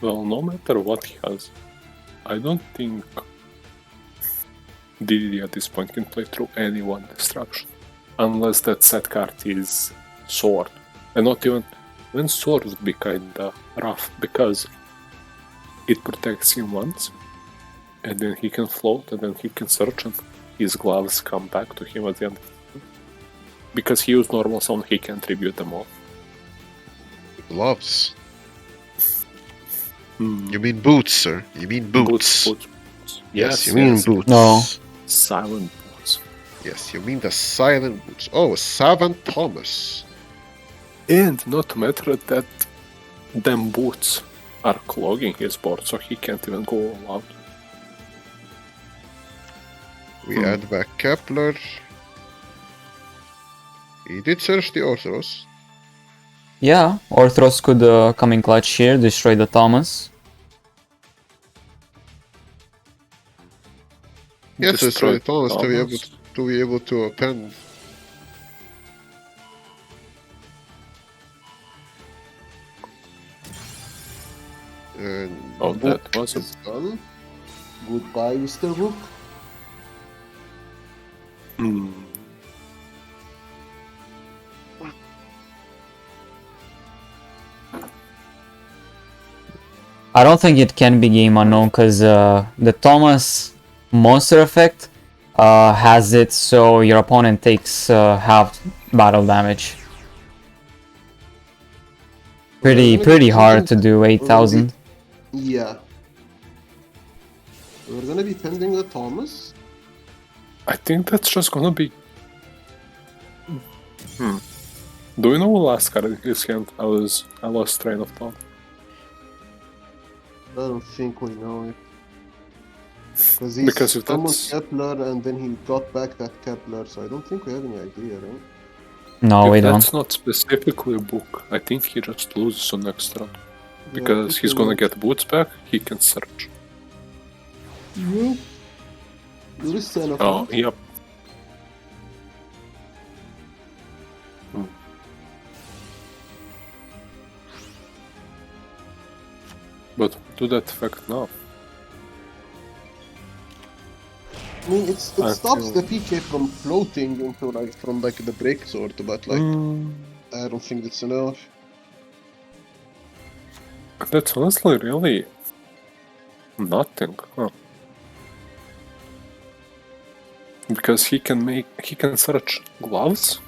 Well, no matter what he has, I don't think DD at this point can play through any one destruction. Unless that set card is Sword. And not even... When Sword would be kinda rough, because it protects him once, and then he can float, and then he can search, and his gloves come back to him at the end. Because he used normal summon, he can tribute them all. Gloves. You mean boots, sir. You mean boots. Boots. Yes, you mean boots. No. Silent boots. Yes, you mean the silent boots. Oh, Savant Thomas. And not to matter that them boots are clogging his board, so he can't even go all out. We add back Kepler. He did search the Orthros. Yeah, Orthros could come in clutch here, destroy the Thomas. Yes, destroy the Thomas Thomas. to be able to append. And Oh, that Book was a- is done. Goodbye, Mr. Book. Hmm. I don't think it can be game unknown because the Thomas monster effect has it so your opponent takes half battle damage. Pretty hard to do 8,000. Yeah. We're gonna be pending the Thomas. I think that's just gonna be. Do you know the last card in his hand? I lost train of thought. I don't think we know it. Because if summoned that's- Kepler and then he got back that Kepler, so I don't think we have any idea, right? No, we If don't. that's not specifically a book, I think he just loses on next round. Because he's gonna get boots back, he can search. Yeah. There is Son of Oh, yep. But do that effect now. I mean, it I stops feel- the PK from floating into from the break sword, but I don't think that's enough. That's honestly really nothing, huh? Because he can search gloves,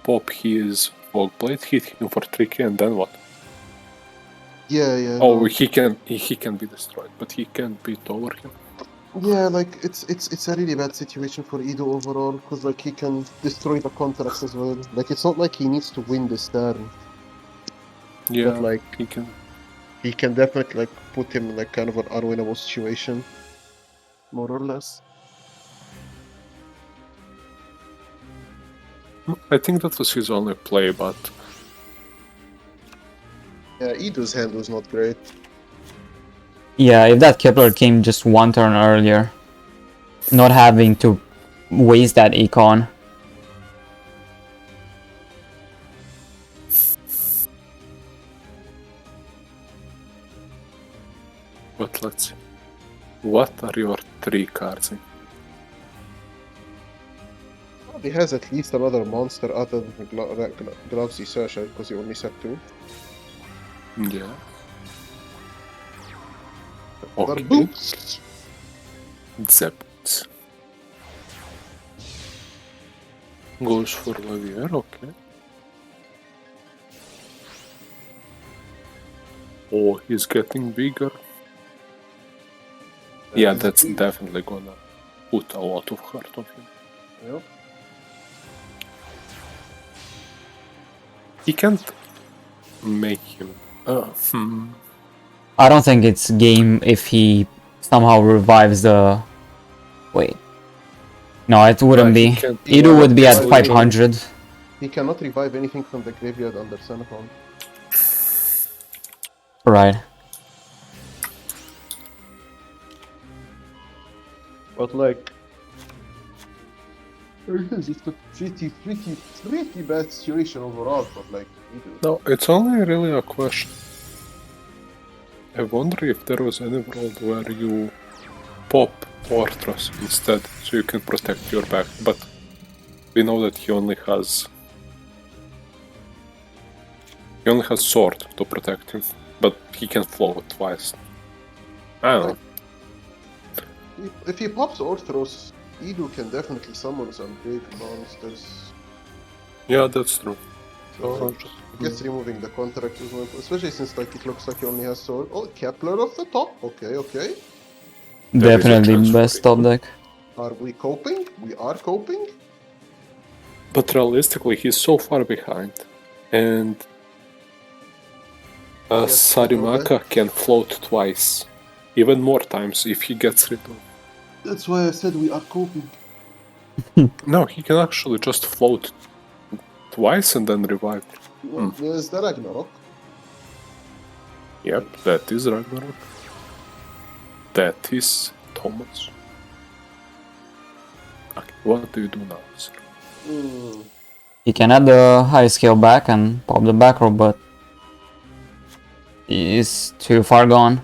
pop his fog blade, hit him for 3k, and then what? Yeah. Oh, no. he can be destroyed, but he can't beat over him. Yeah, like it's a really bad situation for Ido overall because like he can destroy the contracts as well. Like it's not like he needs to win this turn, Yeah, but like he can. he can definitely like put him in like kind of an unwinnable situation, more or less. I think that was his only play, but Yeah, Ido's hand was not great. Yeah, if that Kepler came just one turn earlier, not having to waste that econ. but let's see. What are your 3 cards in? He has at least another monster other than the gloves he searched because he only said 2. Yeah. They're Okay. boots. Zept. Goes for Lavier, okay. Oh, he's getting bigger. Yeah, that's definitely gonna put a lot of heart on him. Yep. He can't make him. I don't think it's game if he somehow revives the... Wait. No, it wouldn't he be. can't- Ido would be at Yeah, 500. He cannot revive anything from the graveyard under Xenophon. Right. But like, it's a pretty bad situation overall. But like, No, it's only really a question. I wonder if there was any world where you pop Orthros instead, so you can protect your back, but we know that he only has sword to protect him, but he can float twice. I don't know. if he pops Orthros, Ido can definitely summon some big monsters. Yeah, that's true. So I guess removing the contract is more important, especially since like it looks like he only has sword. Oh, Kepler off the top. Okay, okay. There is a Definitely chance for best top it. deck. Are we coping? We are coping. But realistically, he's so far behind. And Yes, Sarimaka can float twice. Even more times if he gets rid of. That's why I said we are coping. No, he can actually just float twice and then revive. Well, there's the Ragnarok. Yep, that is Ragnarok. That is Thomas. Okay, what do you do now, sir? He can add the high scale back and pop the back row, but he's too far gone.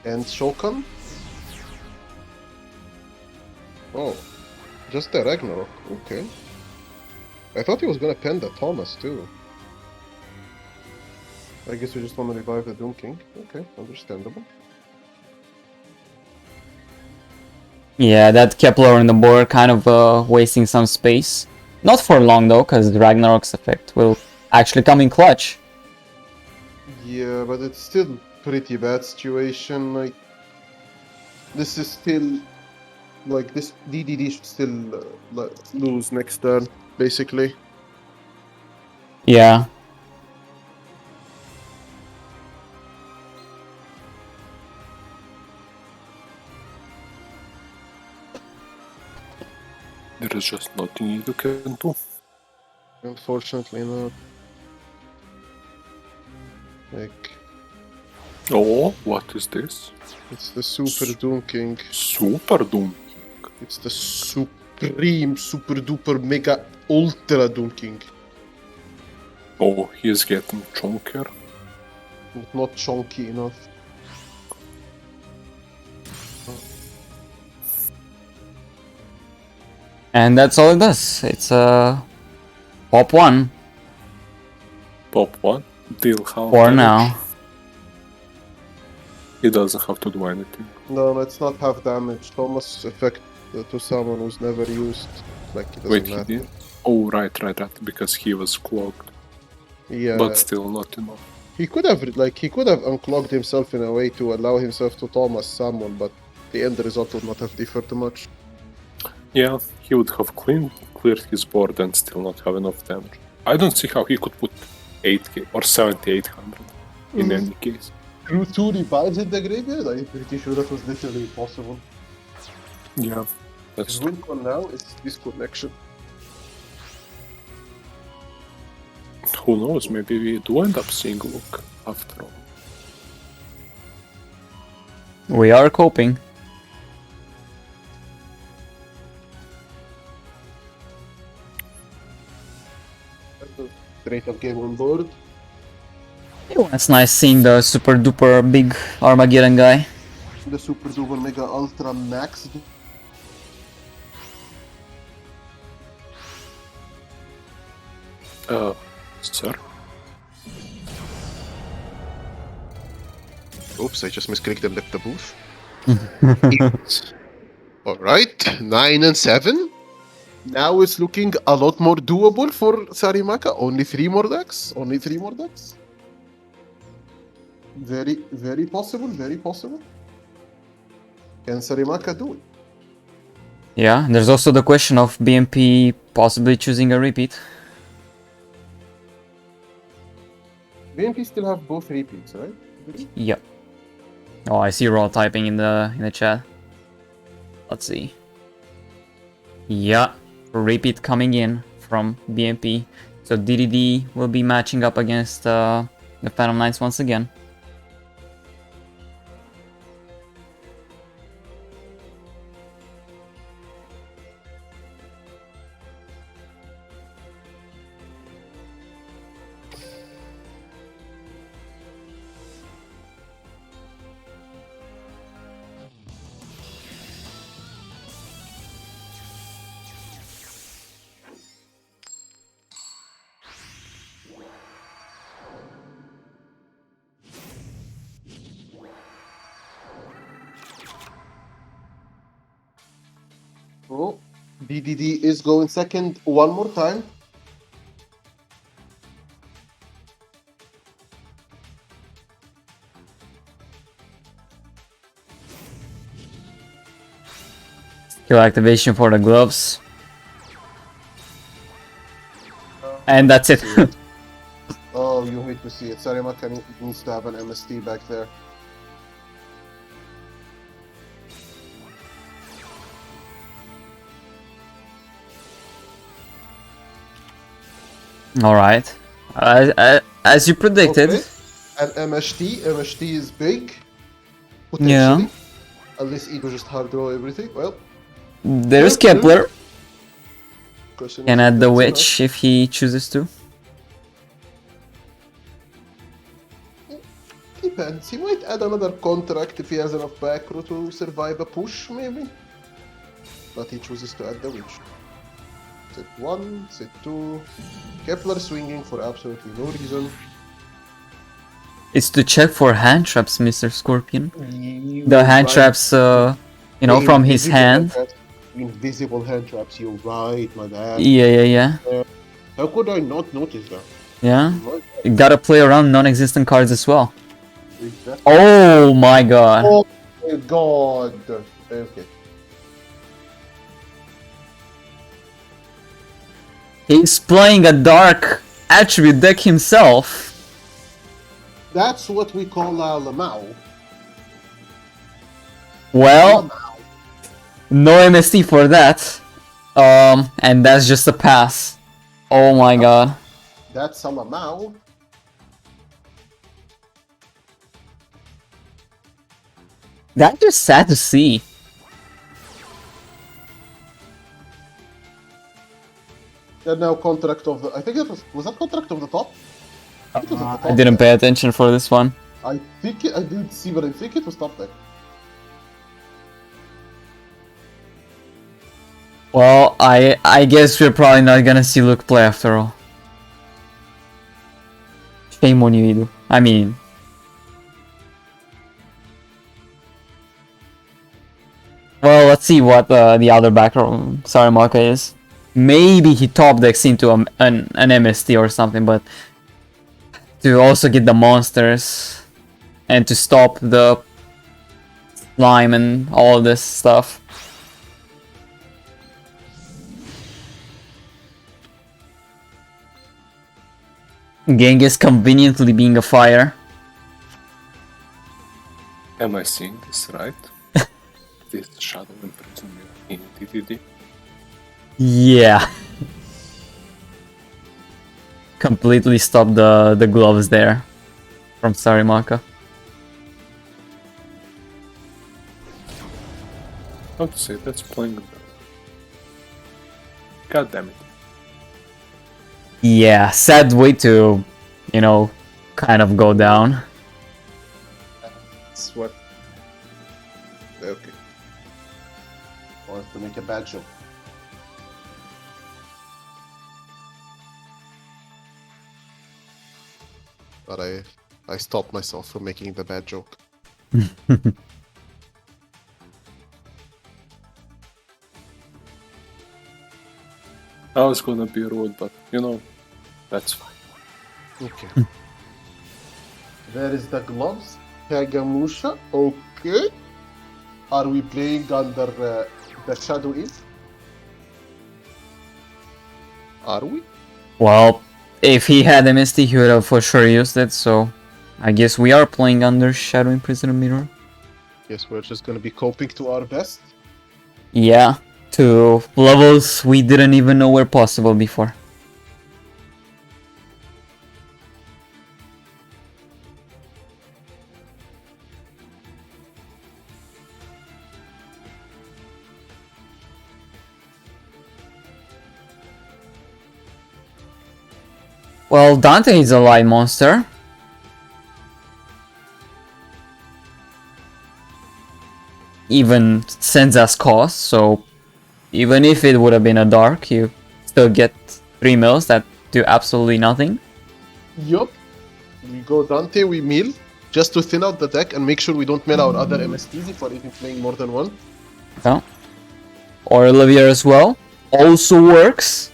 And Shokan? Oh, just the Ragnarok. Okay. I thought he was gonna pen the Thomas too. I guess we just want to revive the Doom King. Okay, understandable. Yeah, that Kepler on the board kind of wasting some space. Not for long though, because the Ragnarok's effect will actually come in clutch. Yeah, but it's still pretty bad situation. Like, this is still like this DDD should still lose next turn, basically. Yeah. There is just nothing you can do. Unfortunately, not. Like, Oh, what is this? it's the Super Doom King. Super Doom. It's the supreme, super duper, mega, ultra Doom King. Oh, he is getting chunkier. But not chunky enough. And that's all it does. It's a pop 1 Pop 1. Deal how for now. He doesn't have to do anything. No, let's not have damage. Thomas effect to someone who's never used. Like, it doesn't Wait, matter. he did? Oh, right, because he was clogged. Yeah. But still not enough. He could have unclogged himself in a way to allow himself to Thomas someone, but the end result would not have differed much. Yeah, he would have cleared his board and still not have enough damage. I don't see how he could put 8k or 7800 in any case. Through 2 revives in the graveyard? I'm pretty sure that was literally impossible. Yeah, that's The win con now is disconnection. Who knows, maybe we do end up seeing Luke after all. We are coping. Straight up game on board. It's nice seeing the super duper big Armageddon guy. The super duper mega ultra max. Sir? Oops, I just misclicked and left the booth. Alright, 9 and 7. Now it's looking a lot more doable for Sarimaka. Only 3 more decks. Only 3 more decks. Very, very possible. Very possible. Can Sarimaka do it? Yeah, there's also the question of BMP possibly choosing a repeat. BMP still have both repeats, right? Yep. Oh, I see Raw typing in the chat. Let's see. Yeah, repeat coming in from BMP. So DDD will be matching up against the Phantom Knights once again. Oh, DDD is going second one more time. Skill activation for the gloves. And that's it. Oh, you wait to see it. Sarimaka needs to have an MST back there. Alright. As you predicted. Okay. And MST is big. Potentially. Yeah. Unless Edo just hard draw everything. Well, There's Kepler. Kepler. Can add the witch if he chooses to. Depends. He might add another contract if he has enough back row to survive a push, maybe. But he chooses to add the witch. Set 1, set 2. Kepler swinging for absolutely no reason. It's to check for hand traps, Mr. Skorpion. You The hand right. traps, you know, The from his invisible hand. traps. Invisible hand traps, you're right, my dad. Yeah. How could I not notice that? Yeah. Right. You gotta play around non-existent cards as well. Exactly. Oh my god. Oh my god. Okay. He's playing a dark attribute deck himself. That's what we call a Lamau. Well, no MST for that. And that's just a pass. Oh my god. That's a Lamau. That's just sad to see. And now contract of the. I think it was that contract of the top? I think it was at the I top didn't deck. pay attention for this one. I think I didn't see, but I think it was top deck. Well, I guess we're probably not gonna see Luke play after all. Shame on you, Edu. I mean... Well, let's see what the other back row Sarimaka is. Maybe he top decks into an MST or something, but... To also get the monsters... And to stop the... Slime and all this stuff. Genghis conveniently being a fire. Am I seeing this right? This shadow imprisonment in DDD? Yeah. Completely stopped the gloves there from Sarimaka. How to say that's playing. God damn it. Yeah, sad way to, you know, kind of go down. That's what. Okay. Or to make a bad joke. But I stopped myself from making the bad joke. I was gonna be rude, but you know, that's fine. Okay. There is the gloves. Kagamusha. Okay. Are we playing under the Shadow Eve? Are we? Well, if he had MST, he would have for sure used it, so I guess we are playing under Shadow Imprisonment Mirror. Yes, we're just gonna be coping to our best. Yeah, to levels we didn't even know were possible before. Well, Dante is a light monster. Even sends us cost, so even if it would have been a dark, you still get 3 mills that do absolutely nothing. Yup. We go Dante, we mill, just to thin out the deck and make sure we don't mill our other MSTs if we're even playing more than one. So, or Olivier as well. Also works.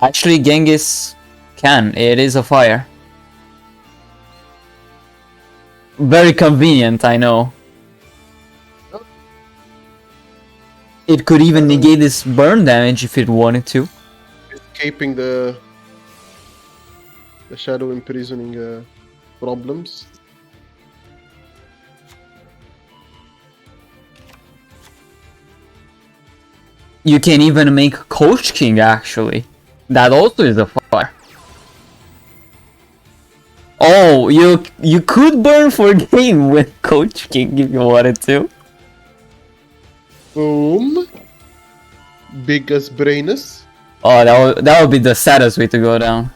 Actually, Genghis can. It is a fire. Very convenient, I know. It could even negate this burn damage if it wanted to. Escaping the shadow imprisoning problems. You can even make Coach King, actually. That also is a fire. Oh, you could burn for game with Coach King if you wanted to. Boom. Biggest brainus. Oh, that would be the saddest way to go down.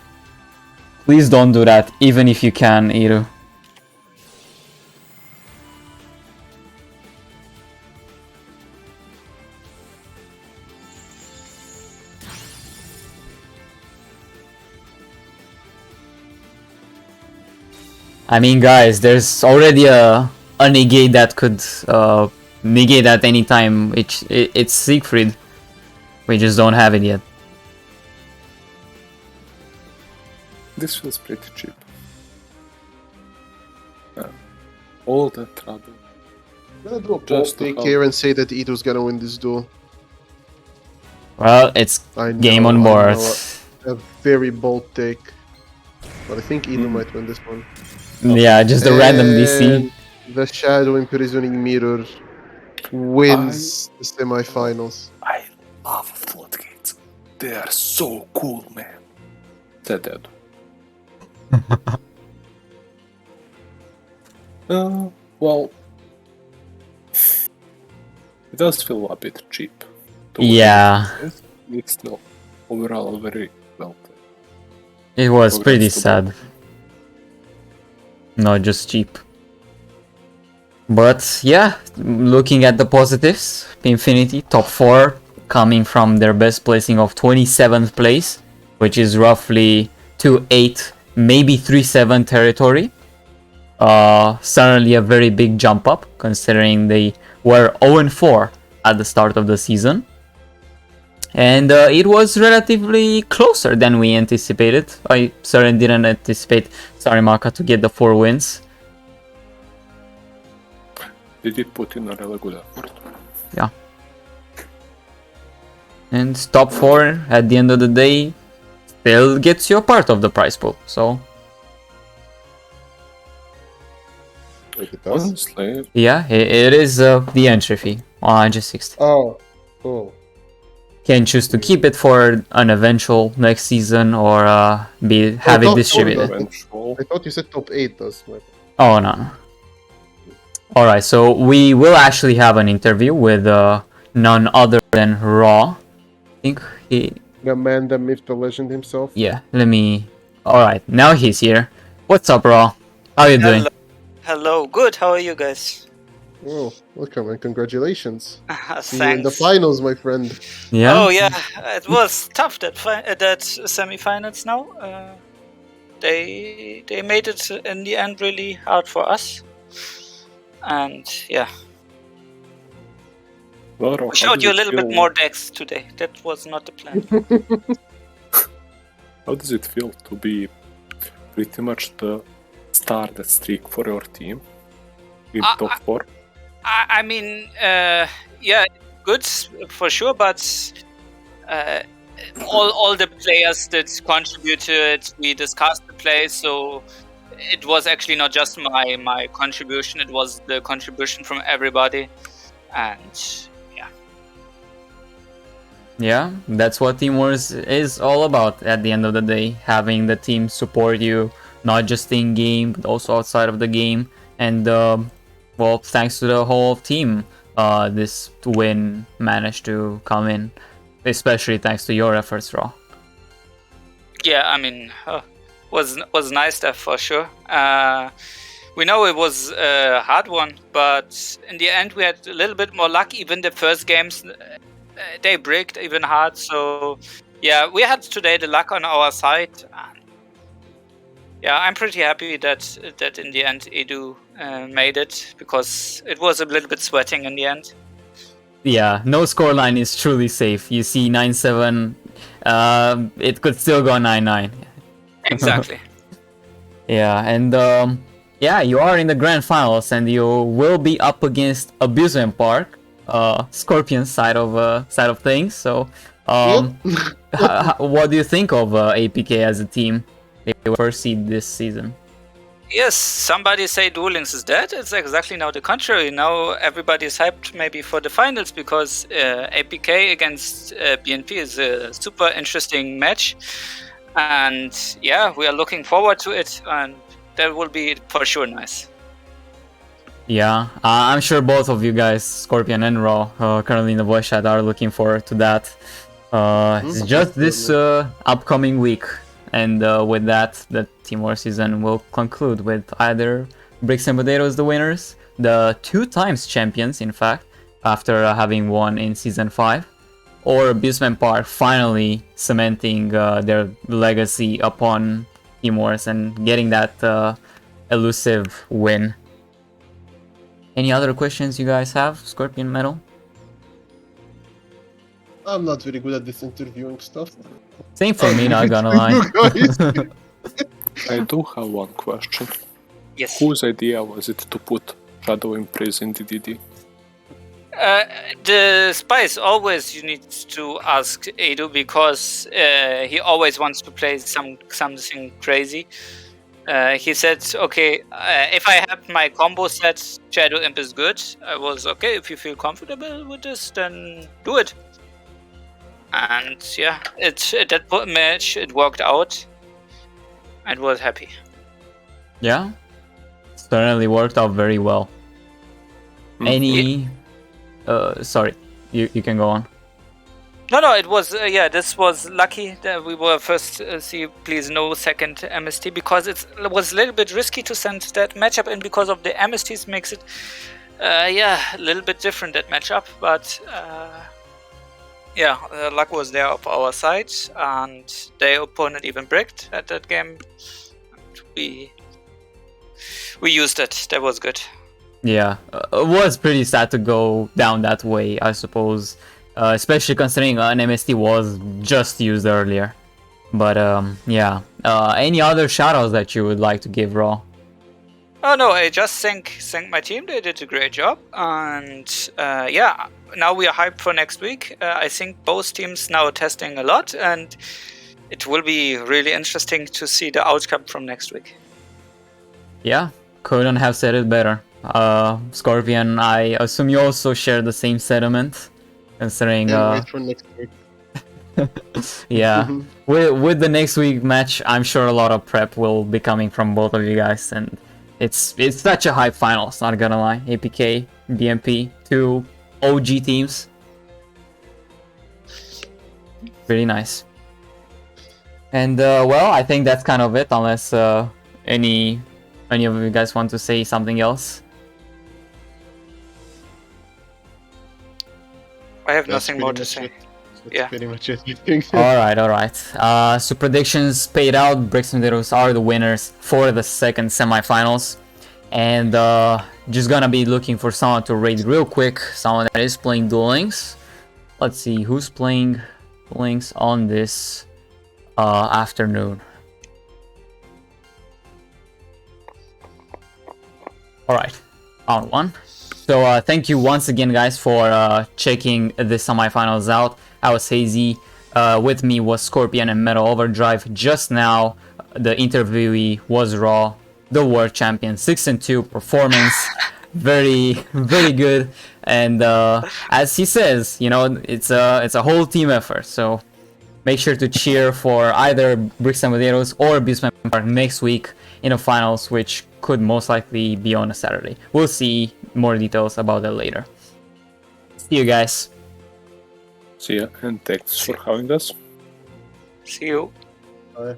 Please don't do that, even if you can, Iru. I mean, guys, there's already a negate that could negate at any time. It's Siegfried. We just don't have it yet. This feels pretty cheap. All the trouble. I'm gonna do a Just poll take to here and say that Ito's gonna win this duel. Well, it's I know, game on I board. know, a very bold take. But I think Ito might win this one. Yeah, just a random DC. And the Shadow Imprisoning Mirror wins the semifinals. I love floodgates. They are so cool, man. They're dead. Well, it does feel a bit cheap. Yeah, It's still overall very well played. it was pretty Congrats to sad. both. Not just cheap. But yeah, looking at the positives, Infinity top 4 coming from their best placing of 27th place, which is roughly 2-8, maybe 3-7 territory. Certainly a very big jump up considering they were 0-4 at the start of the season. And it was relatively closer than we anticipated. I certainly didn't anticipate Sarimaka to get the 4 wins. They did put in a really good effort. Yeah. And top 4 at the end of the day still gets you a part of the prize pool. So Like it does. Honestly, yeah, it is the entry fee, 160. Oh, cool. Can choose to keep it for an eventual next season or have it top distributed. four, eventual. I thought you said top 8 does. Oh no. Alright, so we will actually have an interview with none other than Raw. I think he... The man, the myth, the legend himself. Yeah, let me... Alright, now he's here. What's up, Raw? How you doing? Hello, good. How are you guys? Oh, welcome and congratulations. Thanks. See you in the finals, my friend. Yeah? Oh yeah, it was tough that that semifinals. Now they made it in the end really hard for us, and yeah, Laura, we showed you a little bit more decks today. That was not the plan. How does it feel to be pretty much the star that streak for your team in top 4? I mean, yeah, good for sure, but all the players that contribute to it, we discussed the play, so it was actually not just my contribution; it was the contribution from everybody, and yeah. Yeah, that's what Team Wars is all about at the end of the day. Having the team support you not just in game, but also outside of the game. And well, thanks to the whole team, this win managed to come in, especially thanks to your efforts, Raw. Yeah, I mean, was nice there for sure. We know it was a hard one, but in the end we had a little bit more luck. Even the first games, they bricked even hard. So yeah, we had today the luck on our side. Yeah, I'm pretty happy that in the end Edu made it, because it was a little bit sweating in the end. Yeah, no scoreline is truly safe. You see 9-7, it could still go 9-9. Exactly. Yeah, and yeah, you are in the grand finals, and you will be up against Amusement Park, Skorpion side of things. So, what do you think of APK as a team? They were first seed this season. Yes, somebody say Duel Links is dead. It's exactly now the contrary. Now everybody's hyped maybe for the finals, because APK against BNP is a super interesting match. And yeah, we are looking forward to it, and that will be for sure nice. Yeah, I'm sure both of you guys, Skorpion and Raw, currently in the voice chat, are looking forward to that. It's just this upcoming week. And with that, the Team War season will conclude with either Bricks and Potatoes the winners, the 2 times champions, in fact, after having won in Season 5, or Amusement Park finally cementing their legacy upon Team Wars and getting that elusive win. Any other questions you guys have, Skorpion, Metal? I'm not very good at this interviewing stuff. Same for me, not gonna lie. I do have one question. Yes. Whose idea was it to put Shadow Embrace in DDD? The Spice always you need to ask Edu, because he always wants to play something crazy. He said, okay, if I have my combo set, Shadow Imp is good. I was okay, if you feel comfortable with this, then do it. And yeah, that match, it worked out. I was happy. Yeah, certainly worked out very well. Any... sorry, you can go on. No, it was, yeah, this was lucky that we were first, please no second MST, because it was a little bit risky to send that matchup in, because of the MSTs makes it, yeah, a little bit different, that matchup, but yeah, luck was there of our side, and their opponent even bricked at that game. We used it, that was good. Yeah, it was pretty sad to go down that way, I suppose. Especially considering an MST was just used earlier. But yeah. Any other shoutouts that you would like to give, Raw? Oh no, I just thank my team. They did a great job, and yeah, now we are hyped for next week. I think both teams now are testing a lot, and it will be really interesting to see the outcome from next week. Yeah, couldn't have said it better. Skorpion, I assume you also share the same sentiment, considering wait for next week. yeah, with the next week match, I'm sure a lot of prep will be coming from both of you guys, and it's such a hype finals, not gonna lie. APK, BMP, 2 OG teams. Pretty nice. And well, I think that's kind of it, unless any of you guys want to say something else. I have nothing more to say. That's pretty much it, I think. Alright. So predictions paid out. Bricks and Potatoes are the winners for the second semifinals. And just gonna be looking for someone to raid real quick. Someone that is playing Duel Links. Let's see who's playing Duel Links on this afternoon. Alright, on one. So thank you once again, guys, for checking the semifinals out. I was HeyZZy. With me was Skorpian and MetalOverdrive. Just now, the interviewee was Raw, the world champion, 6-2 performance, very good. And as he says, you know, it's a whole team effort. So make sure to cheer for either Bricks and Potatoes or Beastman next week in the finals, which could most likely be on a Saturday. We'll see more details about that later. See you guys. See ya, and thanks for having us. See you. Bye.